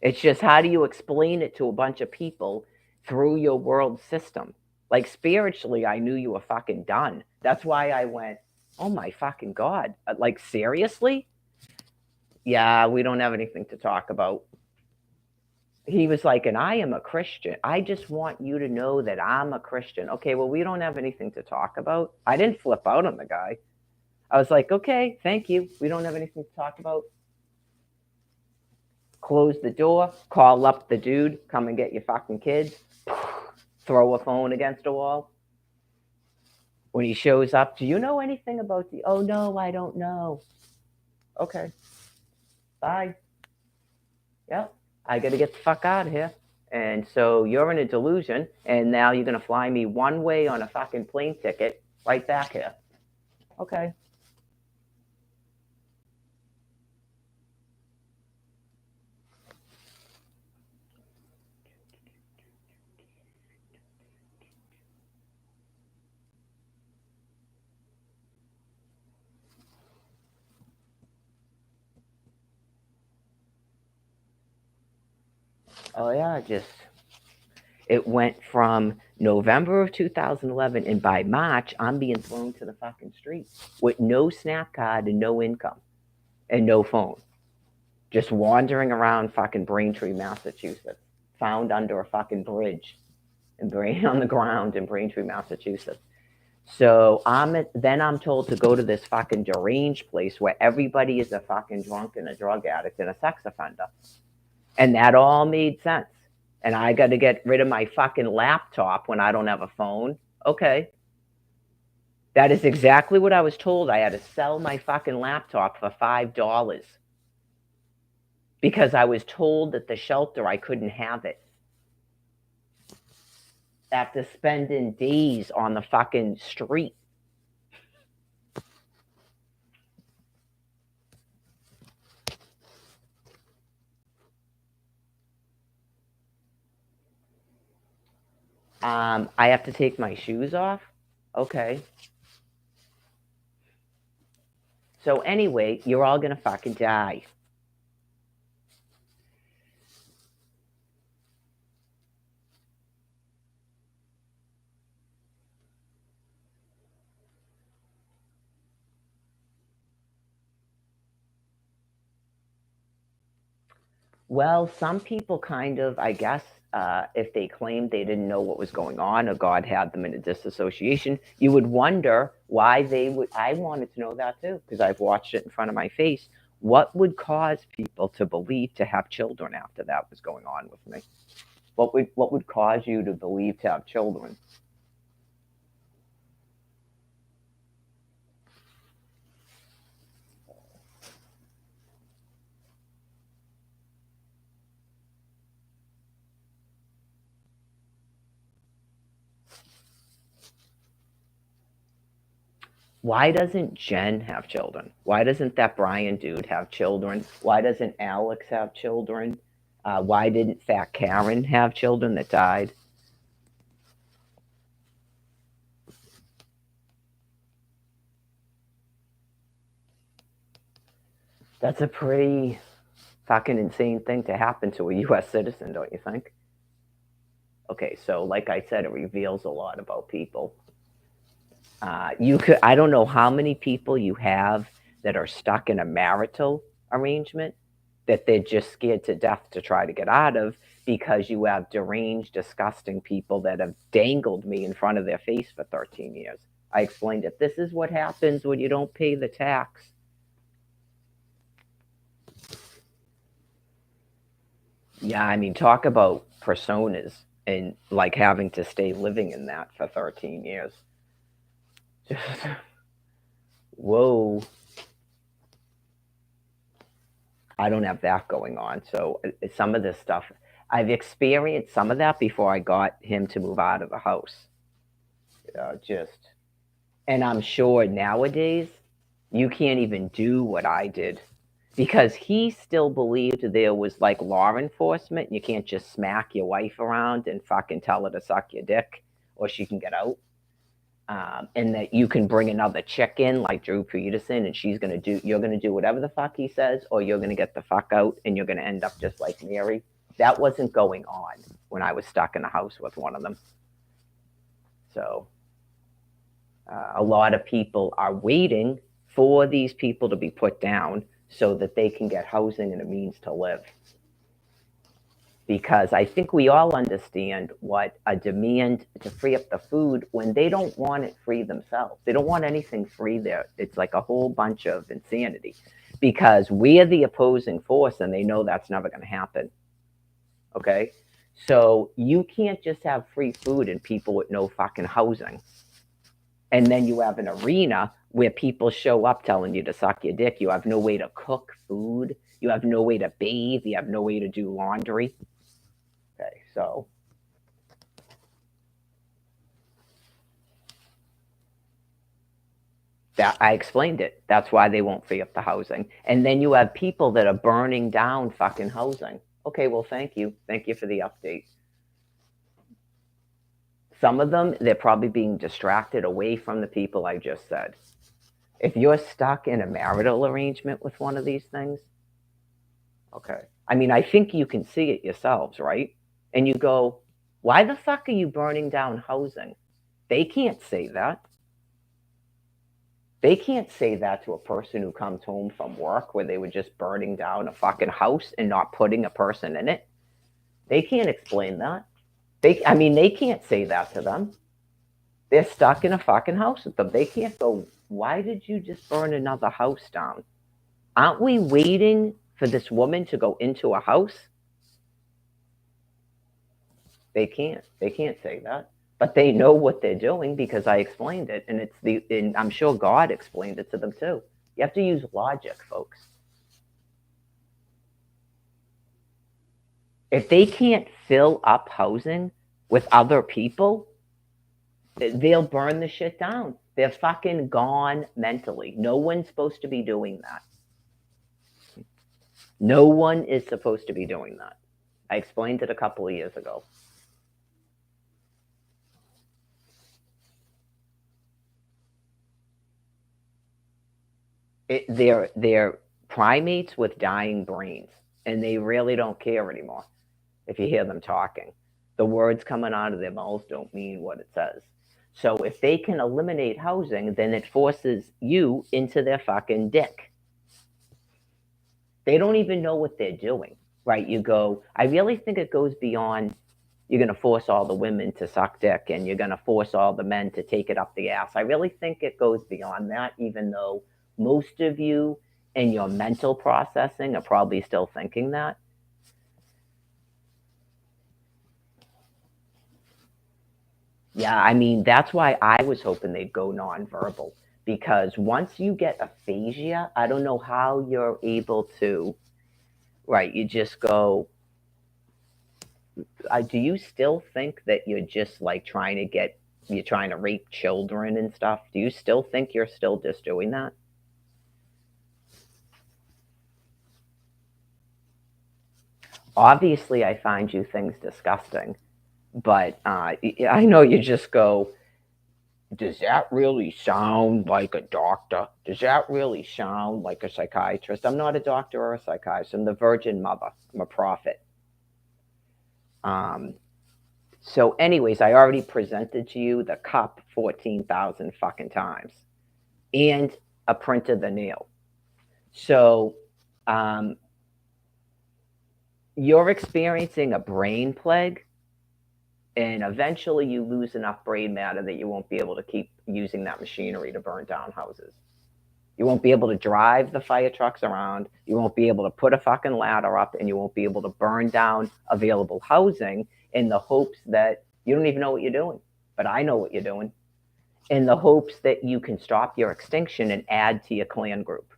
Speaker 1: It's just how do you explain it to a bunch of people through your world system? Like spiritually, I knew you were fucking done. That's why I went, oh my fucking God. Like seriously? Yeah, we don't have anything to talk about. He was like, and I am a Christian. I just want you to know that I'm a Christian. Okay, well, we don't have anything to talk about. I didn't flip out on the guy. I was like, okay, thank you. We don't have anything to talk about. Close the door, call up the dude, come and get your fucking kids, throw a phone against a wall. When he shows up, do you know anything about the, oh no, I don't know. Okay, bye. Yep, I gotta get the fuck out of here. And so you're in a delusion, and now you're gonna fly me one way on a fucking plane ticket right back here. Okay. Oh yeah, it went from November of 2011, and by March, I'm being thrown to the fucking street with no SNAP card and no income and no phone. Just wandering around fucking Braintree, Massachusetts, found under a fucking bridge and on the ground in Braintree, Massachusetts. So then I'm told to go to this fucking deranged place where everybody is a fucking drunk and a drug addict and a sex offender. And that all made sense. And I got to get rid of my fucking laptop when I don't have a phone. Okay. That is exactly what I was told. I had to sell my fucking laptop for $5 because I was told at the shelter I couldn't have it. After spending days on the fucking street. I have to take my shoes off. Okay. So anyway, you're all gonna fucking die. Well, some people kind of, I guess, if they claimed they didn't know what was going on or God had them in a disassociation, you would wonder why they would. I wanted to know that too because I've watched it in front of my face. What would cause people to believe to have children after that was going on with me? What would cause you to believe to have children? Why doesn't Jen have children? Why doesn't that Brian dude have children? Why doesn't Alex have children? Why didn't Fat Karen have children that died? That's a pretty fucking insane thing to happen to a U.S. citizen, don't you think? Okay, so like I said, it reveals a lot about people. I don't know how many people you have that are stuck in a marital arrangement that they're just scared to death to try to get out of because you have deranged, disgusting people that have dangled me in front of their face for 13 years. I explained it. This is what happens when you don't pay the tax. Yeah, I mean, talk about personas and like having to stay living in that for 13 years. Just, whoa. I don't have that going on. So some of this stuff, I've experienced some of that before I got him to move out of the house. Just, and I'm sure nowadays you can't even do what I did because he still believed there was like law enforcement. You can't just smack your wife around and fucking tell her to suck your dick or she can get out. And that you can bring another chick in like Drew Peterson and you're gonna do whatever the fuck he says, or you're gonna get the fuck out and you're gonna end up just like Mary. That wasn't going on when I was stuck in the house with one of them. So a lot of people are waiting for these people to be put down so that they can get housing and a means to live. Because I think we all understand what a demand to free up the food when they don't want it free themselves. They don't want anything free there. It's like a whole bunch of insanity because we're the opposing force and they know that's never going to happen. Okay? So you can't just have free food and people with no fucking housing. And then you have an arena where people show up telling you to suck your dick. You have no way to cook food. You have no way to bathe. You have no way to do laundry. Okay, so that I explained it. That's why they won't free up the housing. And then you have people that are burning down fucking housing. Okay, well, thank you. Thank you for the update. Some of them, they're probably being distracted away from the people I just said. If you're stuck in a marital arrangement with one of these things, Okay. I mean, I think you can see it yourselves, right? And you go, why the fuck are you burning down housing? They can't say that. They can't say that to a person who comes home from work where they were just burning down a fucking house and not putting a person in it. They can't explain that. I mean, they can't say that to them. They're stuck in a fucking house with them. They can't go, why did you just burn another house down? Aren't we waiting for this woman to go into a house? They can't. They can't say that. But they know what they're doing because I explained it, and I'm sure God explained it to them too. You have to use logic, folks. If they can't fill up housing with other people, they'll burn the shit down. They're fucking gone mentally. No one's supposed to be doing that. No one is supposed to be doing that. I explained it a couple of years ago. They're primates with dying brains, and they really don't care anymore if you hear them talking. The words coming out of their mouths don't mean what it says. So if they can eliminate housing, then it forces you into their fucking dick. They don't even know what they're doing, right? You go, I really think it goes beyond you're going to force all the women to suck dick and you're going to force all the men to take it up the ass. I really think it goes beyond that, even though most of you in your mental processing are probably still thinking that. Yeah, I mean, that's why I was hoping they'd go nonverbal. Because once you get aphasia, I don't know how you're able to, right? You just go, do you still think that you're just like you're trying to rape children and stuff? Do you still think you're still just doing that? Obviously, I find you things disgusting, but I know you just go, does that really sound like a doctor? Does that really sound like a psychiatrist? I'm not a doctor or a psychiatrist. I'm the Virgin Mother. I'm a prophet. Um, so, anyways, I already presented to you the cup 14,000 fucking times and a print of the nail. So, um, you're experiencing a brain plague, and eventually you lose enough brain matter that you won't be able to keep using that machinery to burn down houses. You won't be able to drive the fire trucks around. You won't be able to put a fucking ladder up, and you won't be able to burn down available housing in the hopes that you don't even know what you're doing. But I know what you're doing. In the hopes that you can stop your extinction and add to your clan group.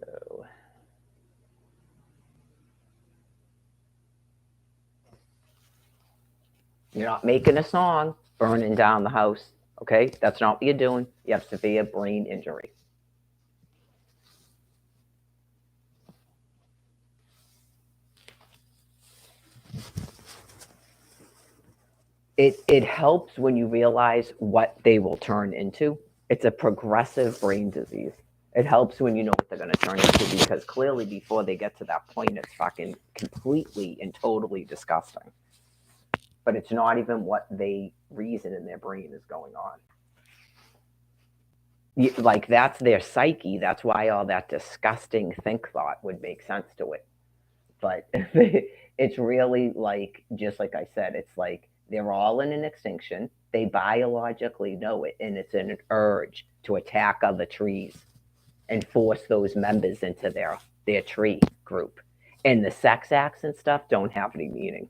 Speaker 1: So, you're not making a song, burning down the house. Okay? That's not what you're doing. You have severe brain injury. It helps when you realize what they will turn into. It's a progressive brain disease. It helps when you know what they're going to turn into because clearly before they get to that point, it's fucking completely and totally disgusting. But it's not even what they reason in their brain is going on. Like that's their psyche. That's why all that disgusting think thought would make sense to it. But it's really like, just like I said, it's like they're all in an extinction. They biologically know it, and it's an urge to attack other trees and force those members into their tree group. And the sex acts and stuff don't have any meaning.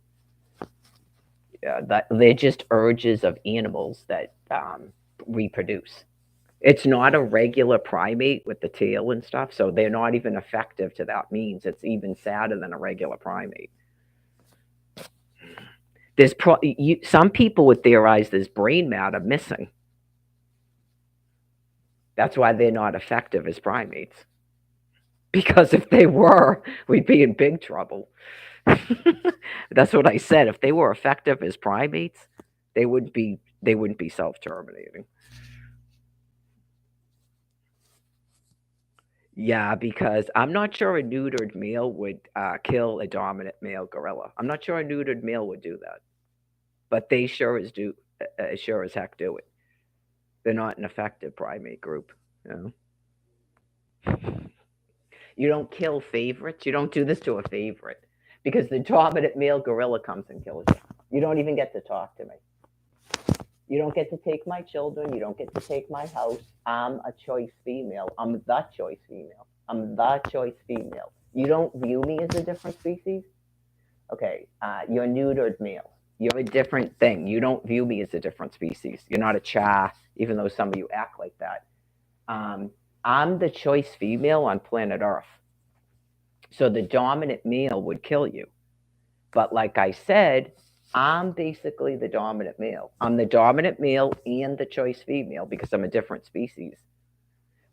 Speaker 1: They're just urges of animals that reproduce. It's not a regular primate with the tail and stuff, so they're not even effective to that means. It's even sadder than a regular primate. Some people would theorize there's brain matter missing. That's why they're not effective as primates. Because if they were, we'd be in big trouble. That's what I said. If they were effective as primates, they would be They wouldn't be self-terminating. Yeah, because I'm not sure a neutered male would kill a dominant male gorilla. I'm not sure a neutered male would do that, but they sure as heck do it. They're not an effective primate group. You know? You don't kill favorites. You don't do this to a favorite because the dominant male gorilla comes and kills you. You don't even get to talk to me. You don't get to take my children. You don't get to take my house. I'm a choice female. I'm the choice female. I'm the choice female. You don't view me as a different species? Okay, you're neutered male. You're a different thing. You don't view me as a different species. You're not a cha, even though some of you act like that. I'm the choice female on planet Earth. So the dominant male would kill you. But like I said, I'm basically the dominant male. I'm the dominant male and the choice female because I'm a different species.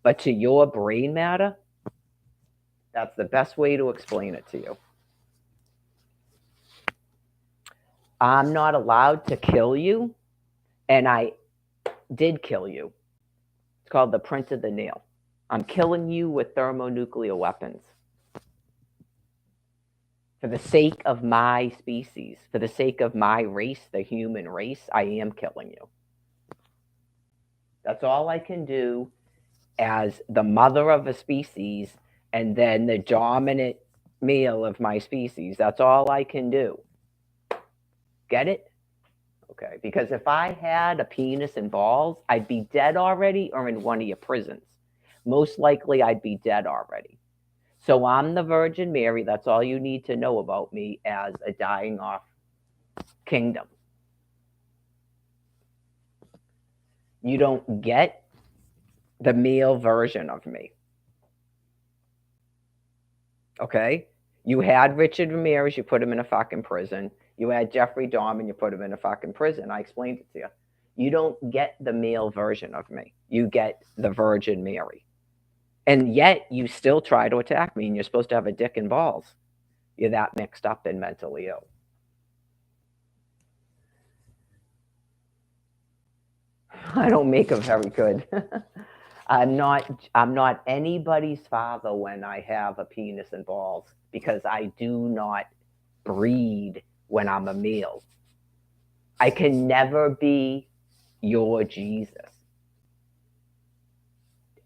Speaker 1: But to your brain matter, that's the best way to explain it to you. I'm not allowed to kill you, and I did kill you. It's called the print of the nail. I'm killing you with thermonuclear weapons. For the sake of my species, for the sake of my race, the human race, I am killing you. That's all I can do as the mother of a species and then the dominant male of my species. That's all I can do. Get it? Okay, because if I had a penis and balls, I'd be dead already or in one of your prisons. Most likely, I'd be dead already. So I'm the Virgin Mary. That's all you need to know about me as a dying off kingdom. You don't get the male version of me. Okay? You had Richard Ramirez, you put him in a fucking prison. You had Jeffrey Dahmer, you put him in a fucking prison. I explained it to you. You don't get the male version of me. You get the Virgin Mary. And yet you still try to attack me, and you're supposed to have a dick and balls. You're that mixed up and mentally ill. I don't make a very good. I'm not anybody's father when I have a penis and balls because I do not breed when I'm a male. I can never be your Jesus.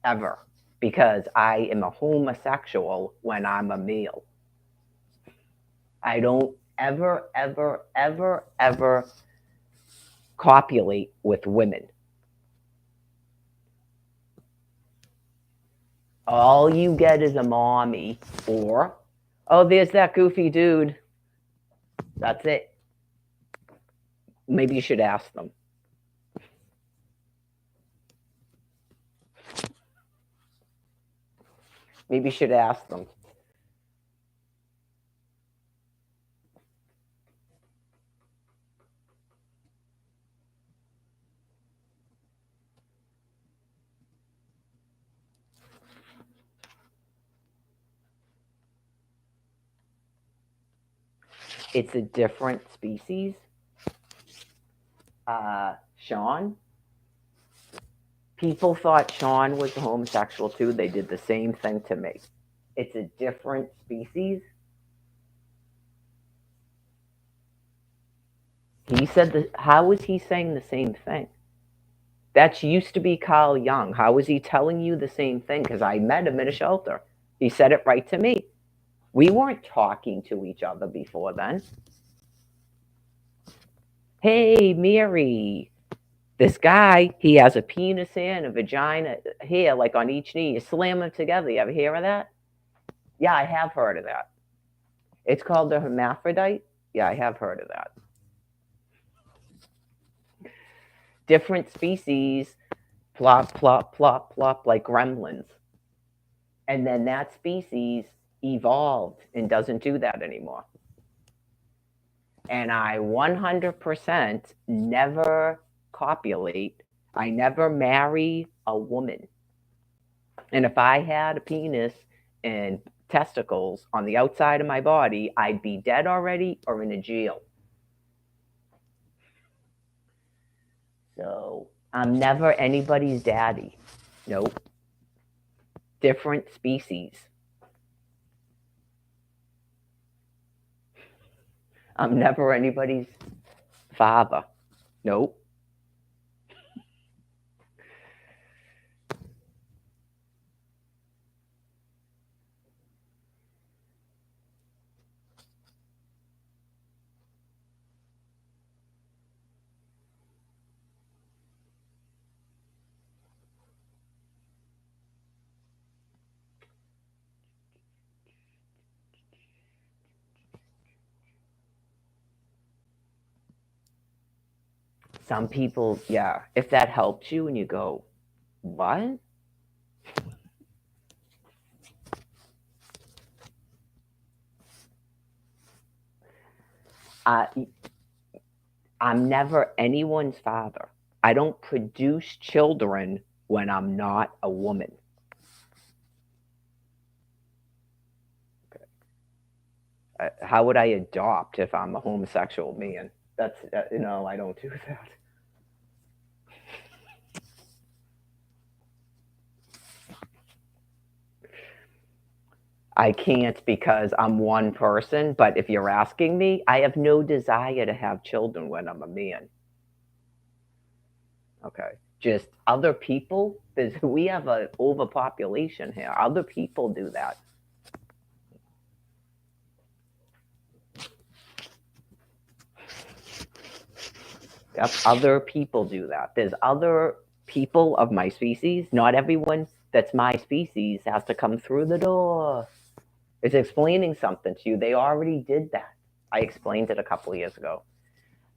Speaker 1: Ever. Because I am a homosexual when I'm a male. I don't ever, ever, ever, ever copulate with women. All you get is a mommy or, oh, there's that goofy dude. That's it. Maybe you should ask them. Maybe you should ask them. It's a different species. Sean, people thought Sean was a homosexual too. They did the same thing to me. It's a different species. He said, how is he saying the same thing? That used to be Carl Jung. How is he telling you the same thing? Because I met him in a shelter. He said it right to me. We weren't talking to each other before then. Hey, Mary, this guy, he has a penis here and a vagina here, like on each knee. You slam them together. You ever hear of that? Yeah, I have heard of that. It's called the hermaphrodite. Yeah, I have heard of that. Different species, plop, plop, plop, plop, like gremlins. And then that species evolved and doesn't do that anymore. And I 100% never copulate. I never marry a woman. And if I had a penis and testicles on the outside of my body, I'd be dead already or in a jail. So I'm never anybody's daddy. Nope. Different species. I'm never anybody's father. Nope. Some people, yeah, if that helps you and you go, what? Uh, I'm never anyone's father. I don't produce children when I'm not a woman. How would I adopt if I'm a homosexual man? That's, no, I don't do that. I can't because I'm one person, but if you're asking me, I have no desire to have children when I'm a man. Okay. Just other people, we have an overpopulation here. Other people do that. Yep, other people do that. There's other people of my species. Not everyone that's my species has to come through the door. It's explaining something to you. They already did that. I explained it a couple of years ago.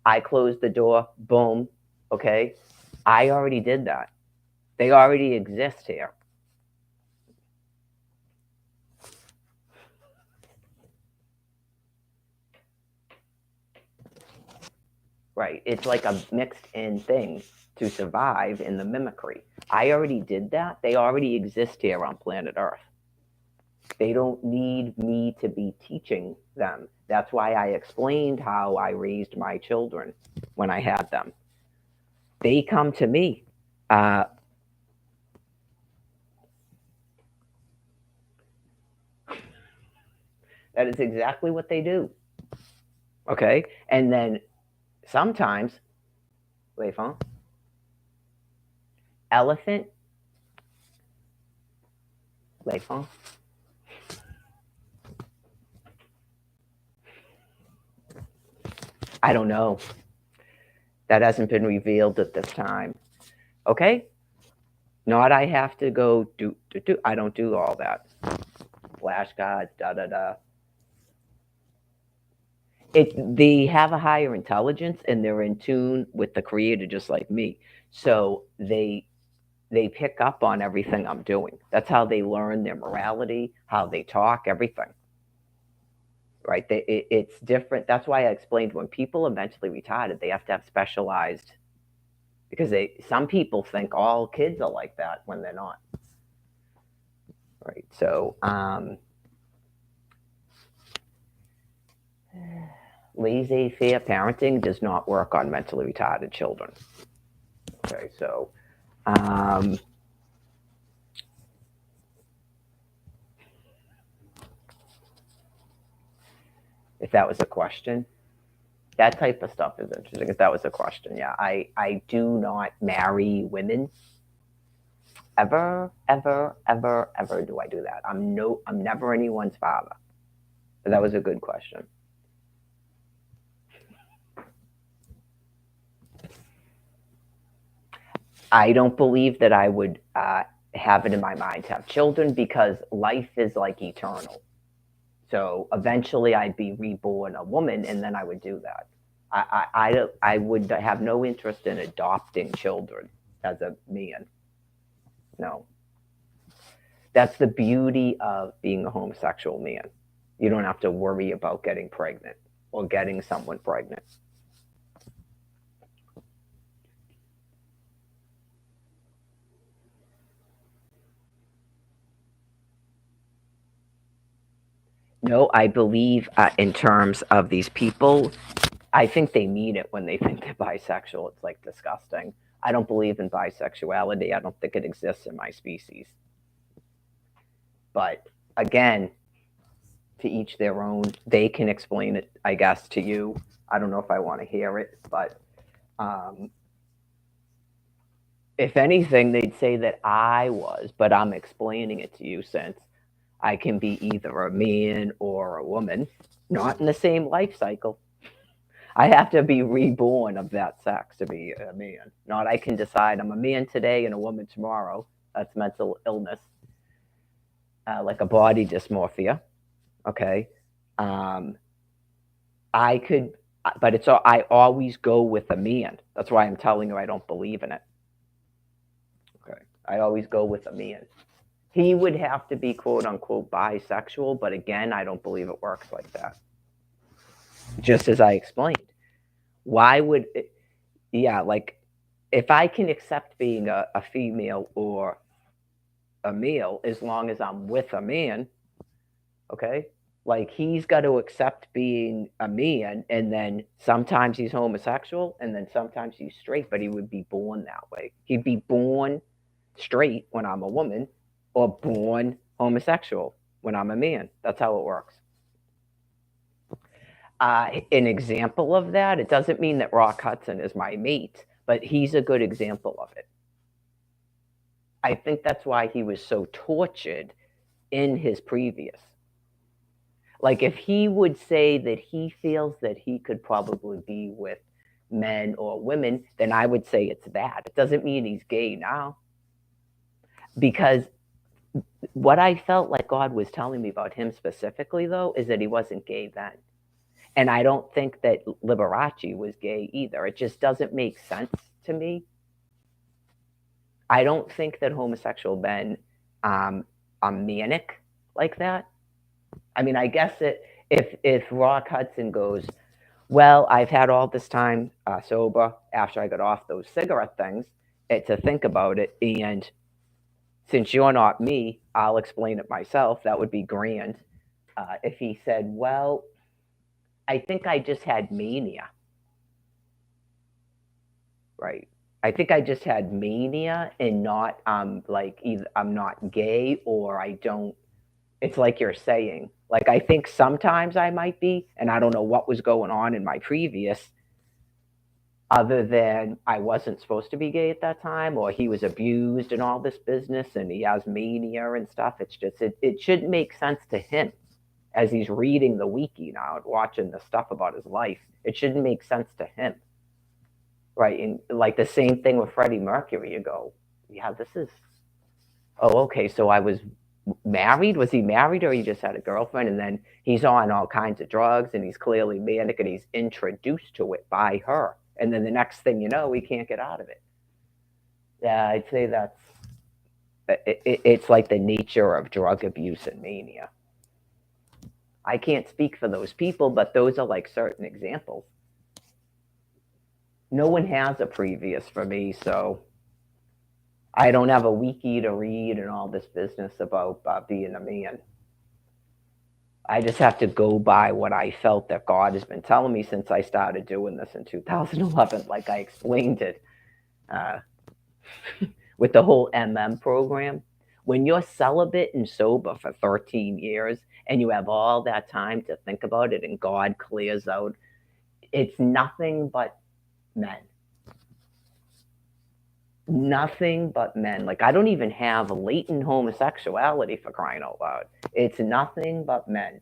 Speaker 1: I closed the door, boom, okay? I already did that. They already exist here. Right. It's like a mixed in thing to survive in the mimicry. I already did that. They already exist here on planet Earth. They don't need me to be teaching them. That's why I explained how I raised my children when I had them. They come to me. Uh, that is exactly what they do. Okay. And then sometimes, wait, huh? Elephant, wait, huh? I don't know. That hasn't been revealed at this time. Okay. Not I have to go do. I don't do all that. Flashcards, da da da. They have a higher intelligence and they're in tune with the creator just like me. So they pick up on everything I'm doing. That's how they learn their morality, how they talk, everything. Right? It's different. That's why I explained when people are mentally retarded, they have to have specialized because some people think all kids are like that when they're not. Right. So laissez-faire parenting does not work on mentally retarded children. Okay, so if that was a question, that type of stuff is interesting. If that was a question, yeah, I do not marry women. Ever, ever, ever, ever do I do that? I'm never anyone's father. But that was a good question. I don't believe that I would have it in my mind to have children because life is like eternal. So eventually I'd be reborn a woman and then I would do that. I would have no interest in adopting children as a man. No. That's the beauty of being a homosexual man. You don't have to worry about getting pregnant or getting someone pregnant. No, I believe in terms of these people, I think they mean it when they think they're bisexual. It's like disgusting. I don't believe in bisexuality. I don't think it exists in my species. But again, to each their own. They can explain it, I guess, to you. I don't know if I want to hear it, but um, if anything, they'd say that I was, but I'm explaining it to you since I can be either a man or a woman, not in the same life cycle. I have to be reborn of that sex to be a man. Not I can decide I'm a man today and a woman tomorrow. That's mental illness, like a body dysmorphia. Okay. Um, I could, but it's all, I always go with a man. That's why I'm telling you I don't believe in it. Okay. I always go with a man. He would have to be quote unquote bisexual, but again, I don't believe it works like that. Just as I explained. Why would it, yeah, like if I can accept being a female or a male as long as I'm with a man, okay? Like he's got to accept being a man, and then sometimes he's homosexual, and then sometimes he's straight, but he would be born that way. He'd be born straight when I'm a woman, or born homosexual when I'm a man. That's how it works. An example of that, it doesn't mean that Rock Hudson is my mate, but he's a good example of it. I think that's why he was so tortured in his previous. Like, if he would say that he feels that he could probably be with men or women, then I would say it's that. It doesn't mean he's gay now. Because what I felt like God was telling me about him specifically, though, is that he wasn't gay then. And I don't think that Liberace was gay either. It just doesn't make sense to me. I don't think that homosexual men are manic like that. I mean, I guess that if Rock Hudson goes, well, I've had all this time sober after I got off those cigarette things to think about it, and since you're not me, I'll explain it myself. That would be grand. If he said, well, I think I just had mania. Right. I think I just had mania and not like either I'm not gay or I don't, it's like you're saying. Like I think sometimes I might be, and I don't know what was going on in my previous other than I wasn't supposed to be gay at that time, or he was abused and all this business and he has mania and stuff. It's just it should make sense to him as he's reading the wiki now and watching the stuff about his life. It shouldn't make sense to him. Right. And like the same thing with Freddie Mercury, you go, yeah, this is, oh, okay. So I was married. Was he married or he just had a girlfriend? And then he's on all kinds of drugs and he's clearly manic and he's introduced to it by her. And then the next thing you know, he can't get out of it. Yeah, I'd say that's, it's like the nature of drug abuse and mania. I can't speak for those people, but those are like certain examples. No one has a previous for me, so I don't have a wiki to read and all this business about being a man. I just have to go by what I felt that God has been telling me since I started doing this in 2011, like I explained it uh, with the whole program. When you're celibate and sober for 13 years and you have all that time to think about it and God clears out, it's nothing but men. Nothing but men. Like I don't even have latent homosexuality for crying out loud. It's nothing but men.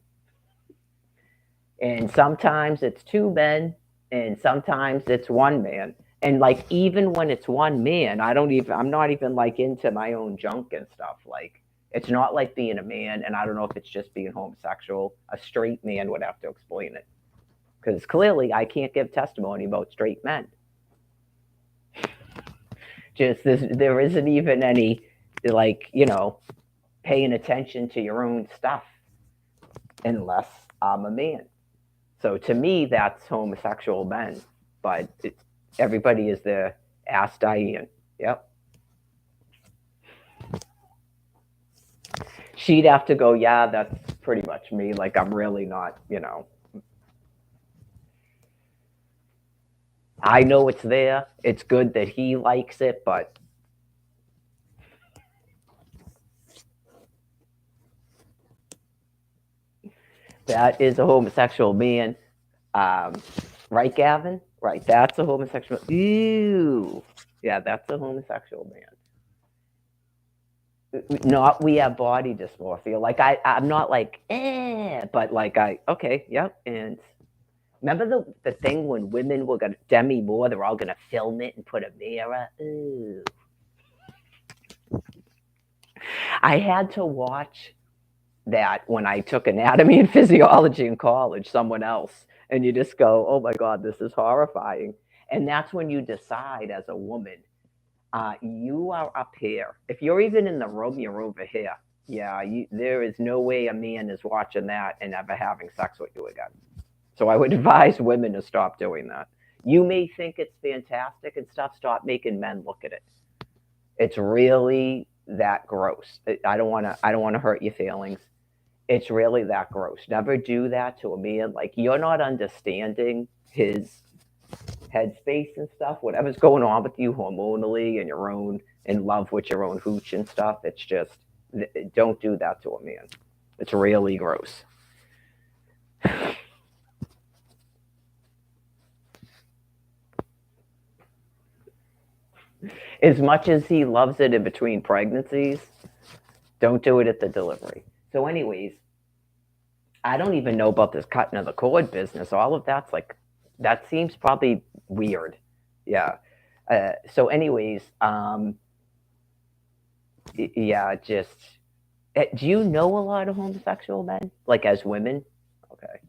Speaker 1: And sometimes it's two men and sometimes it's one man. And like even when it's one man, I'm not even like into my own junk and stuff. Like it's not like being a man, and I don't know if it's just being homosexual. A straight man would have to explain it. Because clearly I can't give testimony about straight men. Just this, there isn't even any like paying attention to your own stuff unless I'm a man. So to me, that's homosexual men. But everybody is the Ask Diane. Yep. She'd have to go, yeah, that's pretty much me. Like I'm really not. I know it's there. It's good that he likes it, but that is a homosexual man. Um, right, Gavin? Right, that's a homosexual. Ew. Yeah, that's a homosexual man. Not we have body dysmorphia. Like I'm not like but like okay, yep. And remember the thing when women were gonna Demi Moore, they're all gonna film it and put a mirror. Ooh. I had to watch that when I took anatomy and physiology in college, someone else, and you just go, oh my God, this is horrifying. And that's when you decide as a woman, you are up here. If you're even in the room, you're over here. Yeah, there is no way a man is watching that and ever having sex with you again. So I would advise women to stop doing that. You may think it's fantastic and stuff. Stop making men look at it. It's really that gross. I don't want to. I don't want to hurt your feelings. It's really that gross. Never do that to a man. Like you're not understanding his headspace and stuff. Whatever's going on with you hormonally and your own in love with your own hooch and stuff. It's just don't do that to a man. It's really gross. As much as he loves it in between pregnancies, don't do it at the delivery. So, anyways, I don't even know about this cutting of the cord business. All of that's like, that seems probably weird. Yeah. So, anyways, yeah, just do you know a lot of homosexual men, like as women? Okay.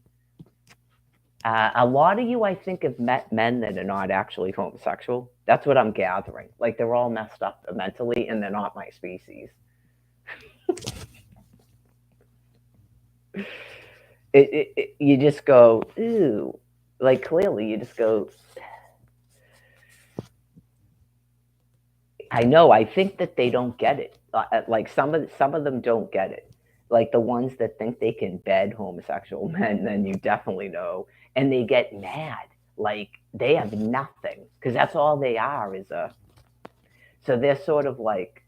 Speaker 1: A lot of you, I think, have met men that are not actually homosexual. That's what I'm gathering. Like they're all messed up mentally, and they're not my species. You just go, ooh, like clearly, you just go. I know. I think that they don't get it. Like some of them don't get it. Like the ones that think they can bed homosexual men, then you definitely know, and they get mad. Like they have nothing because that's all they are is a. So they're sort of like,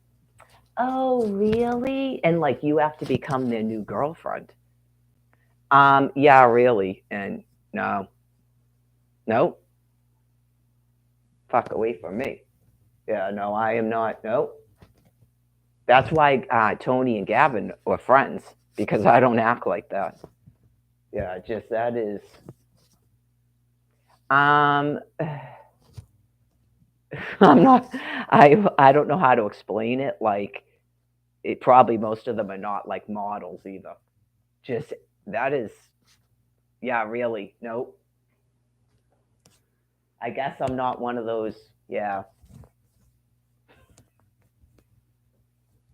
Speaker 1: oh really, and like you have to become their new girlfriend. Yeah, really, and no, no, fuck away from me. Yeah, no, I am not. No, that's why Tony and Gavin were friends because I don't act like that. Yeah, just that is. Um, I'm not. I don't know how to explain it. Like it probably most of them are not like models either. Just that is. Yeah, really. Nope. I guess I'm not one of those. Yeah,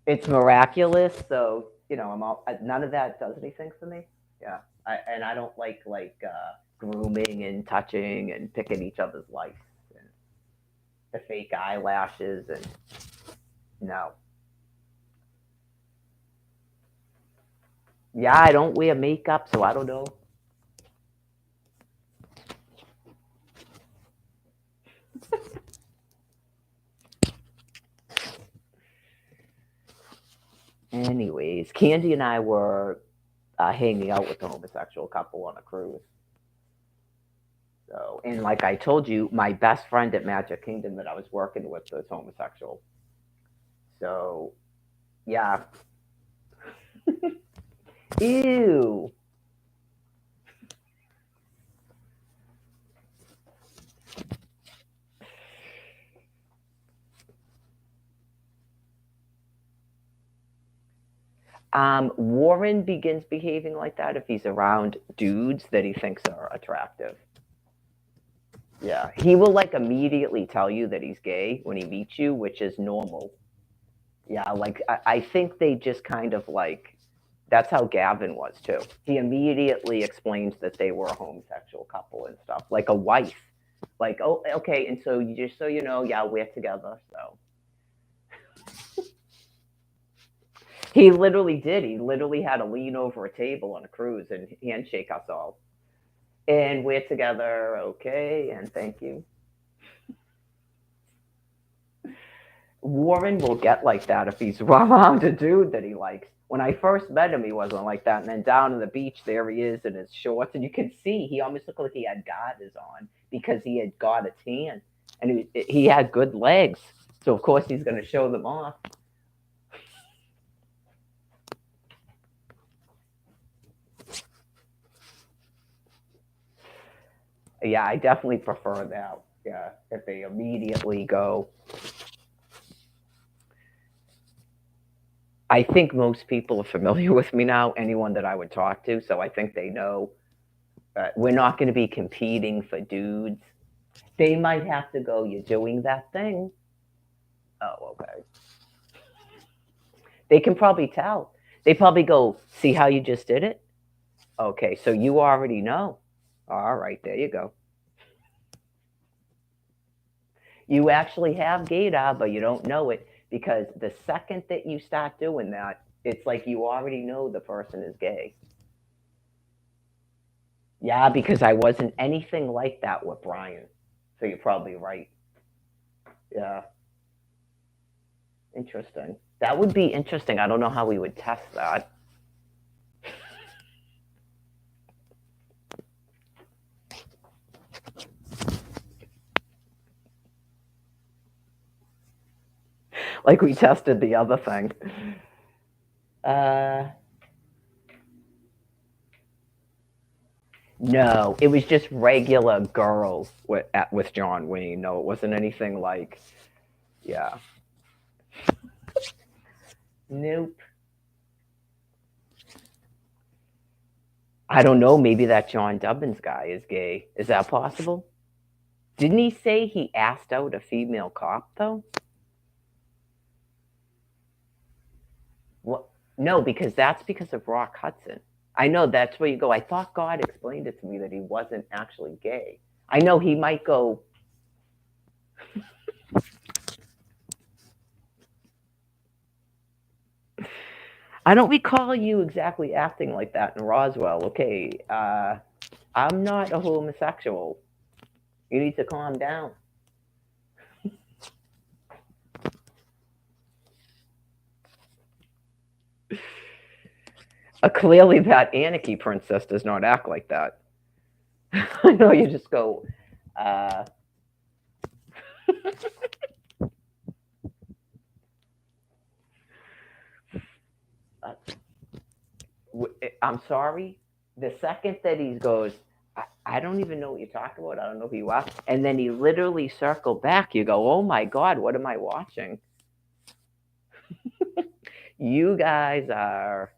Speaker 1: it's miraculous. So I'm all. None of that does anything for me. Yeah, and I don't like grooming and touching and picking each other's life and the fake eyelashes and no. Yeah, I don't wear makeup, so I don't know. Anyways, Candy and I were hanging out with a homosexual couple on a cruise. So, and like I told you, my best friend at Magic Kingdom that I was working with was homosexual. So, yeah. Ew. Warren begins behaving like that if he's around dudes that he thinks are attractive. Yeah, he will like immediately tell you that he's gay when he meets you, which is normal. Yeah, like I think they just kind of like that's how Gavin was too. He immediately explains that they were a homosexual couple and stuff, like a wife. Like, oh, okay, and so you just so you know, yeah, we're together. So he literally did. He literally had to lean over a table on a cruise and handshake us all. And we're together, okay, and thank you. Warren will get like that if he's around a dude that he likes. When I first met him, he wasn't like that. And then down on the beach, there he is in his shorts. And you can see he almost looked like he had garters on because he had got a tan. And he had good legs. So, of course, he's going to show them off. Yeah, I definitely prefer that. Yeah, if they immediately go. I think most people are familiar with me now, anyone that I would talk to. So I think they know we're not going to be competing for dudes. They might have to go, you're doing that thing. Oh, okay. They can probably tell. They probably go, see how you just did it? Okay, so you already know. All right, there you go. You actually have gaydar, but you don't know it because the second that you start doing that, it's like you already know the person is gay. Yeah, because I wasn't anything like that with Brian. So you're probably right. Yeah, interesting. That would be interesting. I don't know how we would test that. Like we tested the other thing. Uh, no, it was just regular girls with John Wayne. No, it wasn't anything like, yeah. Nope. I don't know. Maybe that John Dubbins guy is gay. Is that possible? Didn't he say he asked out a female cop though? What? No, because that's because of Rock Hudson. I know that's where you go. I thought God explained it to me that he wasn't actually gay. I know he might go. I don't recall you exactly acting like that in Roswell. Okay, I'm not a homosexual. You need to calm down. Clearly, that Anarchy princess does not act like that. I know you just go. Uh, uh, I'm sorry. The second that he goes, I don't even know what you're talking about. I don't know who you are. And then he literally circled back. You go, oh my God, what am I watching? You guys are.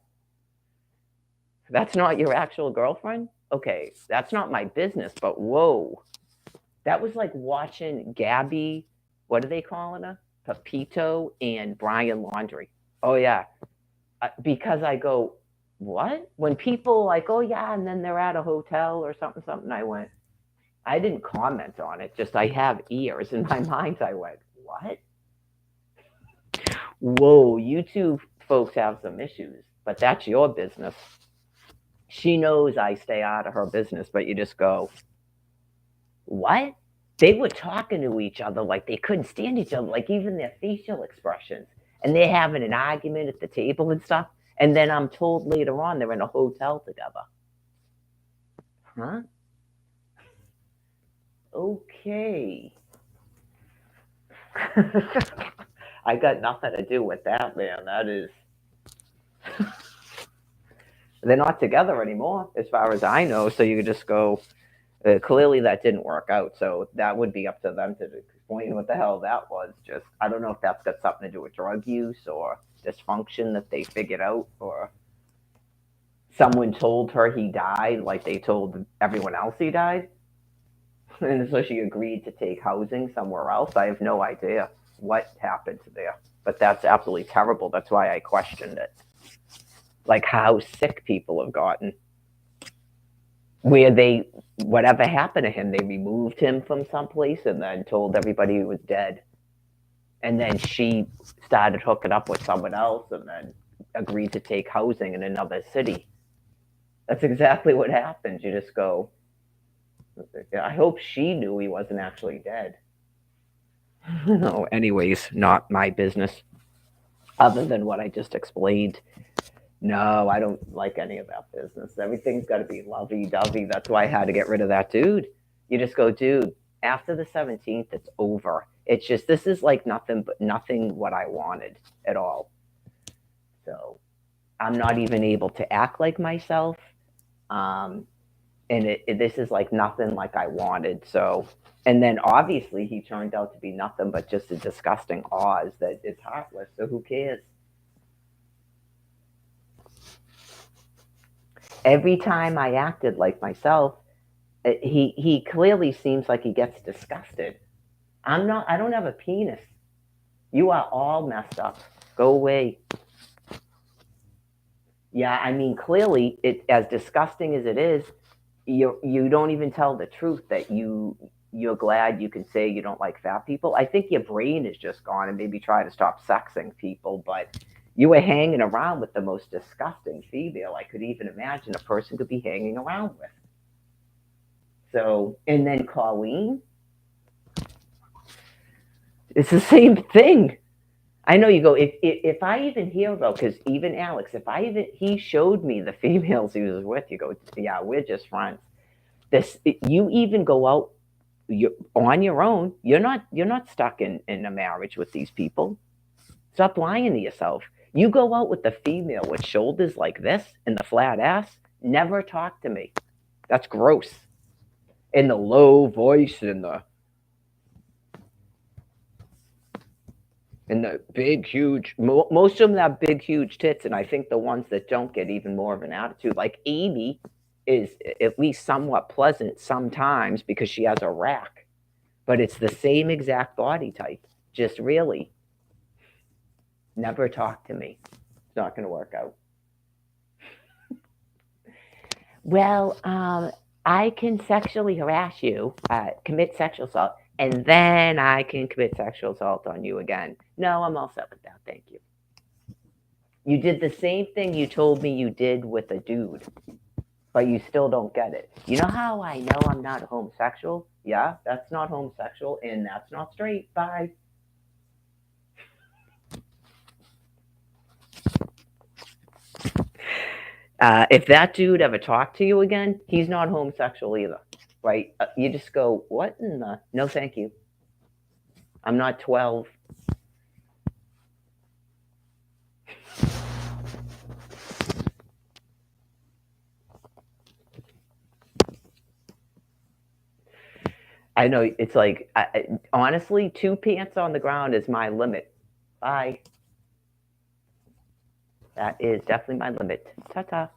Speaker 1: That's not your actual girlfriend? Okay, that's not my business, but whoa. That was like watching Gabby, what are they calling her? Pepito and Brian Laundry. Oh, yeah. Because I go, what? When people like, oh yeah, and then they're at a hotel or something, something, I went, I didn't comment on it. Just I have ears in my mind. I went, what? Whoa, you two folks have some issues, but that's your business. She knows I stay out of her business, but you just go, what? They were talking to each other like they couldn't stand each other, like even their facial expressions. And they're having an argument at the table and stuff. And then I'm told later on they're in a hotel together. Huh? Okay. I got nothing to do with that, man. That is. They're not together anymore, as far as I know. So you could just go, clearly that didn't work out. So that would be up to them to explain what the hell that was. Just, I don't know if that's got something to do with drug use or dysfunction that they figured out, or someone told her he died like they told everyone else he died. And so she agreed to take housing somewhere else. I have no idea what happened there, but that's absolutely terrible. That's why I questioned it. Like how sick people have gotten, where they, whatever happened to him, they removed him from someplace and then told everybody he was dead. And then she started hooking up with someone else and then agreed to take housing in another city. That's exactly what happens. You just go, I hope she knew he wasn't actually dead. No, anyways, not my business. Other than what I just explained. No, I don't like any of that business. Everything's got to be lovey dovey. That's why I had to get rid of that dude. You just go, dude, after the 17th, it's over. It's just, this is like nothing but nothing what I wanted at all. So I'm not even able to act like myself. Um, and this is like nothing like I wanted. So, and then obviously he turned out to be nothing but just a disgusting Oz that is heartless. So who cares? Every time I acted like myself, he clearly seems like he gets disgusted. I'm not. I don't have a penis. You are all messed up. Go away. Yeah, I mean, clearly, it as disgusting as it is, you don't even tell the truth that you're glad you can say you don't like fat people. I think your brain is just gone, and maybe try to stop sexing people. But you were hanging around with the most disgusting female I could even imagine a person could be hanging around with. So, and then Colleen, it's the same thing. I know you go, if I even hear about, because even Alex, if I even, he showed me the females he was with, you go, yeah, we're just friends. You even go out you on your own. You're not stuck in a marriage with these people. Stop lying to yourself. You go out with the female with shoulders like this and the flat ass, never talk to me. That's gross. In the low voice and the big, huge, most of them have big, huge tits, and I think the ones that don't get even more of an attitude, like Amy, is at least somewhat pleasant sometimes because she has a rack, but it's the same exact body type. Just really never talk to me. It's not going to work out. Well, I can sexually harass you, commit sexual assault, and then I can commit sexual assault on you again. No, I'm all set with that. Thank you. You did the same thing you told me you did with a dude, but you still don't get it. You know how I know I'm not homosexual? Yeah, that's not homosexual, and that's not straight. Bye. If that dude ever talked to you again, he's not homosexual either, right? You just go, what in the? No, thank you. I'm not 12. I know it's like, honestly, 2 pants on the ground is my limit. Bye. That is definitely my limit. Ta ta.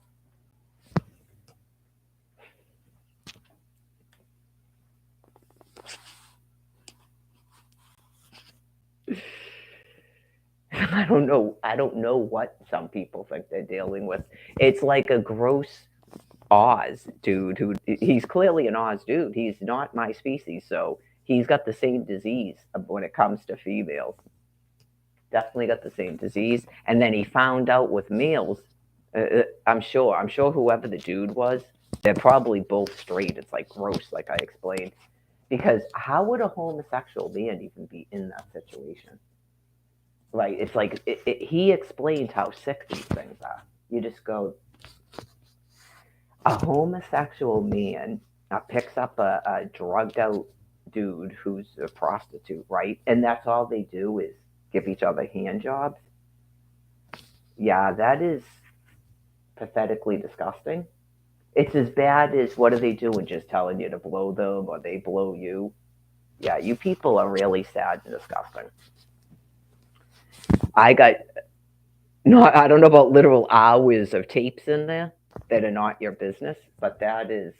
Speaker 1: I don't know. I don't know what some people think they're dealing with. It's like a gross Oz dude who he's clearly an Oz dude. He's not my species, so he's got the same disease when it comes to females. Definitely got the same disease. And then he found out with males. I'm sure. I'm sure whoever the dude was, they're probably both straight. It's like gross, like I explained. Because how would a homosexual man even be in that situation? Right? It's like he explained how sick these things are. You just go, a homosexual man picks up a drugged out dude who's a prostitute, right? And that's all they do is give each other hand jobs. Yeah, that is pathetically disgusting. It's as bad as what are they doing? Just telling you to blow them or they blow you. Yeah, you people are really sad and disgusting. I got no, I don't know about literal hours of tapes in there that are not your business, but that is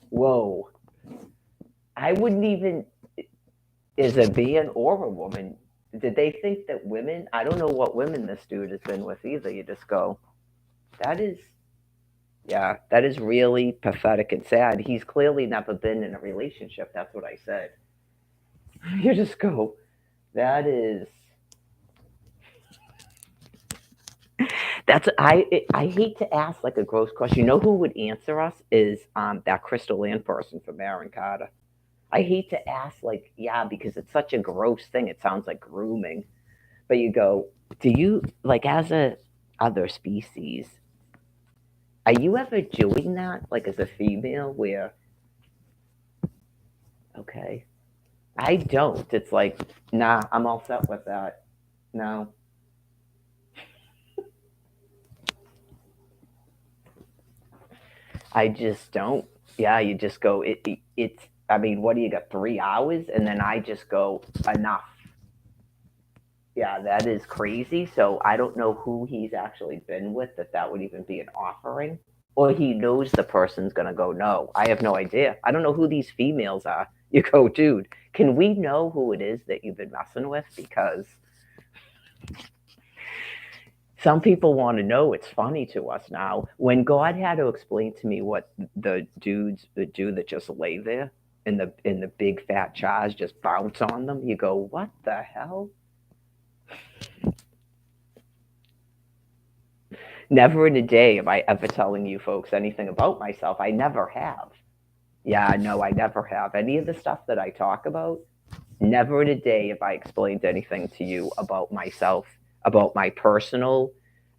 Speaker 1: whoa. I wouldn't even is a man or a woman. Did they think that women? I don't know what women this dude has been with either. You just go, that is, yeah, that is really pathetic and sad. He's clearly never been in a relationship. That's what I said. You just go, that is, I hate to ask like a gross question. You know who would answer us is that Crystal Land person from Aaron Carter. I hate to ask, like, yeah, because it's such a gross thing. It sounds like grooming. But you go, do you, like, as a other species, are you ever doing that, like, as a female, where, okay, I don't. It's like, nah, I'm all set with that. No, I just don't. Yeah, you just go, it's, I mean, what do you got, 3 hours? And then I just go, enough. Yeah, that is crazy. So I don't know who he's actually been with that would even be an offering. Or he knows the person's going to go, no, I have no idea. I don't know who these females are. You go, dude, can we know who it is that you've been messing with? Because some people want to know. It's funny to us now. When God had to explain to me what the dudes do that just lay there in the big fat jars just bounce on them, you go, what the hell? Never in a day am I ever telling you folks anything about myself. I never have. Yeah, no, I never have. Any of the stuff that I talk about, never in a day have I explained anything to you about myself, about my personal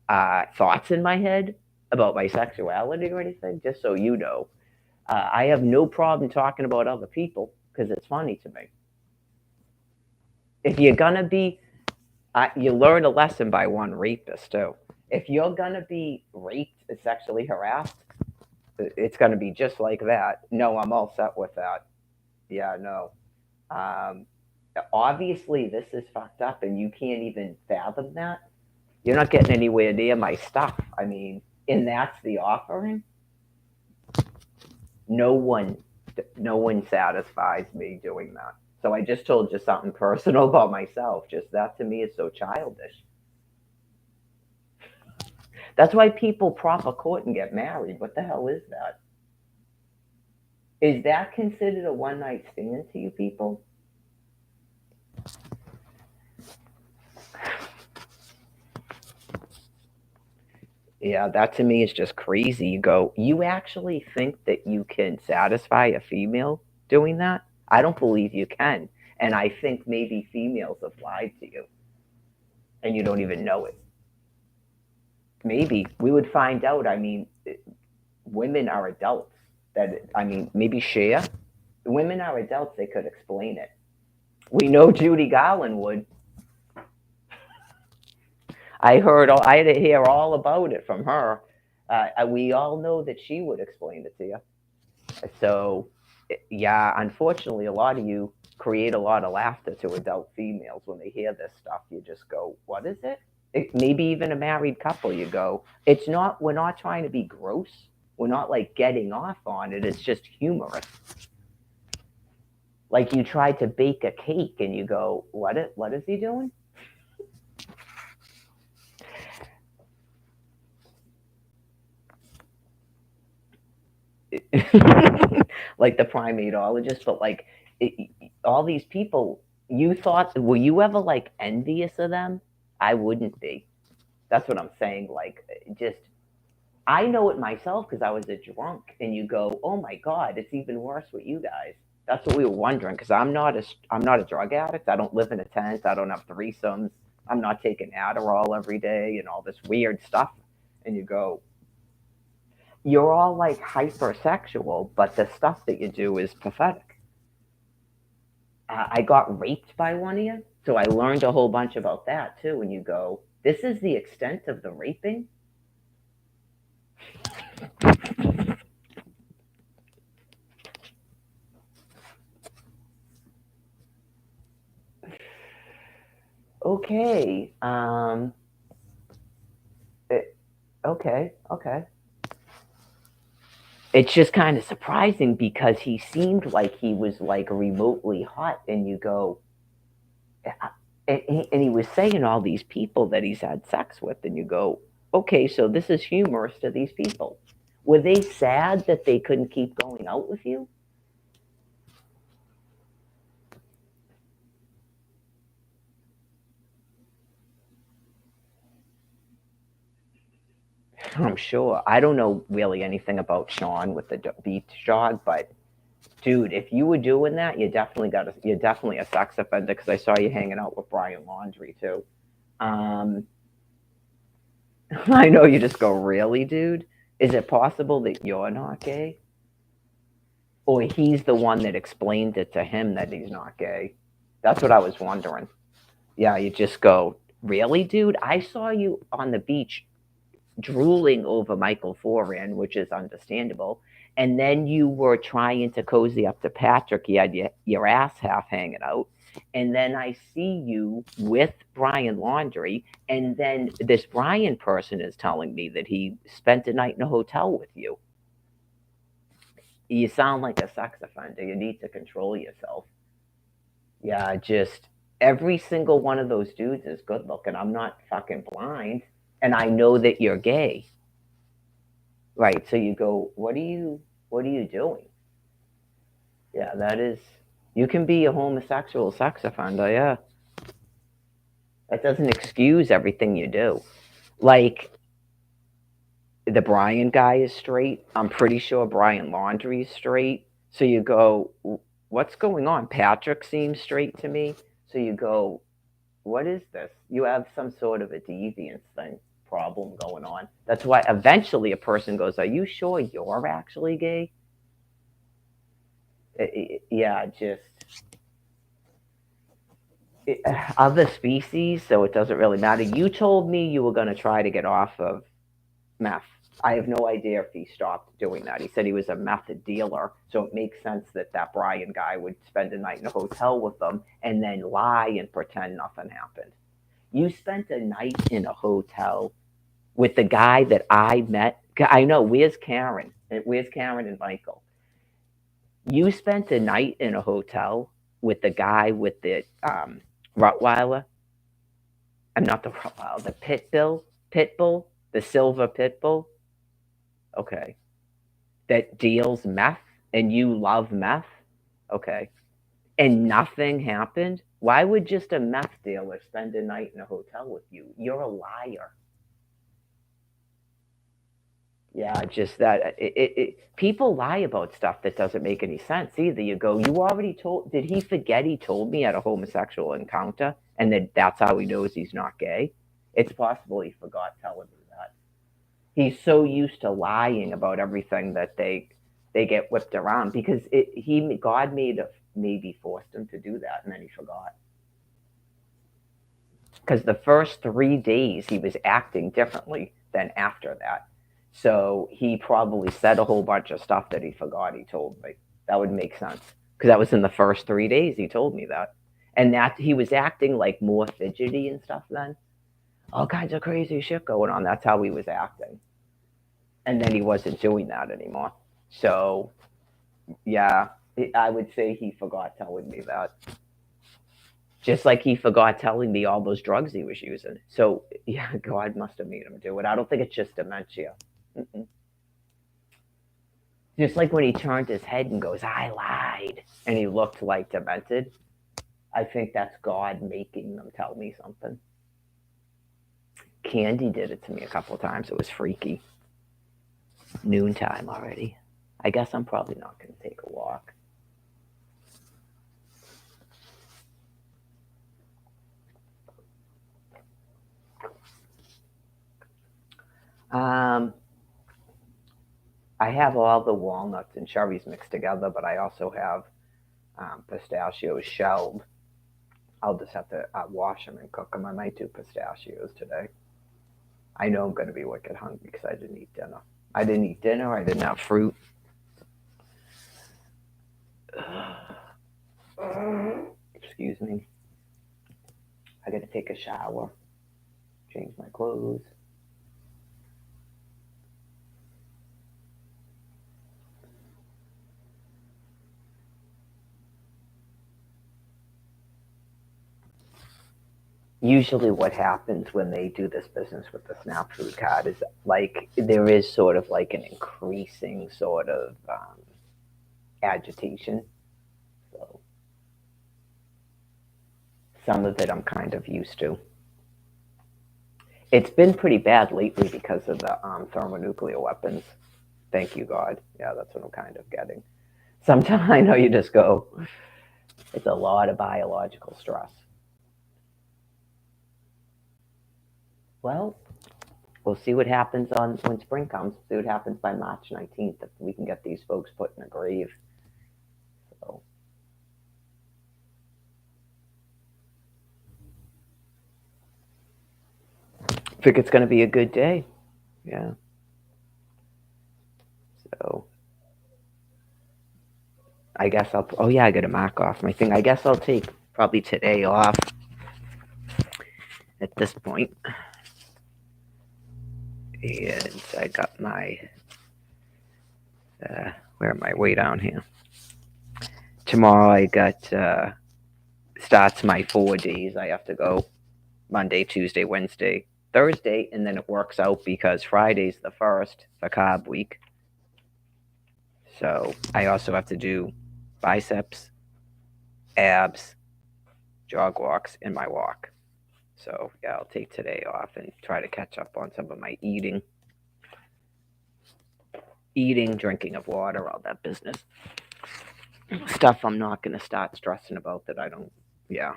Speaker 1: thoughts in my head, about my sexuality or anything, just so you know. I have no problem talking about other people because it's funny to me. If you're going to be, you learn a lesson by one rapist, too. If you're going to be raped and sexually harassed, it's going to be just like that. No, I'm all set with that. Yeah, no. Um, Obviously, this is fucked up, and you can't even fathom that. You're not getting anywhere near my stuff. I mean, and that's the offering. No one, no one satisfies me doing that. So I just told you something personal about myself. Just that to me is so childish. That's why people prop a court and get married. What the hell is that? Is that considered a one night stand to you people? Yeah, that to me is just crazy. You go, you actually think that you can satisfy a female doing that? I don't believe you can. And I think maybe females have lied to you and you don't even know it. Maybe we would find out. I mean, women are adults. I mean, maybe share. Women are adults. They could explain it. We know Judy Garland would. I had to hear all about it from her. We all know that she would explain it to you. So, yeah, unfortunately, a lot of you create a lot of laughter to adult females when they hear this stuff. You just go, "What is it?" Maybe even a married couple, you go, "It's not. We're not trying to be gross. We're not like getting off on it. It's just humorous." Like you tried to bake a cake and you go, What is he doing?" Like the primatologist, but like all these people, you thought, were you ever like envious of them? I wouldn't be. That's what I'm saying. Like, just, I know it myself because I was a drunk, and you go, oh my God, it's even worse with you guys. That's what we were wondering because I'm not a drug addict. I don't live in a tent. I don't have threesomes. I'm not taking Adderall every day and all this weird stuff. And you go, you're all like hypersexual, but the stuff that you do is pathetic. I got raped by one of you, so I learned a whole bunch about that too. And you go, this is the extent of the raping. Okay, okay, okay. It's just kind of surprising because he seemed like he was like remotely hot, and you go, and he was saying all these people that he's had sex with, and you go, okay, so this is humorous to these people. Were they sad that they couldn't keep going out with you? I'm sure. I don't know really anything about Sean with the beach dog, but Dude, if you were doing that, you're definitely a sex offender because I saw you hanging out with Brian Laundry too. Um, I know you just go, really, dude? Is it possible that you're not gay? Or he's the one that explained it to him that he's not gay? That's what I was wondering. Yeah, you just go, really, dude? I saw you on the beach drooling over Michael Foran, which is understandable. And then you were trying to cozy up to Patrick. You had your ass half hanging out. And then I see you with Brian Laundry. And then this Brian person is telling me that he spent a night in a hotel with you. You sound like a sex offender. You need to control yourself. Yeah, just every single one of those dudes is good looking. I'm not fucking blind. And I know that you're gay. Right. So you go, what are you doing? Yeah, that is you can be a homosexual sex offender, yeah. That doesn't excuse everything you do. Like the Brian guy is straight. I'm pretty sure Brian Laundry is straight. So you go, what's going on? Patrick seems straight to me. So you go, what is this? You have some sort of a deviance thing problem going on. That's why eventually a person goes, are you sure you're actually gay? Yeah, just other species, so it doesn't really matter. You told me you were going to try to get off of meth. I have no idea if he stopped doing that. He said he was a meth dealer, so it makes sense that that Brian guy would spend a night in a hotel with them and then lie and pretend nothing happened. You spent a night in a hotel with the guy that I met. I know, where's Karen? Where's Karen and Michael? You spent a night in a hotel with the guy with the Rottweiler. I'm not the Rottweiler, the Pitbull, the silver Pitbull. Okay, that deals meth, and you love meth. Okay, and nothing happened. Why would just a meth dealer spend a night in a hotel with you? You're a liar. Yeah, just that people lie about stuff that doesn't make any sense either. You go, you already told. Did he forget he told me at a homosexual encounter, and that's how he knows he's not gay? It's possible he forgot telling me that. He's so used to lying about everything that they get whipped around because God maybe forced him to do that, and then he forgot. Because the first 3 days he was acting differently than after that. So he probably said a whole bunch of stuff that he forgot he told me. That would make sense. Because that was in the first 3 days he told me that. And that he was acting like more fidgety and stuff then. All kinds of crazy shit going on. That's how he was acting. And then he wasn't doing that anymore. So, yeah, I would say he forgot telling me that. Just like he forgot telling me all those drugs he was using. So, yeah, God must have made him do it. I don't think it's just dementia. Mm-mm. Just like when he turned his head and goes, I lied, and he looked like demented. I think that's God making them tell me something. Candy did it to me a couple of times. It was freaky. Noontime already. I guess I'm probably not going to take a walk. Um, I have all the walnuts and cherries mixed together, but I also have pistachios shelled. I'll just have to wash them and cook them. I might do pistachios today. I know I'm going to be wicked hungry because I didn't eat dinner. I didn't eat dinner. I didn't have fruit. Excuse me. I got to take a shower, change my clothes. Usually what happens when they do this business with the SNAP food card is like there is sort of like an increasing sort of agitation. So some of it I'm kind of used to. It's been pretty bad lately because of the thermonuclear weapons. Thank you, God. Yeah, that's what I'm kind of getting. Sometimes I know you just go, it's a lot of biological stress. Well, we'll see what happens on when spring comes. See what happens by March 19th if we can get these folks put in a grave. So, I think it's going to be a good day. Yeah. So, I guess I'll. Oh yeah, I got to mark off my thing. I guess I'll take probably today off at this point. And I got my. Where am I? Way down here. Tomorrow I got starts my 4 days. I have to go Monday, Tuesday, Wednesday, Thursday, and then it works out because Friday's the first for carb week. So I also have to do biceps, abs, jog walks, and my walk. So yeah, I'll take today off and try to catch up on some of my eating, drinking of water, all that business. Stuff I'm not going to start stressing about that I don't, yeah.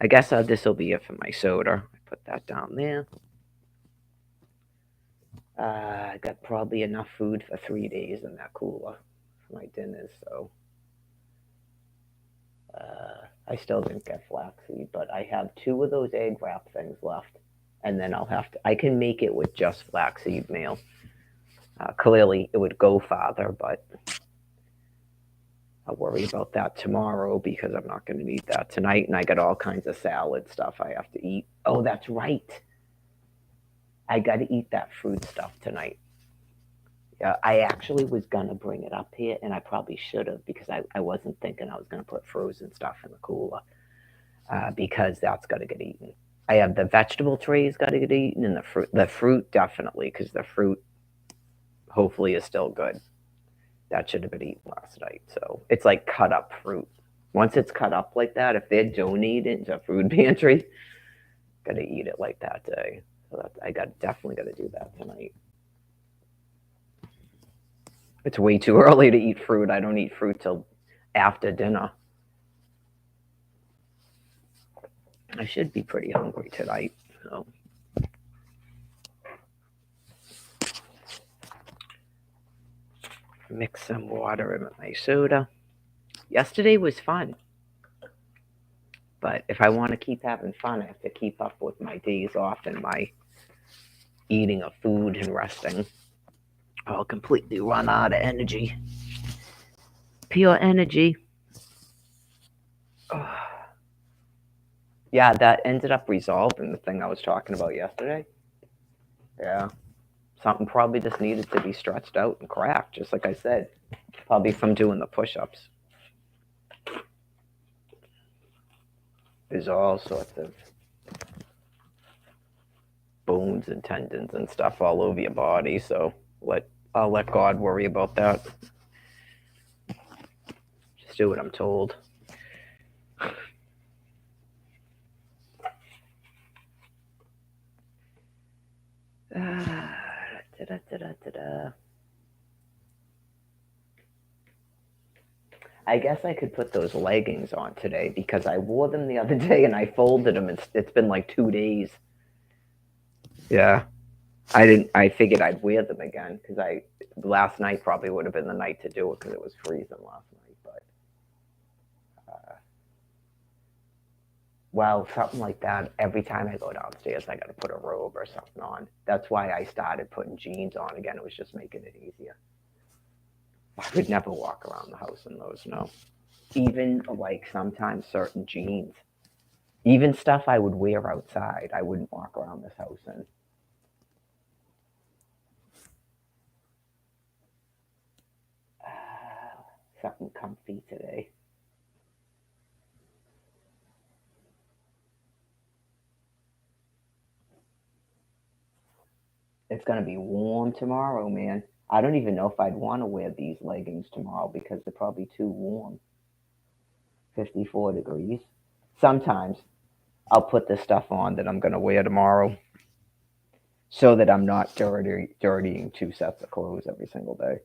Speaker 1: I guess this will be it for my soda. I put that down there. I got probably enough food for 3 days in that cooler for my dinners, so I still didn't get flaxseed, but I have 2 of those egg wrap things left, and then I can make it with just flaxseed meal. Clearly, it would go farther, but I'll worry about that tomorrow because I'm not going to need that tonight, and I got all kinds of salad stuff I have to eat. Oh, that's right. I got to eat that fruit stuff tonight. Yeah, I actually was gonna bring it up here, and I probably should have because I wasn't thinking I was gonna put frozen stuff in the cooler because that's got to get eaten. I have the vegetable trays got to get eaten, and the fruit definitely because the fruit hopefully is still good. That should have been eaten last night. So it's like cut up fruit. Once it's cut up like that, if they're donated to a food pantry, got to eat it like that day. So I definitely got to do that tonight. It's way too early to eat fruit. I don't eat fruit till after dinner. I should be pretty hungry tonight. So. Mix some water in with my soda. Yesterday was fun. But if I want to keep having fun, I have to keep up with my days off and my eating of food and resting. I'll completely run out of energy. Pure energy. Oh. Yeah, that ended up resolving the thing I was talking about yesterday. Yeah. Something probably just needed to be stretched out and cracked, just like I said. Probably from doing the push ups. There's all sorts of bones and tendons and stuff all over your body, so I'll let God worry about that. Just do what I'm told. I guess I could put those leggings on today because I wore them the other day and I folded them. It's been like 2 days. Yeah, I figured I'd wear them again because last night probably would have been the night to do it because it was freezing last night. But well, something like that. Every time I go downstairs, I got to put a robe or something on. That's why I started putting jeans on again. It was just making it easier. I would never walk around the house in those. No, even like sometimes certain jeans, even stuff I would wear outside, I wouldn't walk around this house in. Something comfy today. It's gonna be warm tomorrow, man. I don't even know if I'd want to wear these leggings tomorrow because they're probably too warm. 54 degrees. Sometimes I'll put the stuff on that I'm gonna wear tomorrow so that I'm not dirtying 2 sets of clothes every single day.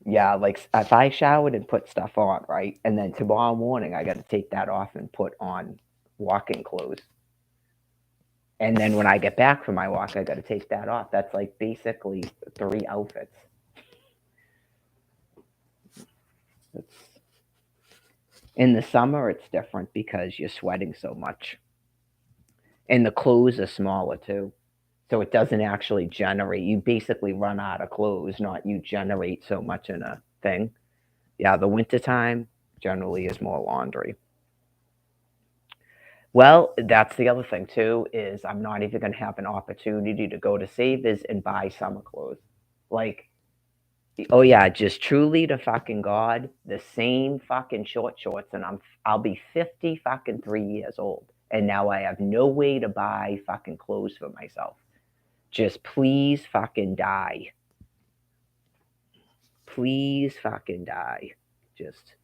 Speaker 1: Yeah, like if I showered and put stuff on, right? And then tomorrow morning I got to take that off and put on walking clothes. And then when I get back from my walk, I got to take that off. That's like basically 3 outfits. It's, in the summer, it's different because you're sweating so much. And the clothes are smaller too. So it doesn't actually generate. You basically run out of clothes, not you generate so much in a thing. Yeah, the wintertime generally is more laundry. Well, that's the other thing too, is I'm not even gonna have an opportunity to go to Savers and buy summer clothes. Like, oh yeah, just truly to fucking God, the same fucking short shorts, and I'll be 50 fucking 3 years old, and now I have no way to buy fucking clothes for myself. Just please fucking die. Please fucking die. Just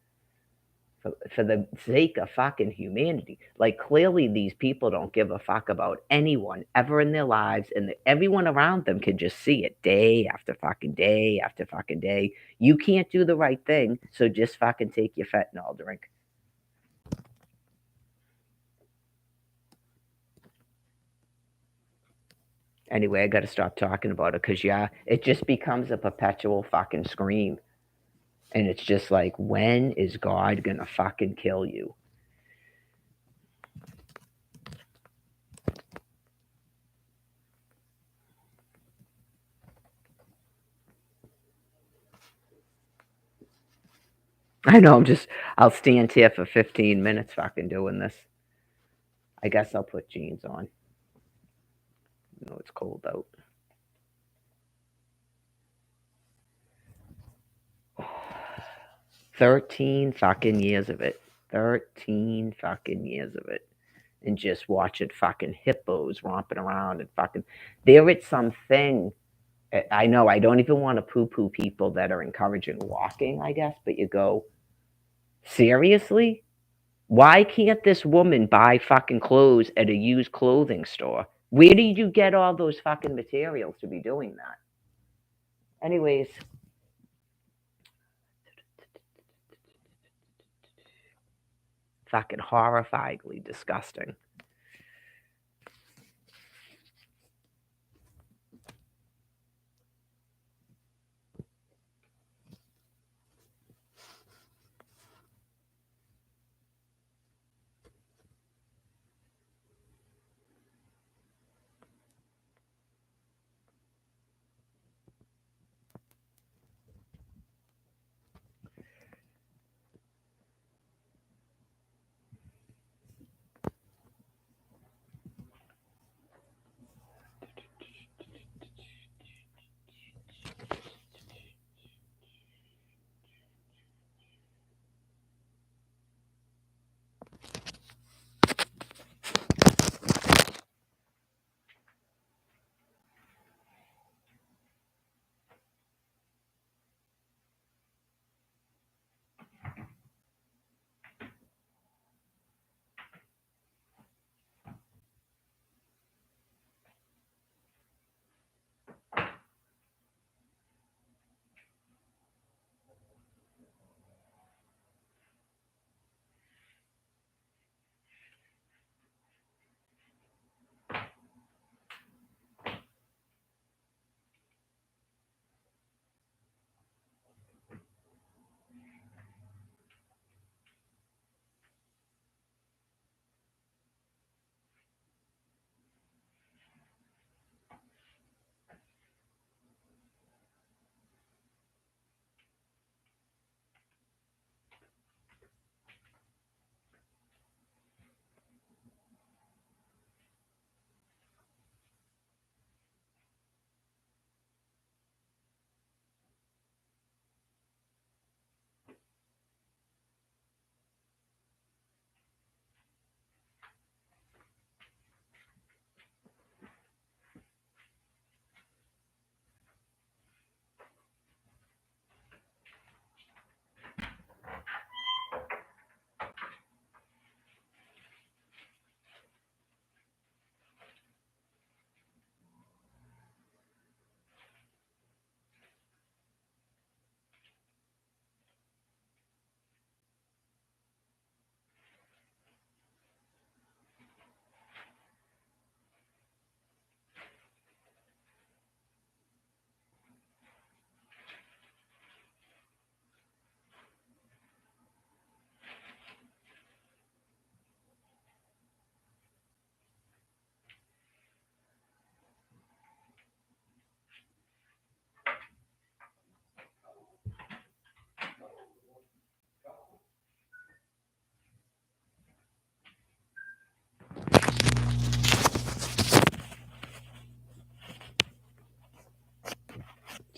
Speaker 1: for the sake of fucking humanity. Like, clearly, these people don't give a fuck about anyone ever in their lives, and everyone around them can just see it day after fucking day after fucking day. You can't do the right thing, so just fucking take your fentanyl drink. Anyway, I gotta stop talking about it because, yeah, it just becomes a perpetual fucking scream. And it's just like, when is God gonna fucking kill you? I know, I'll stand here for 15 minutes fucking doing this. I guess I'll put jeans on. You know, it's cold out. 13 fucking years of it. 13 fucking years of it. And just watching fucking hippos romping around and fucking. There is something. I know I don't even want to poo poo people that are encouraging walking, I guess, but you go, seriously? Why can't this woman buy fucking clothes at a used clothing store? Where did you get all those fucking materials to be doing that? Anyways, fucking horrifyingly disgusting.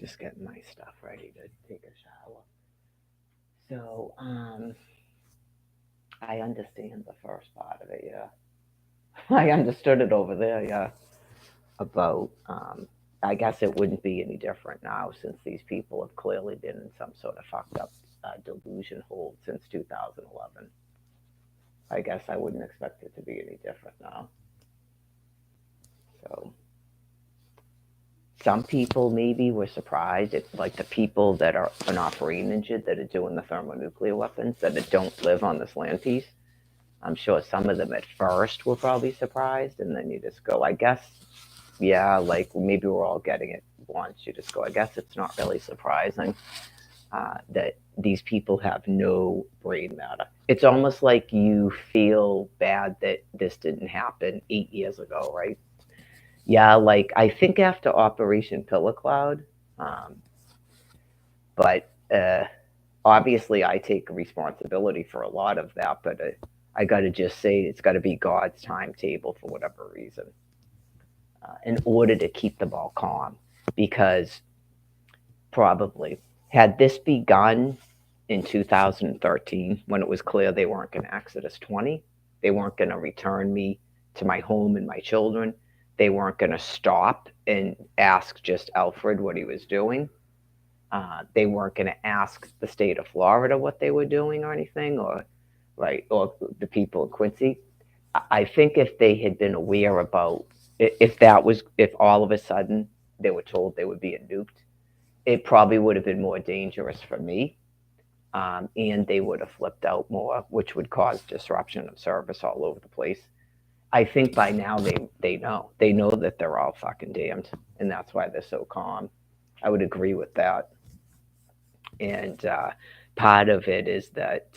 Speaker 1: just getting my stuff ready to take a shower. So, I understand the first part of it, yeah. I understood it over there, yeah. About, I guess it wouldn't be any different now since these people have clearly been in some sort of fucked up delusion hold since 2011. I guess I wouldn't expect it to be any different now. So, some people maybe were surprised if, like, the people that are not brain injured that are doing the thermonuclear weapons that don't live on this land piece. I'm sure some of them at first were probably surprised, and then you just go, I guess, yeah, like maybe we're all getting it once. You just go, I guess it's not really surprising that these people have no brain matter. It's almost like you feel bad that this didn't happen 8 years ago, right? Yeah, like I think after Operation Pillar Cloud, um, but obviously I take responsibility for a lot of that, but I got to just say it's got to be God's timetable for whatever reason in order to keep the ball calm. Because probably had this begun in 2013 when it was clear they weren't going to Exodus 20, they weren't going to return me to my home and my children, they weren't going to stop and ask just Alfred what he was doing. They weren't going to ask the state of Florida what they were doing or anything, or right, or the people in Quincy. I think if they had been aware about if all of a sudden they were told they were being nuked, it probably would have been more dangerous for me, and they would have flipped out more, which would cause disruption of service all over the place. I think by now they know that they're all fucking damned, and that's why they're so calm. I would agree with that, and part of it is that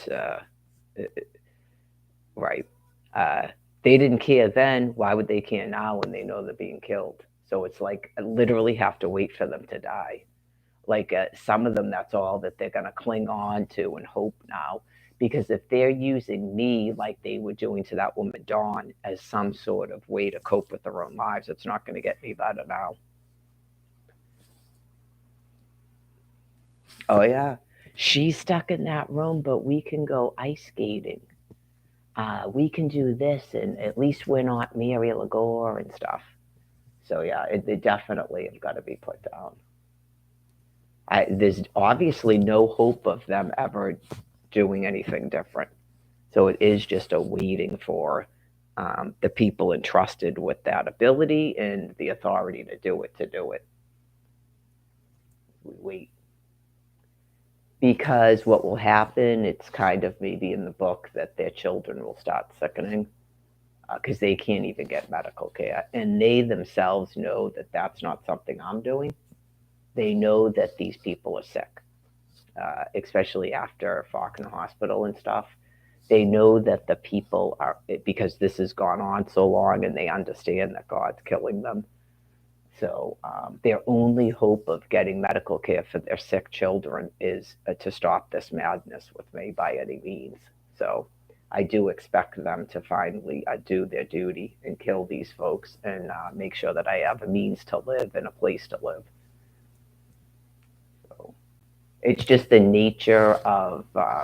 Speaker 1: right. Uh, they didn't care then. Why would they care now when they know they're being killed? So it's like I literally have to wait for them to die. Like some of them, that's all that they're going to cling on to and hope now. Because if they're using me like they were doing to that woman Dawn as some sort of way to cope with their own lives, it's not going to get me better now. Oh yeah, she's stuck in that room, but we can go ice skating. We can do this, and at least we're not Mary Lagore and stuff. So yeah, they definitely have got to be put down. There's obviously no hope of them ever doing anything different. So it is just a waiting for the people entrusted with that ability and the authority to do it. We wait because what will happen? It's kind of maybe in the book that their children will start sickening because they can't even get medical care. And they themselves know that that's not something I'm doing. They know that these people are sick, especially after Faulkner Hospital and stuff. They know that the people are, because this has gone on so long and they understand that God's killing them. So their only hope of getting medical care for their sick children is to stop this madness with me by any means. So I do expect them to finally do their duty and kill these folks and make sure that I have a means to live and a place to live. So it's just the nature of uh,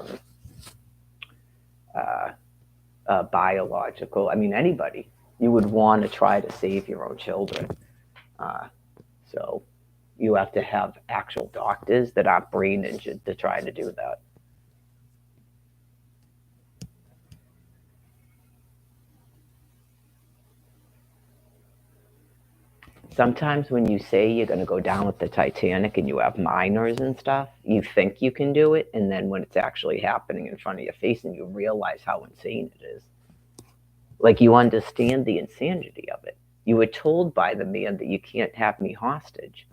Speaker 1: biological. I mean, anybody, you would want to try to save your own children. Uh, so you have to have actual doctors that aren't brain injured to try to do that. Sometimes when you say you're going to go down with the Titanic and you have miners and stuff, you think you can do it, and then when it's actually happening in front of your face and you realize how insane it is, like you understand the insanity of it. You were told by the man that you can't have me hostage.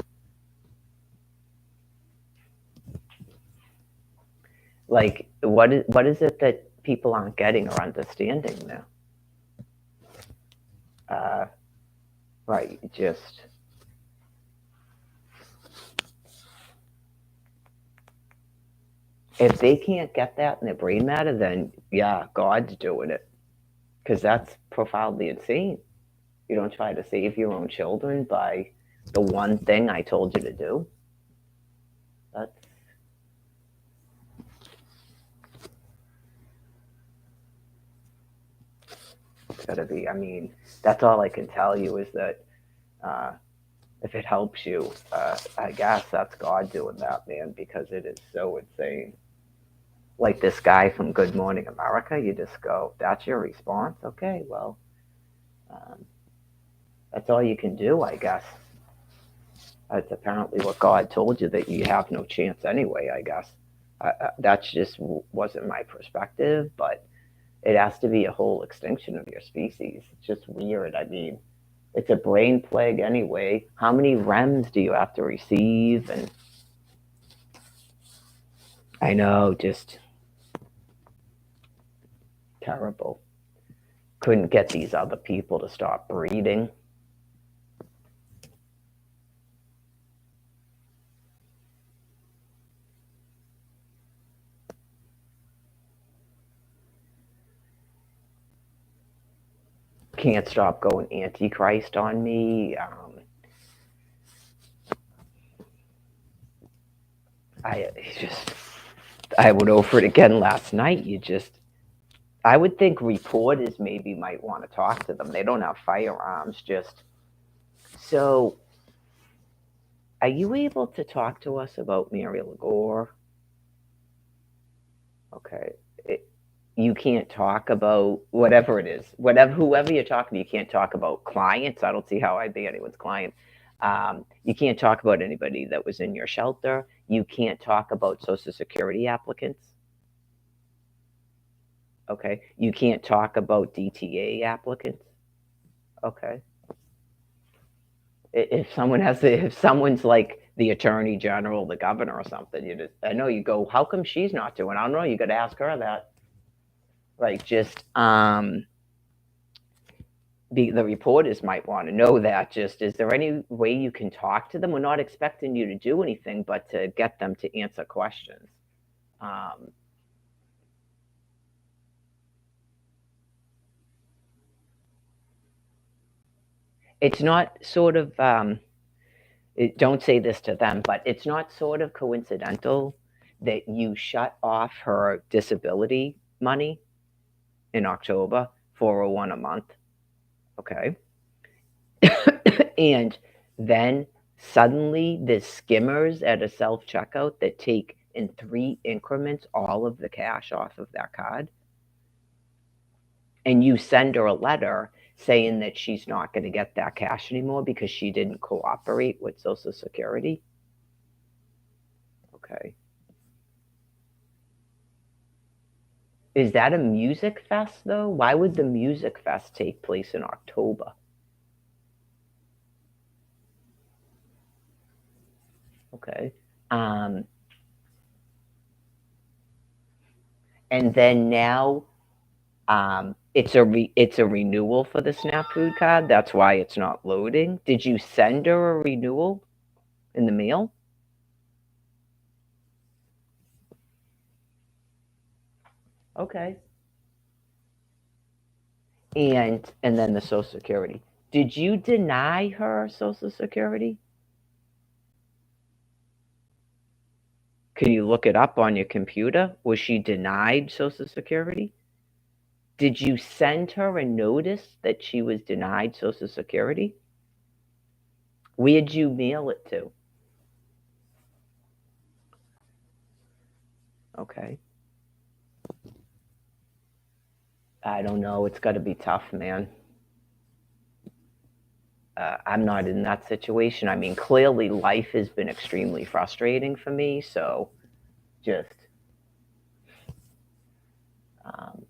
Speaker 1: Like, what is it that people aren't getting or understanding now? Uh, right, just if they can't get that in their brain matter, then yeah, God's doing it because that's profoundly insane. You don't try to save your own children by the one thing I told you to do. That's gotta be. I mean, that's all I can tell you is that uh, if it helps you, I guess that's God doing that, man, because it is so insane. Like this guy from Good Morning America, you just go, "That's your response? Okay, well, um, that's all you can do, I guess." That's apparently what God told you, that you have no chance anyway, I guess. That's just wasn't my perspective, but it has to be a whole extinction of your species. It's just weird. I mean, it's a brain plague anyway. How many REMs do you have to receive? And I know, just terrible. Couldn't get these other people to stop breeding. Can't stop going antichrist on me. I just I went over it again last night. I would think reporters maybe might want to talk to them. They don't have firearms. Just so, are you able to talk to us about Mary Lagore? Okay. You can't talk about whatever it is, whoever you're talking to. You can't talk about clients. I don't see how I'd be anyone's client. You can't talk about anybody that was in your shelter. You can't talk about Social Security applicants. Okay. You can't talk about DTA applicants. Okay. If someone's like the attorney general, the governor, or something, I know you go, how come she's not doing? I don't know. You got to ask her that. Like, just the reporters might want to know that. Just, is there any way you can talk to them? We're not expecting you to do anything, but to get them to answer questions. Um, it's not sort of don't say this to them, but it's not sort of coincidental that you shut off her disability money in October, 401 a month. Okay. And then suddenly there's skimmers at a self checkout that take in 3 increments all of the cash off of that card. And you send her a letter saying that she's not going to get that cash anymore because she didn't cooperate with Social Security. Okay. Is that a music fest, though? Why would the music fest take place in October? Okay. Um, and then now it's a renewal for the SNAP food card. That's why it's not loading. Did you send her a renewal in the mail? Okay. And then the Social Security. Did you deny her Social Security? Can you look it up on your computer? Was she denied Social Security? Did you send her a notice that she was denied Social Security? Where'd you mail it to? Okay. I don't know. It's got to be tough, man. I'm not in that situation. I mean, clearly life has been extremely frustrating for me. So just, um,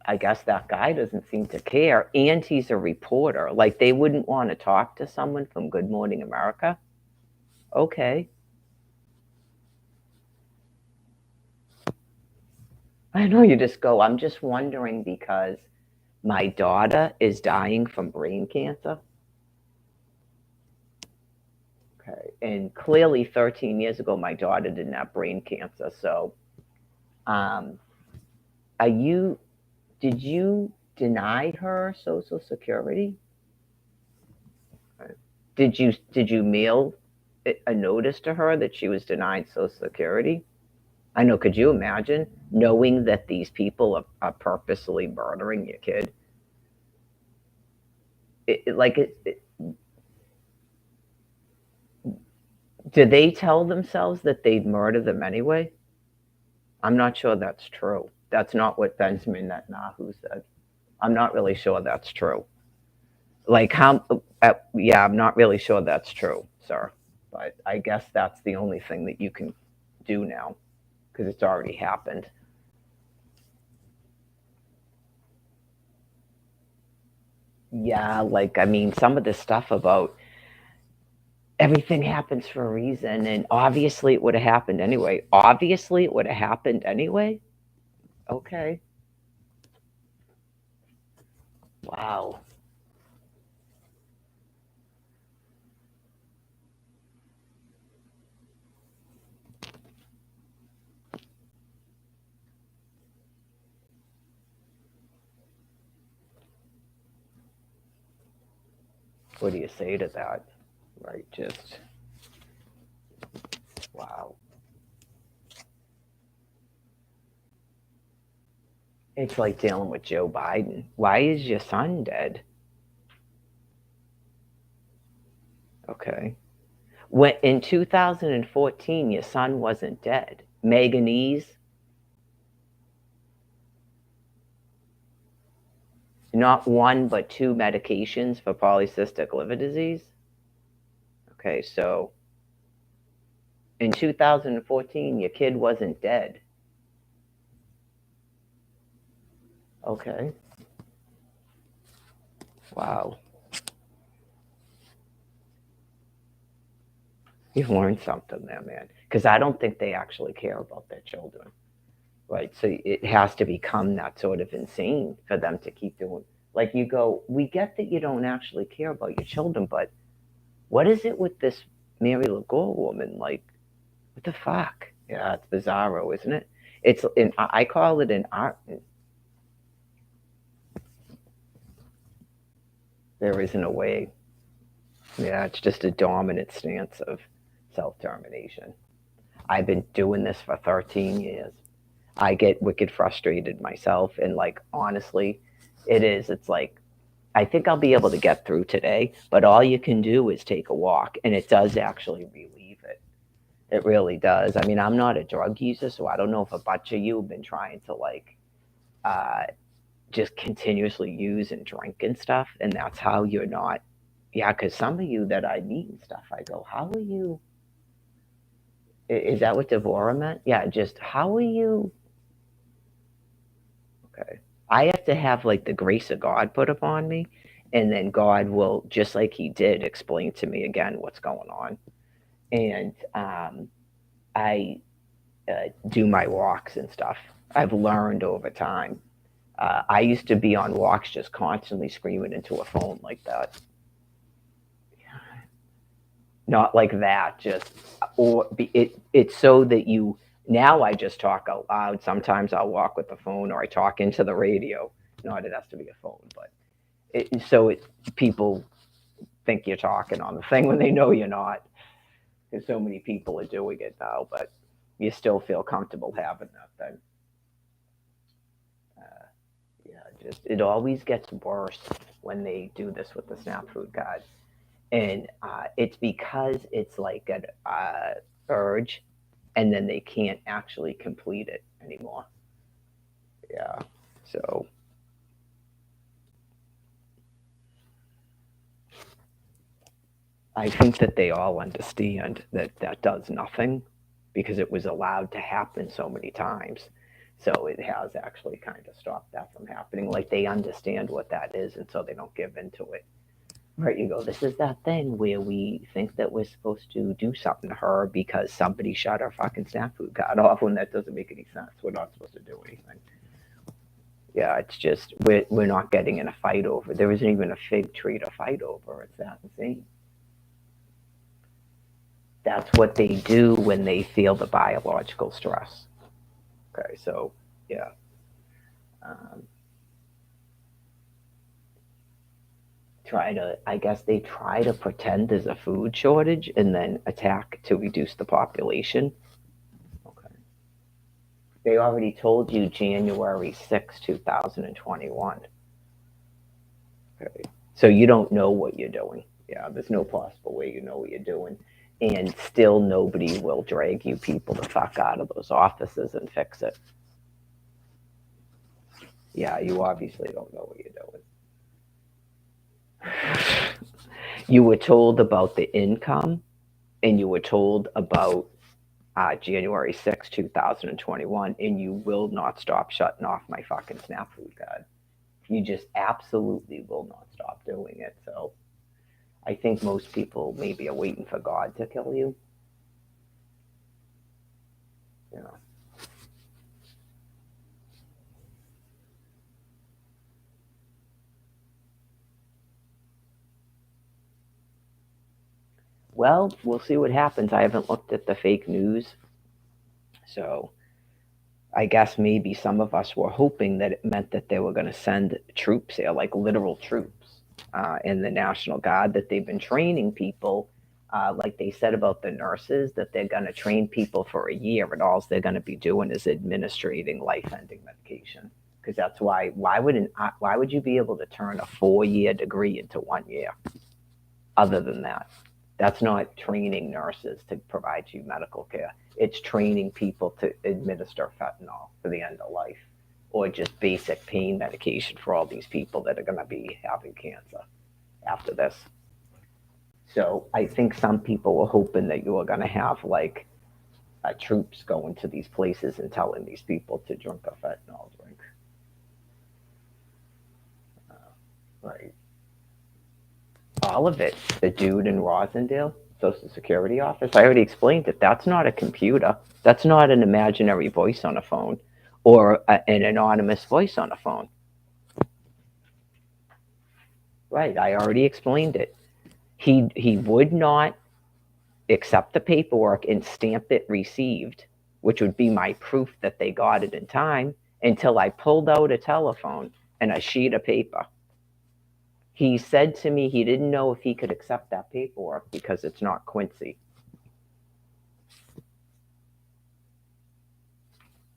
Speaker 1: I guess that guy doesn't seem to care. And he's a reporter. Like, they wouldn't want to talk to someone from Good Morning America. Okay. I know, you just go, I'm just wondering because my daughter is dying from brain cancer. Okay. And clearly 13 years ago, my daughter didn't have brain cancer. So, um, are you, did you deny her Social Security? Did you mail? a notice to her that she was denied Social Security? I know, could you imagine knowing that these people are purposely murdering your kid? Did they tell themselves that they'd murder them anyway? I'm not sure that's true. That's not what Benjamin Netanyahu said. I'm not really sure that's true. Like how? Yeah, I'm not really sure that's true, sir. But I guess that's the only thing that you can do now because it's already happened. Yeah, like I mean, some of the stuff about everything happens for a reason, and obviously it would have happened anyway. Obviously, it would have happened anyway. Okay. Wow. What do you say to that? Right? Just wow. It's like dealing with Joe Biden. Why is your son dead? Okay. When in 2014, your son wasn't dead. Manganese, not one but two medications for polycystic liver disease. Okay, so in 2014, your kid wasn't dead. Okay. Wow. You've learned something there, man. Because I don't think they actually care about their children. Right? So it has to become that sort of insane for them to keep doing. Like you go, we get that you don't actually care about your children, but what is it with this Mary Lagoa woman? Like, what the fuck? Yeah, it's bizarro, isn't it? It's in, I call it an art. There isn't a way. Yeah, it's just a dominant stance of self termination. I've been doing this for 13 years. I get wicked frustrated myself, and like honestly, it is. It's like I think I'll be able to get through today, but all you can do is take a walk, and it does actually relieve it. It really does. I mean, I'm not a drug user, so I don't know if a bunch of you have been trying to like uh, just continuously use and drink and stuff, and that's how you're not. Yeah, because some of you that I meet and stuff, I go, how are you? Is that what Devora meant? Yeah, just how are you? Okay. I have to have like the grace of God put upon me, and then God will, just like He did, explain to me again what's going on. And I do my walks and stuff. I've learned over time. I used to be on walks just constantly screaming into a phone like that. Not like that, just, or it's so that you, now I just talk out loud. Sometimes I'll walk with the phone or I talk into the radio. Not it has to be a phone, but people think you're talking on the thing when they know you're not. Because so many people are doing it now, but you still feel comfortable having that thing. Yeah, just it always gets worse when they do this with the SNAP food card, and it's because it's like an urge, and then they can't actually complete it anymore. Yeah, so I think that they all understand that that does nothing because it was allowed to happen so many times. So it has actually kind of stopped that from happening. Like they understand what that is, and so they don't give into it. Right, you go, this is that thing where we think that we're supposed to do something to her because somebody shut our fucking SNAP food card off when that doesn't make any sense. We're not supposed to do anything. Yeah, it's just we're not getting in a fight over. There isn't even a fig tree to fight over. It's that insane. That's what they do when they feel the biological stress. Okay, so yeah, um, I guess they try to pretend there's a food shortage and then attack to reduce the population. Okay. They already told you January 6, 2021. Okay. So you don't know what you're doing. Yeah, there's no possible way you know what you're doing. And still nobody will drag you people the fuck out of those offices and fix it. Yeah, you obviously don't know what you're doing. You were told about the income and you were told about January 6, 2021, and you will not stop shutting off my fucking SNAP food card. You just absolutely will not stop doing it. So I think most people maybe are waiting for God to kill you. You know. Well, we'll see what happens. I haven't looked at the fake news, so I guess maybe some of us were hoping that it meant that they were going to send troops here, like literal troops, in the National Guard, that they've been training people, like they said about the nurses, that they're going to train people for a year, and all they're going to be doing is administrating life-ending medication. Because that's why would you be able to turn a 4-year degree into 1 year? Other than that, that's not training nurses to provide you medical care. It's training people to administer fentanyl for the end of life or just basic pain medication for all these people that are going to be having cancer after this. So I think some people were hoping that you were going to have like troops going to these places and telling these people to drink a fentanyl drink. Right. All of it. The dude in Rosendale, Social Security office, I already explained it. That's not a computer. That's not an imaginary voice on a phone or an anonymous voice on a phone. Right. I already explained it. He would not accept the paperwork and stamp it received, which would be my proof that they got it in time, until I pulled out a telephone and a sheet of paper. He said to me he didn't know if he could accept that paperwork because it's not Quincy.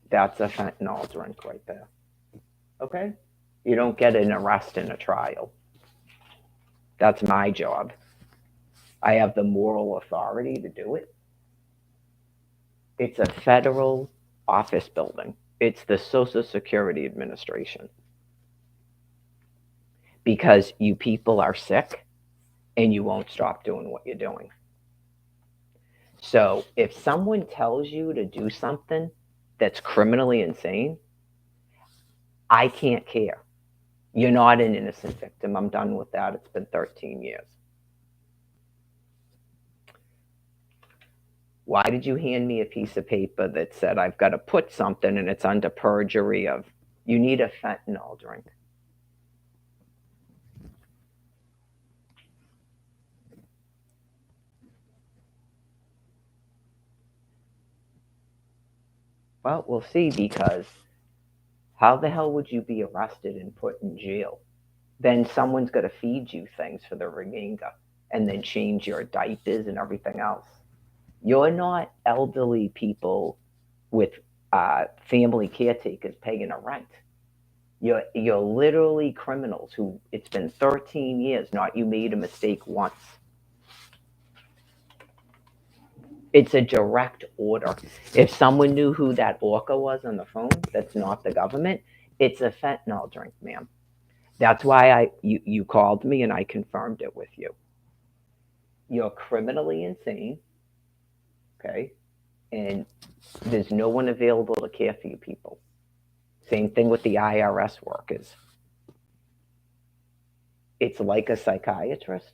Speaker 1: That's a fentanyl drink right there. Okay? You don't get an arrest and a trial. That's my job. I have the moral authority to do it. It's a federal office building. It's the Social Security Administration. Because you people are sick and you won't stop doing what you're doing. So if someone tells you to do something that's criminally insane, I can't care. You're not an innocent victim. I'm done with that. It's been 13 years. Why did you hand me a piece of paper that said I've got to put something and it's under perjury of you need a fentanyl drink? Well, we'll see, because how the hell would you be arrested and put in jail? Then someone's got to feed you things for the remainder and then change your diapers and everything else. You're not elderly people with family caretakers paying a rent. You're literally criminals who it's been 13 years, not you made a mistake once. It's a direct order. If someone knew who that orca was on the phone, that's not the government. It's a fentanyl drink, ma'am. That's why you called me and I confirmed it with you. You're criminally insane, okay? And there's no one available to care for you people. Same thing with the IRS workers. It's like a psychiatrist.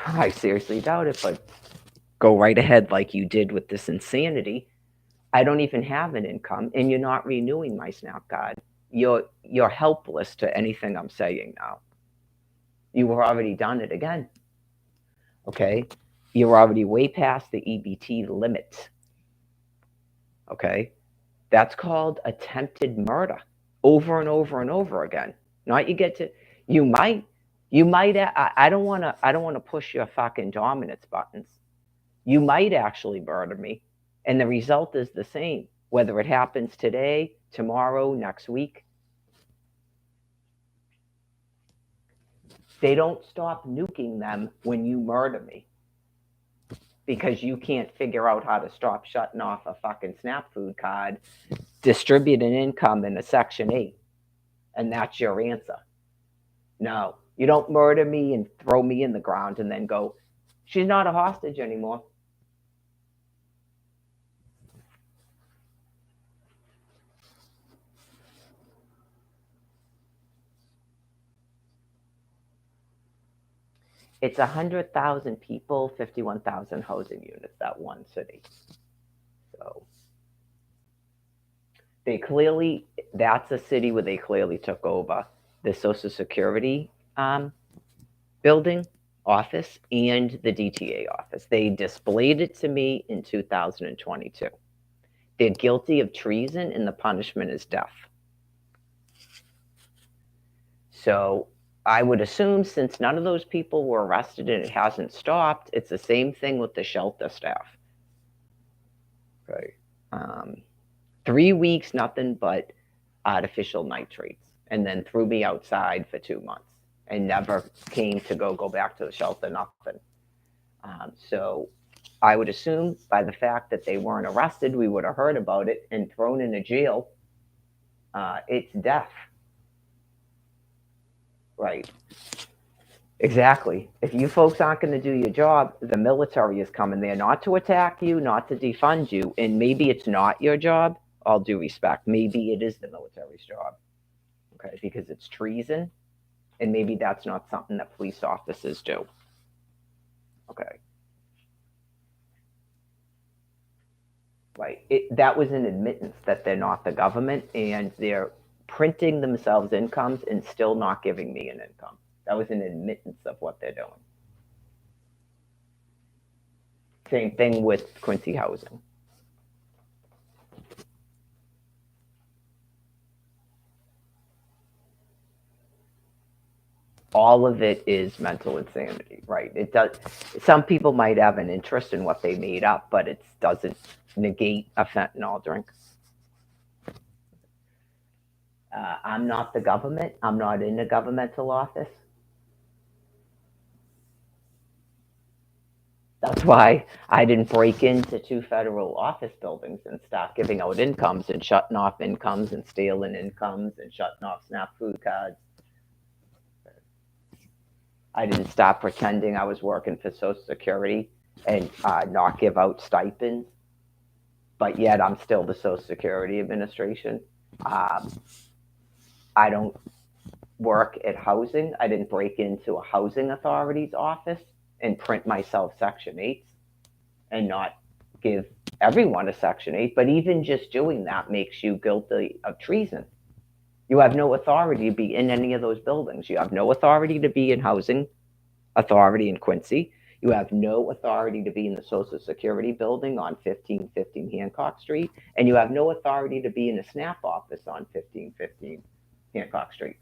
Speaker 1: I seriously doubt it, but go right ahead like you did with this insanity. I don't even have an income and you're not renewing my SNAP card. You're helpless to anything I'm saying now. You were already done it again. Okay? You're already way past the EBT limit. Okay? That's called attempted murder over and over and over again. Not you get to, you might, I don't want to push your fucking dominance buttons. You might actually murder me. And the result is the same, whether it happens today, tomorrow, next week. They don't stop nuking them when you murder me because you can't figure out how to stop shutting off a fucking SNAP food card, distribute an income in a Section 8, and that's your answer. No, you don't murder me and throw me in the ground and then go, she's not a hostage anymore. It's 100,000 people, 51,000 housing units, that one city. So they clearly, that's a city where they clearly took over the Social Security building office and the DTA office. They displayed it to me in 2022. They're guilty of treason and the punishment is death. So I would assume since none of those people were arrested and it hasn't stopped, it's the same thing with the shelter staff. Right. 3 weeks, nothing but artificial nitrates, and then threw me outside for 2 months and never came to go back to the shelter, nothing. So I would assume by the fact that they weren't arrested, we would have heard about it and thrown in a jail. It's death. Right. Exactly. If you folks aren't going to do your job, the military is coming there not to attack you, not to defund you. And maybe it's not your job, all due respect. Maybe it is the military's job. Okay, because it's treason. And maybe that's not something that police officers do. Okay. Right. That was an admittance that they're not the government and they're printing themselves incomes and still not giving me an income. That was an admittance of what they're doing. Same thing with Quincy Housing. All of it is mental insanity, right? It does. Some people might have an interest in what they made up, but it doesn't negate a fentanyl drink. I'm not the government. I'm not in a governmental office. That's why I didn't break into 2 federal office buildings and start giving out incomes and shutting off incomes and stealing incomes and shutting off SNAP food cards. I didn't stop pretending I was working for Social Security and not give out stipends, but yet I'm still the Social Security Administration. I don't work at housing. I didn't break into a housing authority's office and print myself Section 8s and not give everyone a Section 8, but even just doing that makes you guilty of treason. You have no authority to be in any of those buildings. You have no authority to be in housing authority in Quincy. You have no authority to be in the Social Security building on 1515 Hancock Street, and you have no authority to be in a SNAP office on 1515 Hancock Street.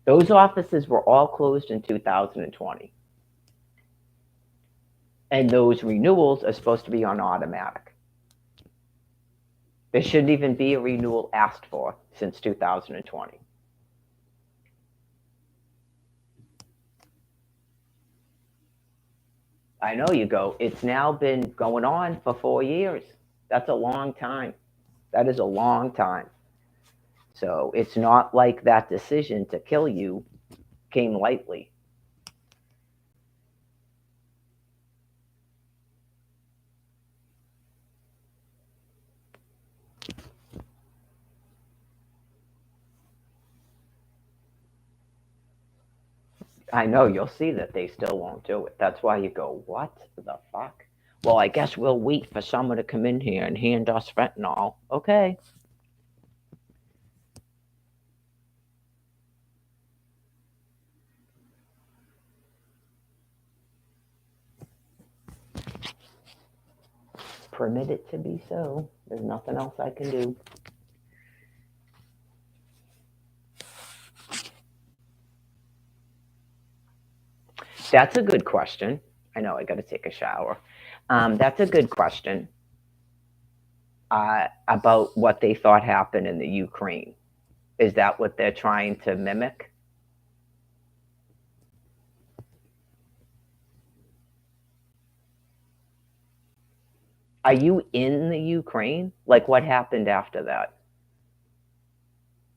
Speaker 1: Those offices were all closed in 2020. And those renewals are supposed to be on automatic. There shouldn't even be a renewal asked for since 2020. I know you go, it's now been going on for 4 years. That's a long time. That is a long time. So it's not like that decision to kill you came lightly. I know, you'll see that they still won't do it. That's why you go, what the fuck? Well, I guess we'll wait for someone to come in here and hand us fentanyl. Okay. permit it to be so. There's nothing else I can do. That's a good question. I know I got to take a shower. That's a good question about what they thought happened in the Ukraine. Is that what they're trying to mimic? Are you in the Ukraine? Like, what happened after that?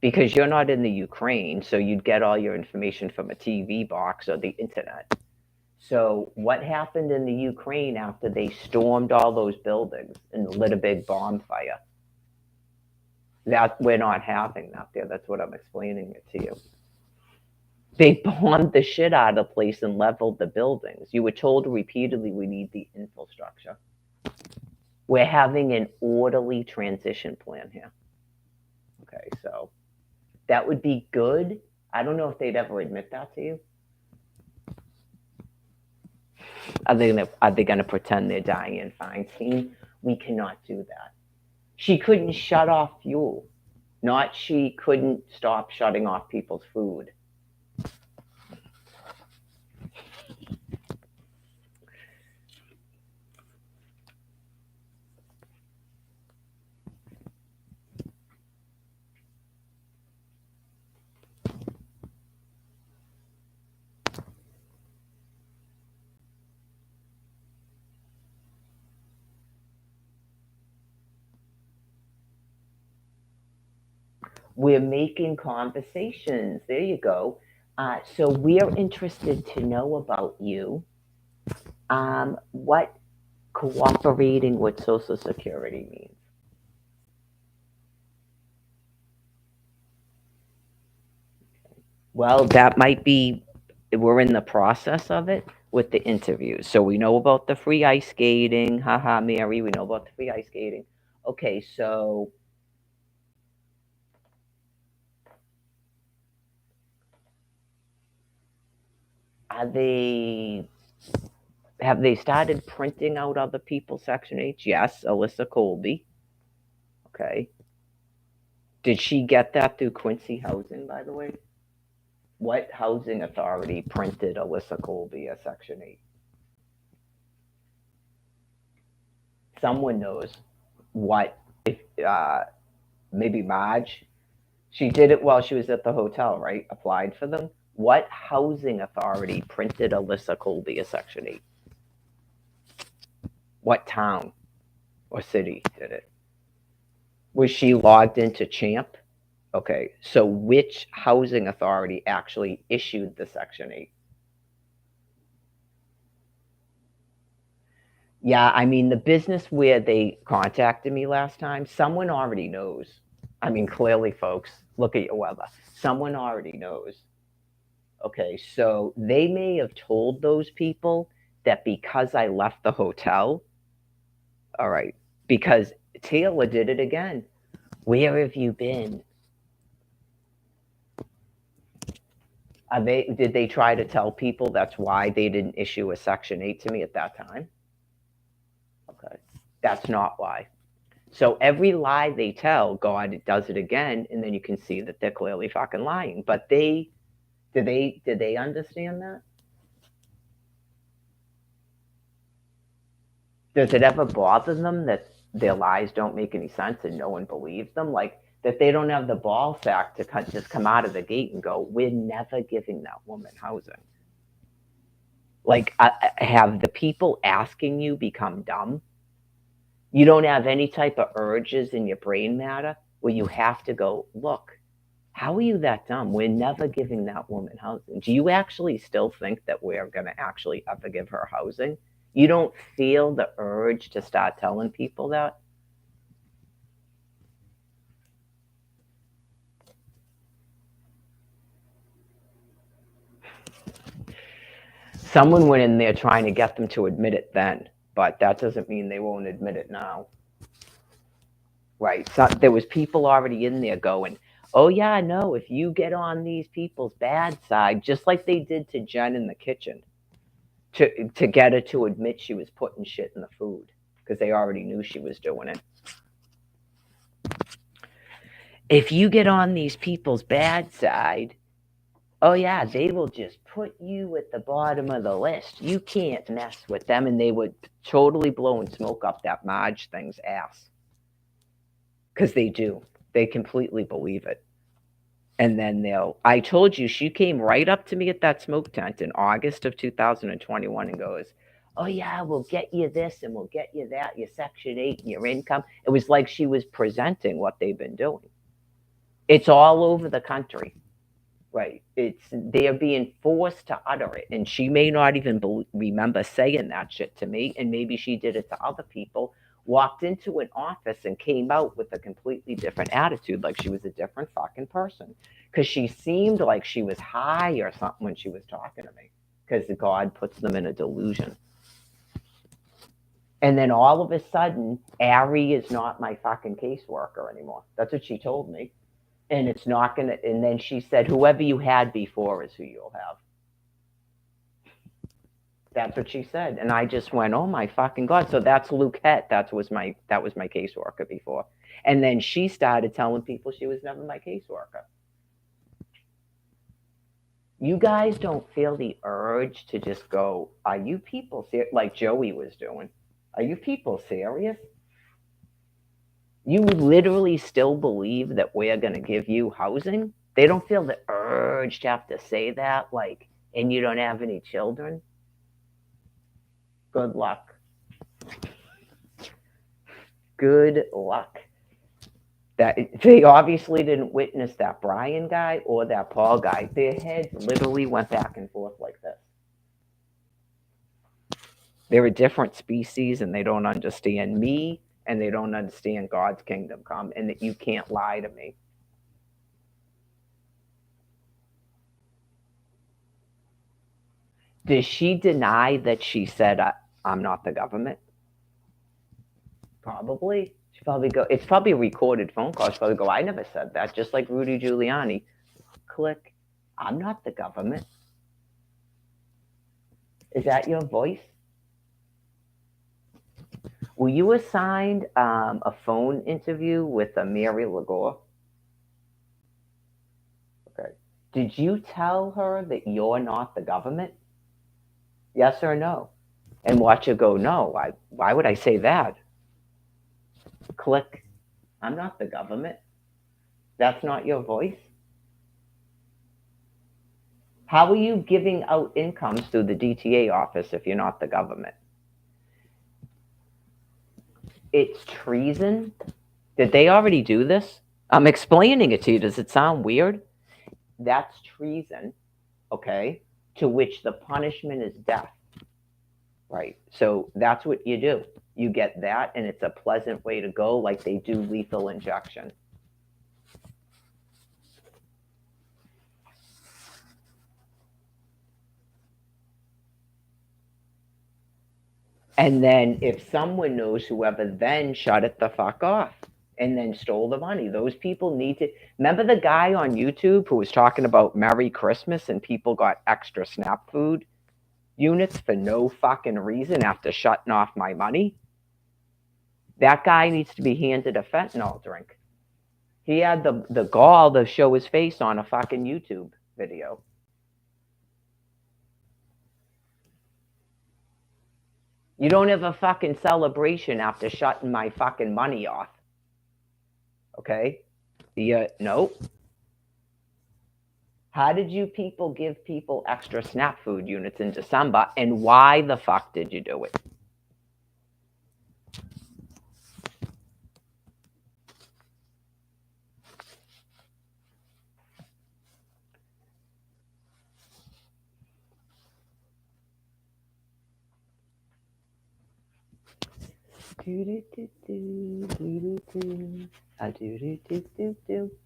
Speaker 1: Because you're not in the Ukraine, so you'd get all your information from a TV box or the internet. So, what happened in the Ukraine after they stormed all those buildings and lit a big bonfire? That we're not having that there. That's what I'm explaining it to you. They bombed the shit out of the place and leveled the buildings. You were told repeatedly we need the infrastructure. We're having an orderly transition plan here. Okay, so that would be good. I don't know if they'd ever admit that to you. Are they gonna pretend they're Dianne Feinstein? We cannot do that. She couldn't shut off fuel. Not she couldn't stop shutting off people's food. We're making conversations. There you go. So we're interested to know about you. What cooperating with Social Security means. Well, that might be, we're in the process of it with the interviews. So we know about the free ice skating. Haha, Mary, we know about the free ice skating. Okay, so are they, have they started printing out other people's Section 8? Yes, Alyssa Colby. Okay. Did she get that through Quincy Housing, by the way? What housing authority printed Alyssa Colby a Section 8? Someone knows what, if maybe Marge. She did it while she was at the hotel, right? Applied for them. What housing authority printed Alyssa Colby a Section 8? What town or city did it? Was she logged into CHAMP? Okay, so which housing authority actually issued the Section 8? Yeah, I mean, the business where they contacted me last time, someone already knows. I mean, clearly, folks, look at your weather. Someone already knows. Okay, so they may have told those people that because I left the hotel, all right, because Taylor did it again. Where have you been? Did they try to tell people that's why they didn't issue a Section 8 to me at that time? Okay, that's not why. So every lie they tell, God does it again, and then you can see that they're clearly fucking lying. But did they understand that? Does it ever bother them that their lies don't make any sense and no one believes them? Like that they don't have the ball sack to just come out of the gate and go, "We're never giving that woman housing." Like, have the people asking you become dumb? You don't have any type of urges in your brain matter where you have to go, look, how are you that dumb? We're never giving that woman housing. Do you actually still think that we're going to actually ever give her housing? You don't feel the urge to start telling people that? Someone went in there trying to get them to admit it then, but that doesn't mean they won't admit it now. Right. So there was people already in there going, oh yeah, no, if you get on these people's bad side, just like they did to Jen in the kitchen, to get her to admit she was putting shit in the food. because they already knew she was doing it. If you get on these people's bad side, oh yeah, they will just put you at the bottom of the list. You can't mess with them, and they would totally blow and smoke up that Marge thing's ass. Because they do. They completely believe it. And then I told you, she came right up to me at that smoke tent in August of 2021 and goes, oh yeah, we'll get you this and we'll get you that, your Section 8 and your income. It was like she was presenting what they've been doing. It's all over the country. Right. They're being forced to utter it. And she may not even remember saying that shit to me. And maybe she did it to other people. Walked into an office and came out with a completely different attitude, like she was a different fucking person. Because she seemed like she was high or something when she was talking to me. Because God puts them in a delusion. And then all of a sudden, Ari is not my fucking caseworker anymore. That's what she told me. And it's not going to, and then she said, whoever you had before is who you'll have. That's what she said. And I just went, oh my fucking God. So that's Luquette. That was my caseworker before. And then she started telling people she was never my caseworker. You guys don't feel the urge to just go, are you people serious? Like Joey was doing. Are you people serious? You literally still believe that we're going to give you housing? They don't feel the urge to have to say that, like, and you don't have any children? Good luck. Good luck. That they obviously didn't witness that Brian guy or that Paul guy. Their heads literally went back and forth like this. They're a different species, and they don't understand me, and they don't understand God's kingdom come, and that you can't lie to me. Does she deny that she said, I'm not the government? Probably. She probably go, it's probably a recorded phone call. She probably go, I never said that. Just like Rudy Giuliani. Click, I'm not the government. Is that your voice? Were you assigned a phone interview with Mary Lagore? Okay. Did you tell her that you're not the government? Yes or no? And watch her go, no. Why would I say that? Click, I'm not the government. That's not your voice. How are you giving out incomes through the DTA office if you're not the government? It's treason. Did they already do this? I'm explaining it to you. Does it sound weird? That's treason, okay, to which the punishment is death. Right. So that's what you do. You get that, and it's a pleasant way to go, like they do lethal injection. And then if someone knows, whoever then shut it the fuck off and then stole the money. Those people need to, remember the guy on YouTube who was talking about Merry Christmas and people got extra SNAP food units for no fucking reason after shutting off my money? That guy needs to be handed a fentanyl drink. He had the gall to show his face on a fucking YouTube video. You don't have a fucking celebration after shutting my fucking money off. Okay? Nope. How did you people give people extra SNAP food units in December, and why the fuck did you do it?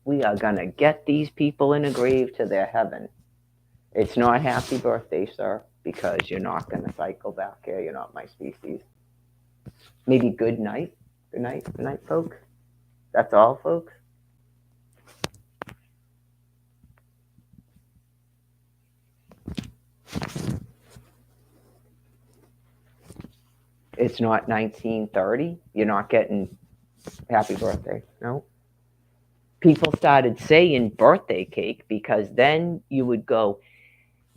Speaker 1: We are gonna get these people in a grave to their heaven. It's not happy birthday, sir, because you're not gonna cycle back here. You're not my species. Maybe good night. Good night. Good night, folks. That's all, folks. It's not 1930. You're not getting happy birthday. No. People started saying birthday cake because then you would go,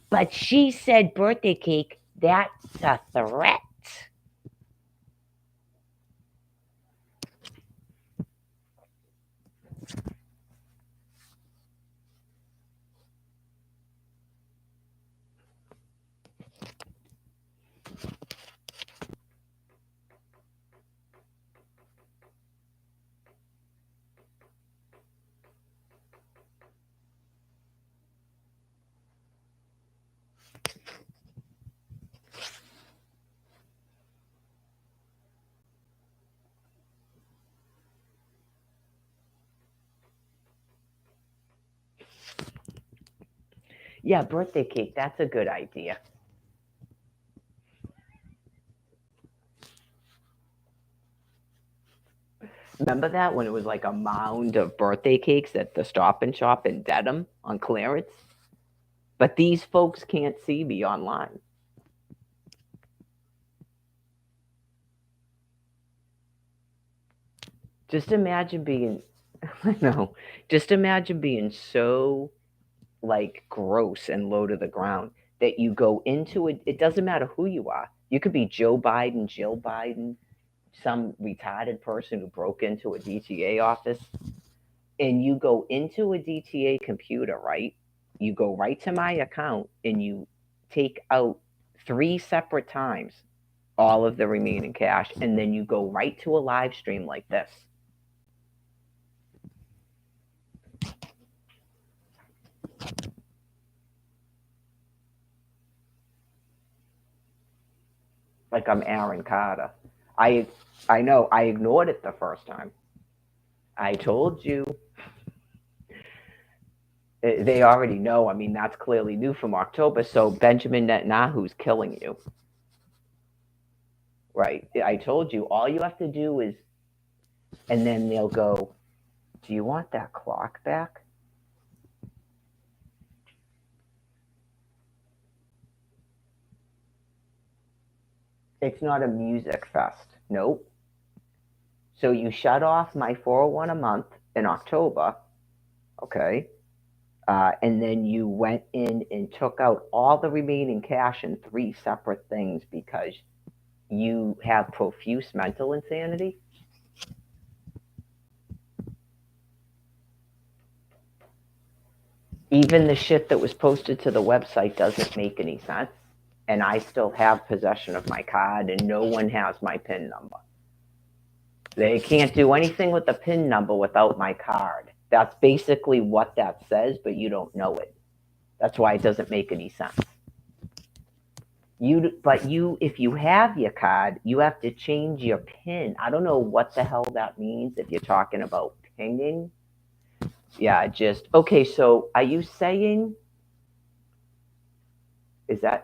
Speaker 1: but she said birthday cake. That's a threat. Yeah, birthday cake. That's a good idea. Remember that when it was like a mound of birthday cakes at the Stop and Shop in Dedham on clearance? But these folks can't see me online. Just imagine being, I know, just imagine being so like gross and low to the ground that you go into it. It doesn't matter who you are. You could be Joe Biden, Jill Biden, some retarded person who broke into a DTA office, and you go into a DTA computer, right? You go right to my account and you take out three separate times all of the remaining cash, and then you go right to a live stream like this. Like I'm Aaron Carter. I I know I ignored it the first time. I told you. They already know. I mean, that's clearly new from October. So Benjamin Netanyahu's killing you, right? I told you. All you have to do is, and then they'll go, "Do you want that clock back?" It's not a music fest. Nope. So you shut off my 401 a month in October, okay? And then you went in and took out all the remaining cash in three separate things because you have profuse mental insanity. Even the shit that was posted to the website doesn't make any sense. And I still have possession of my card, and no one has my PIN number. They can't do anything with the PIN number without my card. That's basically what that says, but you don't know it. That's why it doesn't make any sense. If you have your card, you have to change your PIN. I don't know what the hell that means if you're talking about pinging. Yeah, just okay. So, are you saying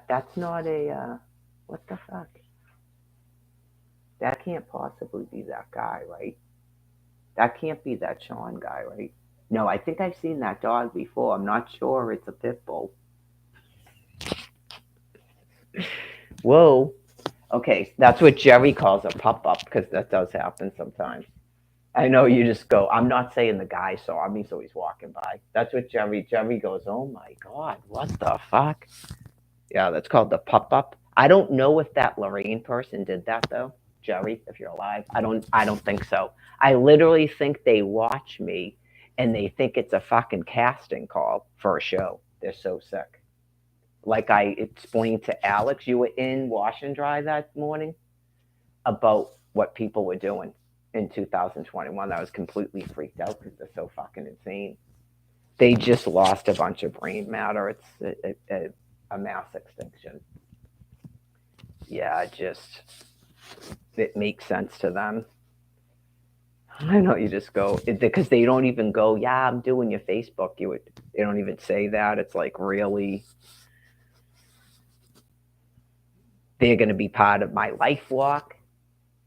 Speaker 1: that's not a what the fuck? That can't possibly be that guy, right? That can't be that Sean guy, right? No, I think I've seen that dog before. I'm not sure it's a pit bull. Whoa. Okay, that's what Jerry calls a pop up because that does happen sometimes. I know you just go, I'm not saying the guy saw me, so he's walking by. That's what Jerry goes, oh my God, what the fuck? Yeah, that's called the pop up. I don't know if that Lorraine person did that though. Jerry, if you're alive. I don't think so. I literally think they watch me and they think it's a fucking casting call for a show. They're so sick. Like I explained to Alex, you were in Wash and Dry that morning about what people were doing in 2021. I was completely freaked out because they're so fucking insane. They just lost a bunch of brain matter. It's a mass extinction. Yeah, just it makes sense to them. I know you just go because they don't even go. Yeah, I'm doing your Facebook. They don't even say that. It's like really, they're going to be part of my life walk.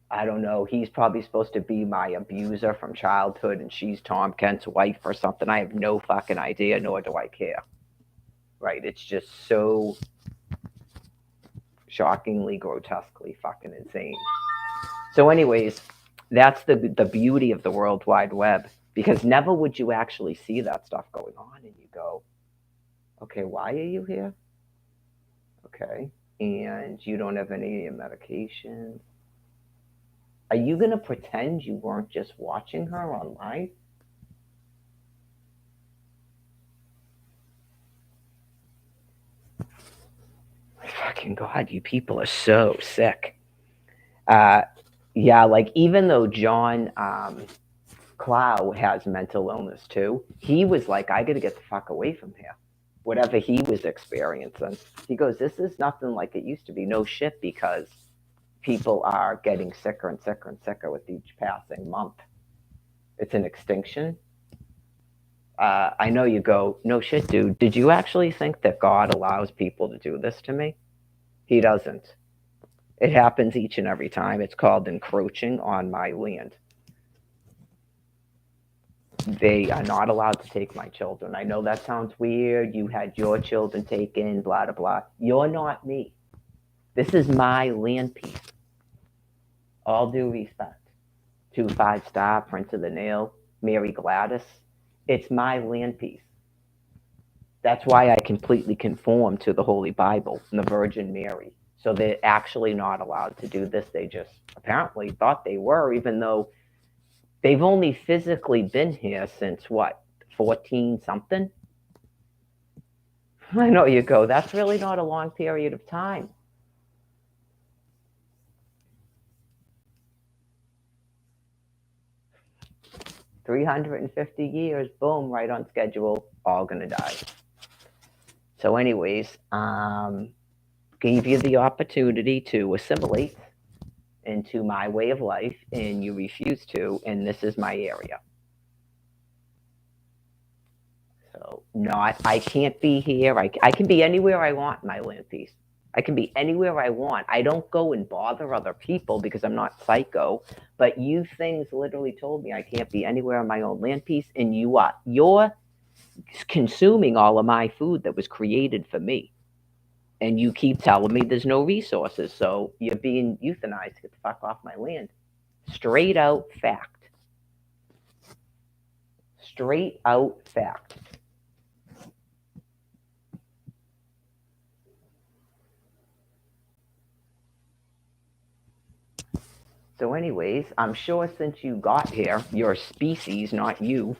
Speaker 1: I don't know. He's probably supposed to be my abuser from childhood, and she's Tom Kent's wife or something. I have no fucking idea, nor do I care. Right? It's just so shockingly, grotesquely fucking insane. So, anyways, that's the beauty of the World Wide Web, because never would you actually see that stuff going on, and you go, okay, why are you here? Okay, and you don't have any of your medications. Are you gonna pretend you weren't just watching her online? My fucking God, you people are so sick. Uh, yeah, like even though John Clow has mental illness too, he was like, I gotta get the fuck away from here. Whatever he was experiencing. He goes, this is nothing like it used to be. No shit, because people are getting sicker and sicker and sicker with each passing month. It's an extinction. I know you go, no shit, dude. Did you actually think that God allows people to do this to me? He doesn't. It happens each and every time. It's called encroaching on my land. They are not allowed to take my children. I know that sounds weird. You had your children taken, blah, blah, blah. You're not me. This is my land piece. All due respect to 5-star, Prince of the Nail, Mary Gladys. It's my land piece. That's why I completely conform to the Holy Bible and the Virgin Mary. So they're actually not allowed to do this. They just apparently thought they were, even though they've only physically been here since what, 14 something? I know you go, that's really not a long period of time. $350, boom, right on schedule, all gonna die. So, anyways, gave you the opportunity to assimilate into my way of life, and you refuse to, and this is my area. So, not, I can't be here. I can be anywhere I want in my land piece. I can be anywhere I want. I don't go and bother other people because I'm not psycho. But you things literally told me I can't be anywhere on my own land piece, and you're consuming all of my food that was created for me. And you keep telling me there's no resources, so you're being euthanized to get the fuck off my land. Straight out fact. Straight out fact. So, anyways, I'm sure since you got here, your species, not you,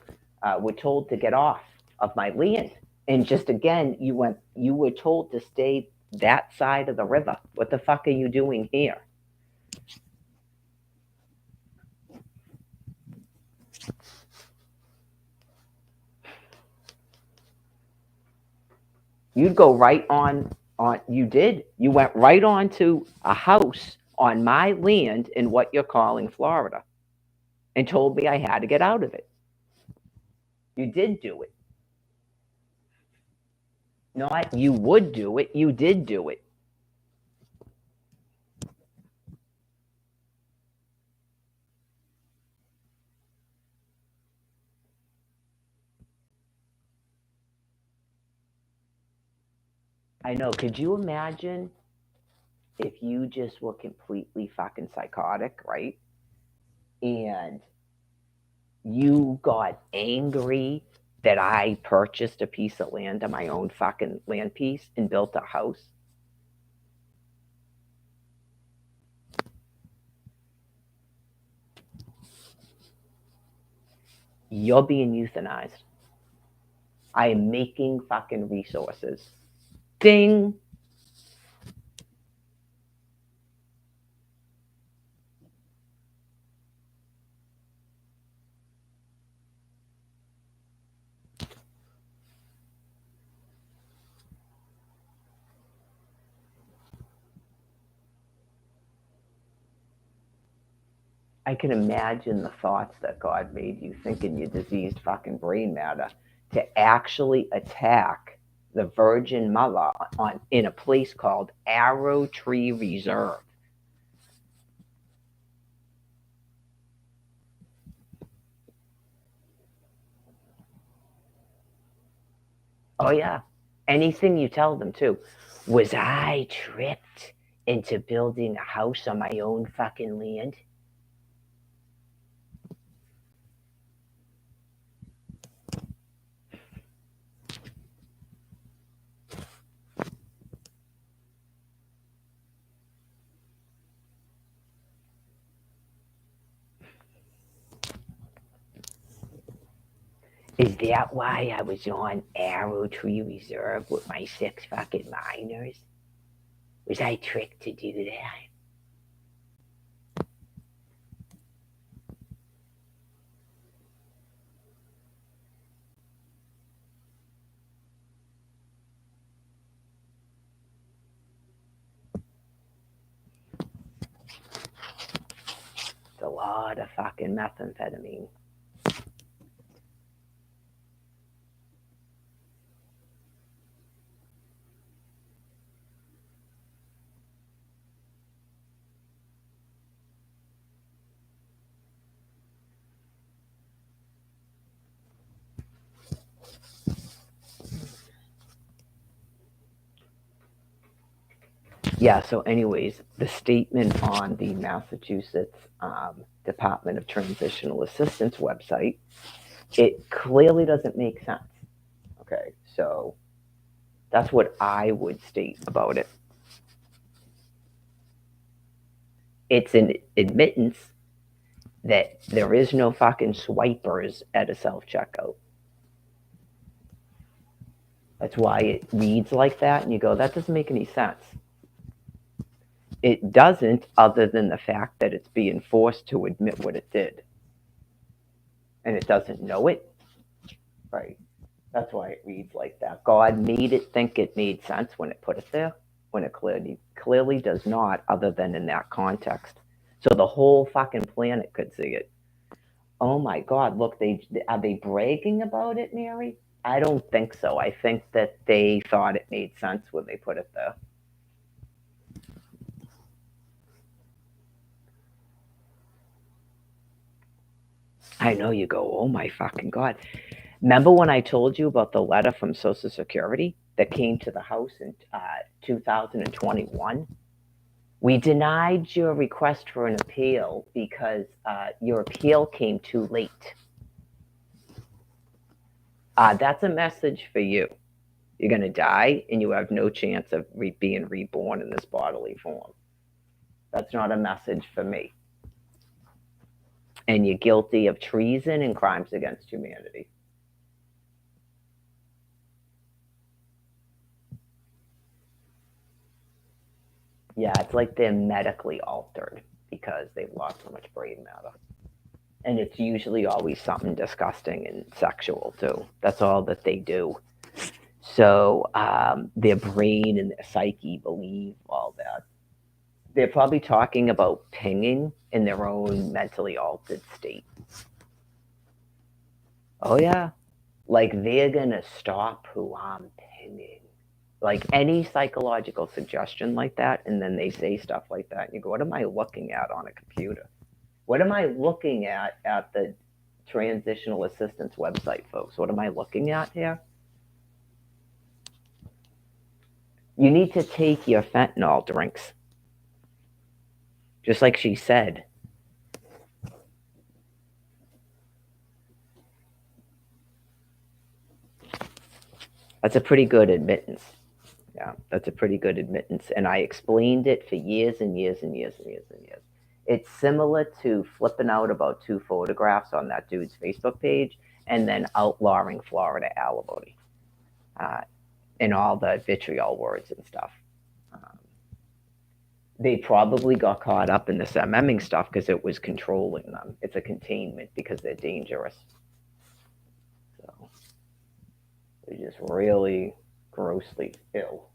Speaker 1: were told to get off of my land. And just again, you were told to stay that side of the river. What the fuck are you doing here? You'd go right on you did. You went right on to a house on my land in what you're calling Florida and told me I had to get out of it. You did do it. Not you would do it, you did do it. I know. Could you imagine if you just were completely fucking psychotic, right? And you got angry that I purchased a piece of land on my own fucking land piece and built a house? You're being euthanized. I am making fucking resources. Ding. I can imagine the thoughts that God made you think in your diseased fucking brain matter to actually attack the Virgin Mother in a place called Arrow Tree Reserve. Oh yeah, anything you tell them too. Was I tricked into building a house on my own fucking land. Is that why I was on Arrow Tree Reserve with my 6 fucking miners? Was I tricked to do that? It's a lot of fucking methamphetamine. Yeah, so anyways, the statement on the Massachusetts Department of Transitional Assistance website, it clearly doesn't make sense. Okay, so that's what I would state about it. It's an admittance that there is no fucking swipers at a self-checkout. That's why it reads like that, and you go, that doesn't make any sense. It doesn't, other than the fact that it's being forced to admit what it did. And it doesn't know it. Right. That's why it reads like that. God made it think it made sense when it put it there, when it clearly does not, other than in that context. So the whole fucking planet could see it. Oh my God! Look, are they bragging about it, Mary? I don't think so. I think that they thought it made sense when they put it there. I know you go, oh my fucking God. Remember when I told you about the letter from Social Security that came to the House in 2021? We denied your request for an appeal because your appeal came too late. That's a message for you. You're going to die and you have no chance of being reborn in this bodily form. That's not a message for me. And you're guilty of treason and crimes against humanity. Yeah, it's like they're medically altered because they've lost so much brain matter. And it's usually always something disgusting and sexual too. That's all that they do. So their brain and their psyche believe all that. They're probably talking about pinging in their own mentally altered state. Oh yeah, like they're gonna stop who I'm pinging. Like any psychological suggestion like that, and then they say stuff like that, and you go, "What am I looking at on a computer? What am I looking at the transitional assistance website, folks? What am I looking at here?" You need to take your fentanyl drinks. Just like she said. That's a pretty good admittance. Yeah, that's a pretty good admittance. And I explained it for years and years and years and years and years. It's similar to flipping out about 2 photographs on that dude's Facebook page and then outlawing Florida alimony uh, and all the vitriol words and stuff. Um, they probably got caught up in this MMing stuff because it was controlling them. It's a containment because they're dangerous. So they're just really grossly ill.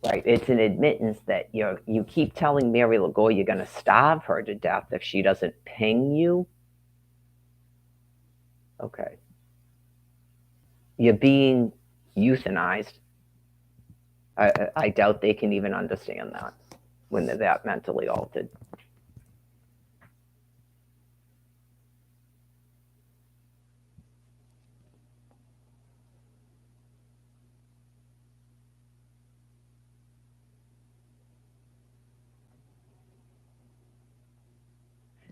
Speaker 1: Right. It's an admittance that you keep telling Mary Lagoy you're going to starve her to death if she doesn't ping you. Okay. You're being euthanized. I doubt they can even understand that when they're that mentally altered.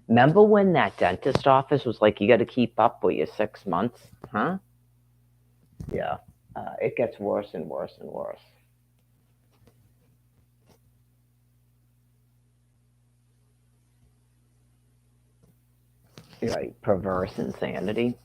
Speaker 1: Remember when that dentist office was like, you got to keep up with your 6 months? Huh? Yeah. It gets worse and worse and worse. Right. Perverse insanity.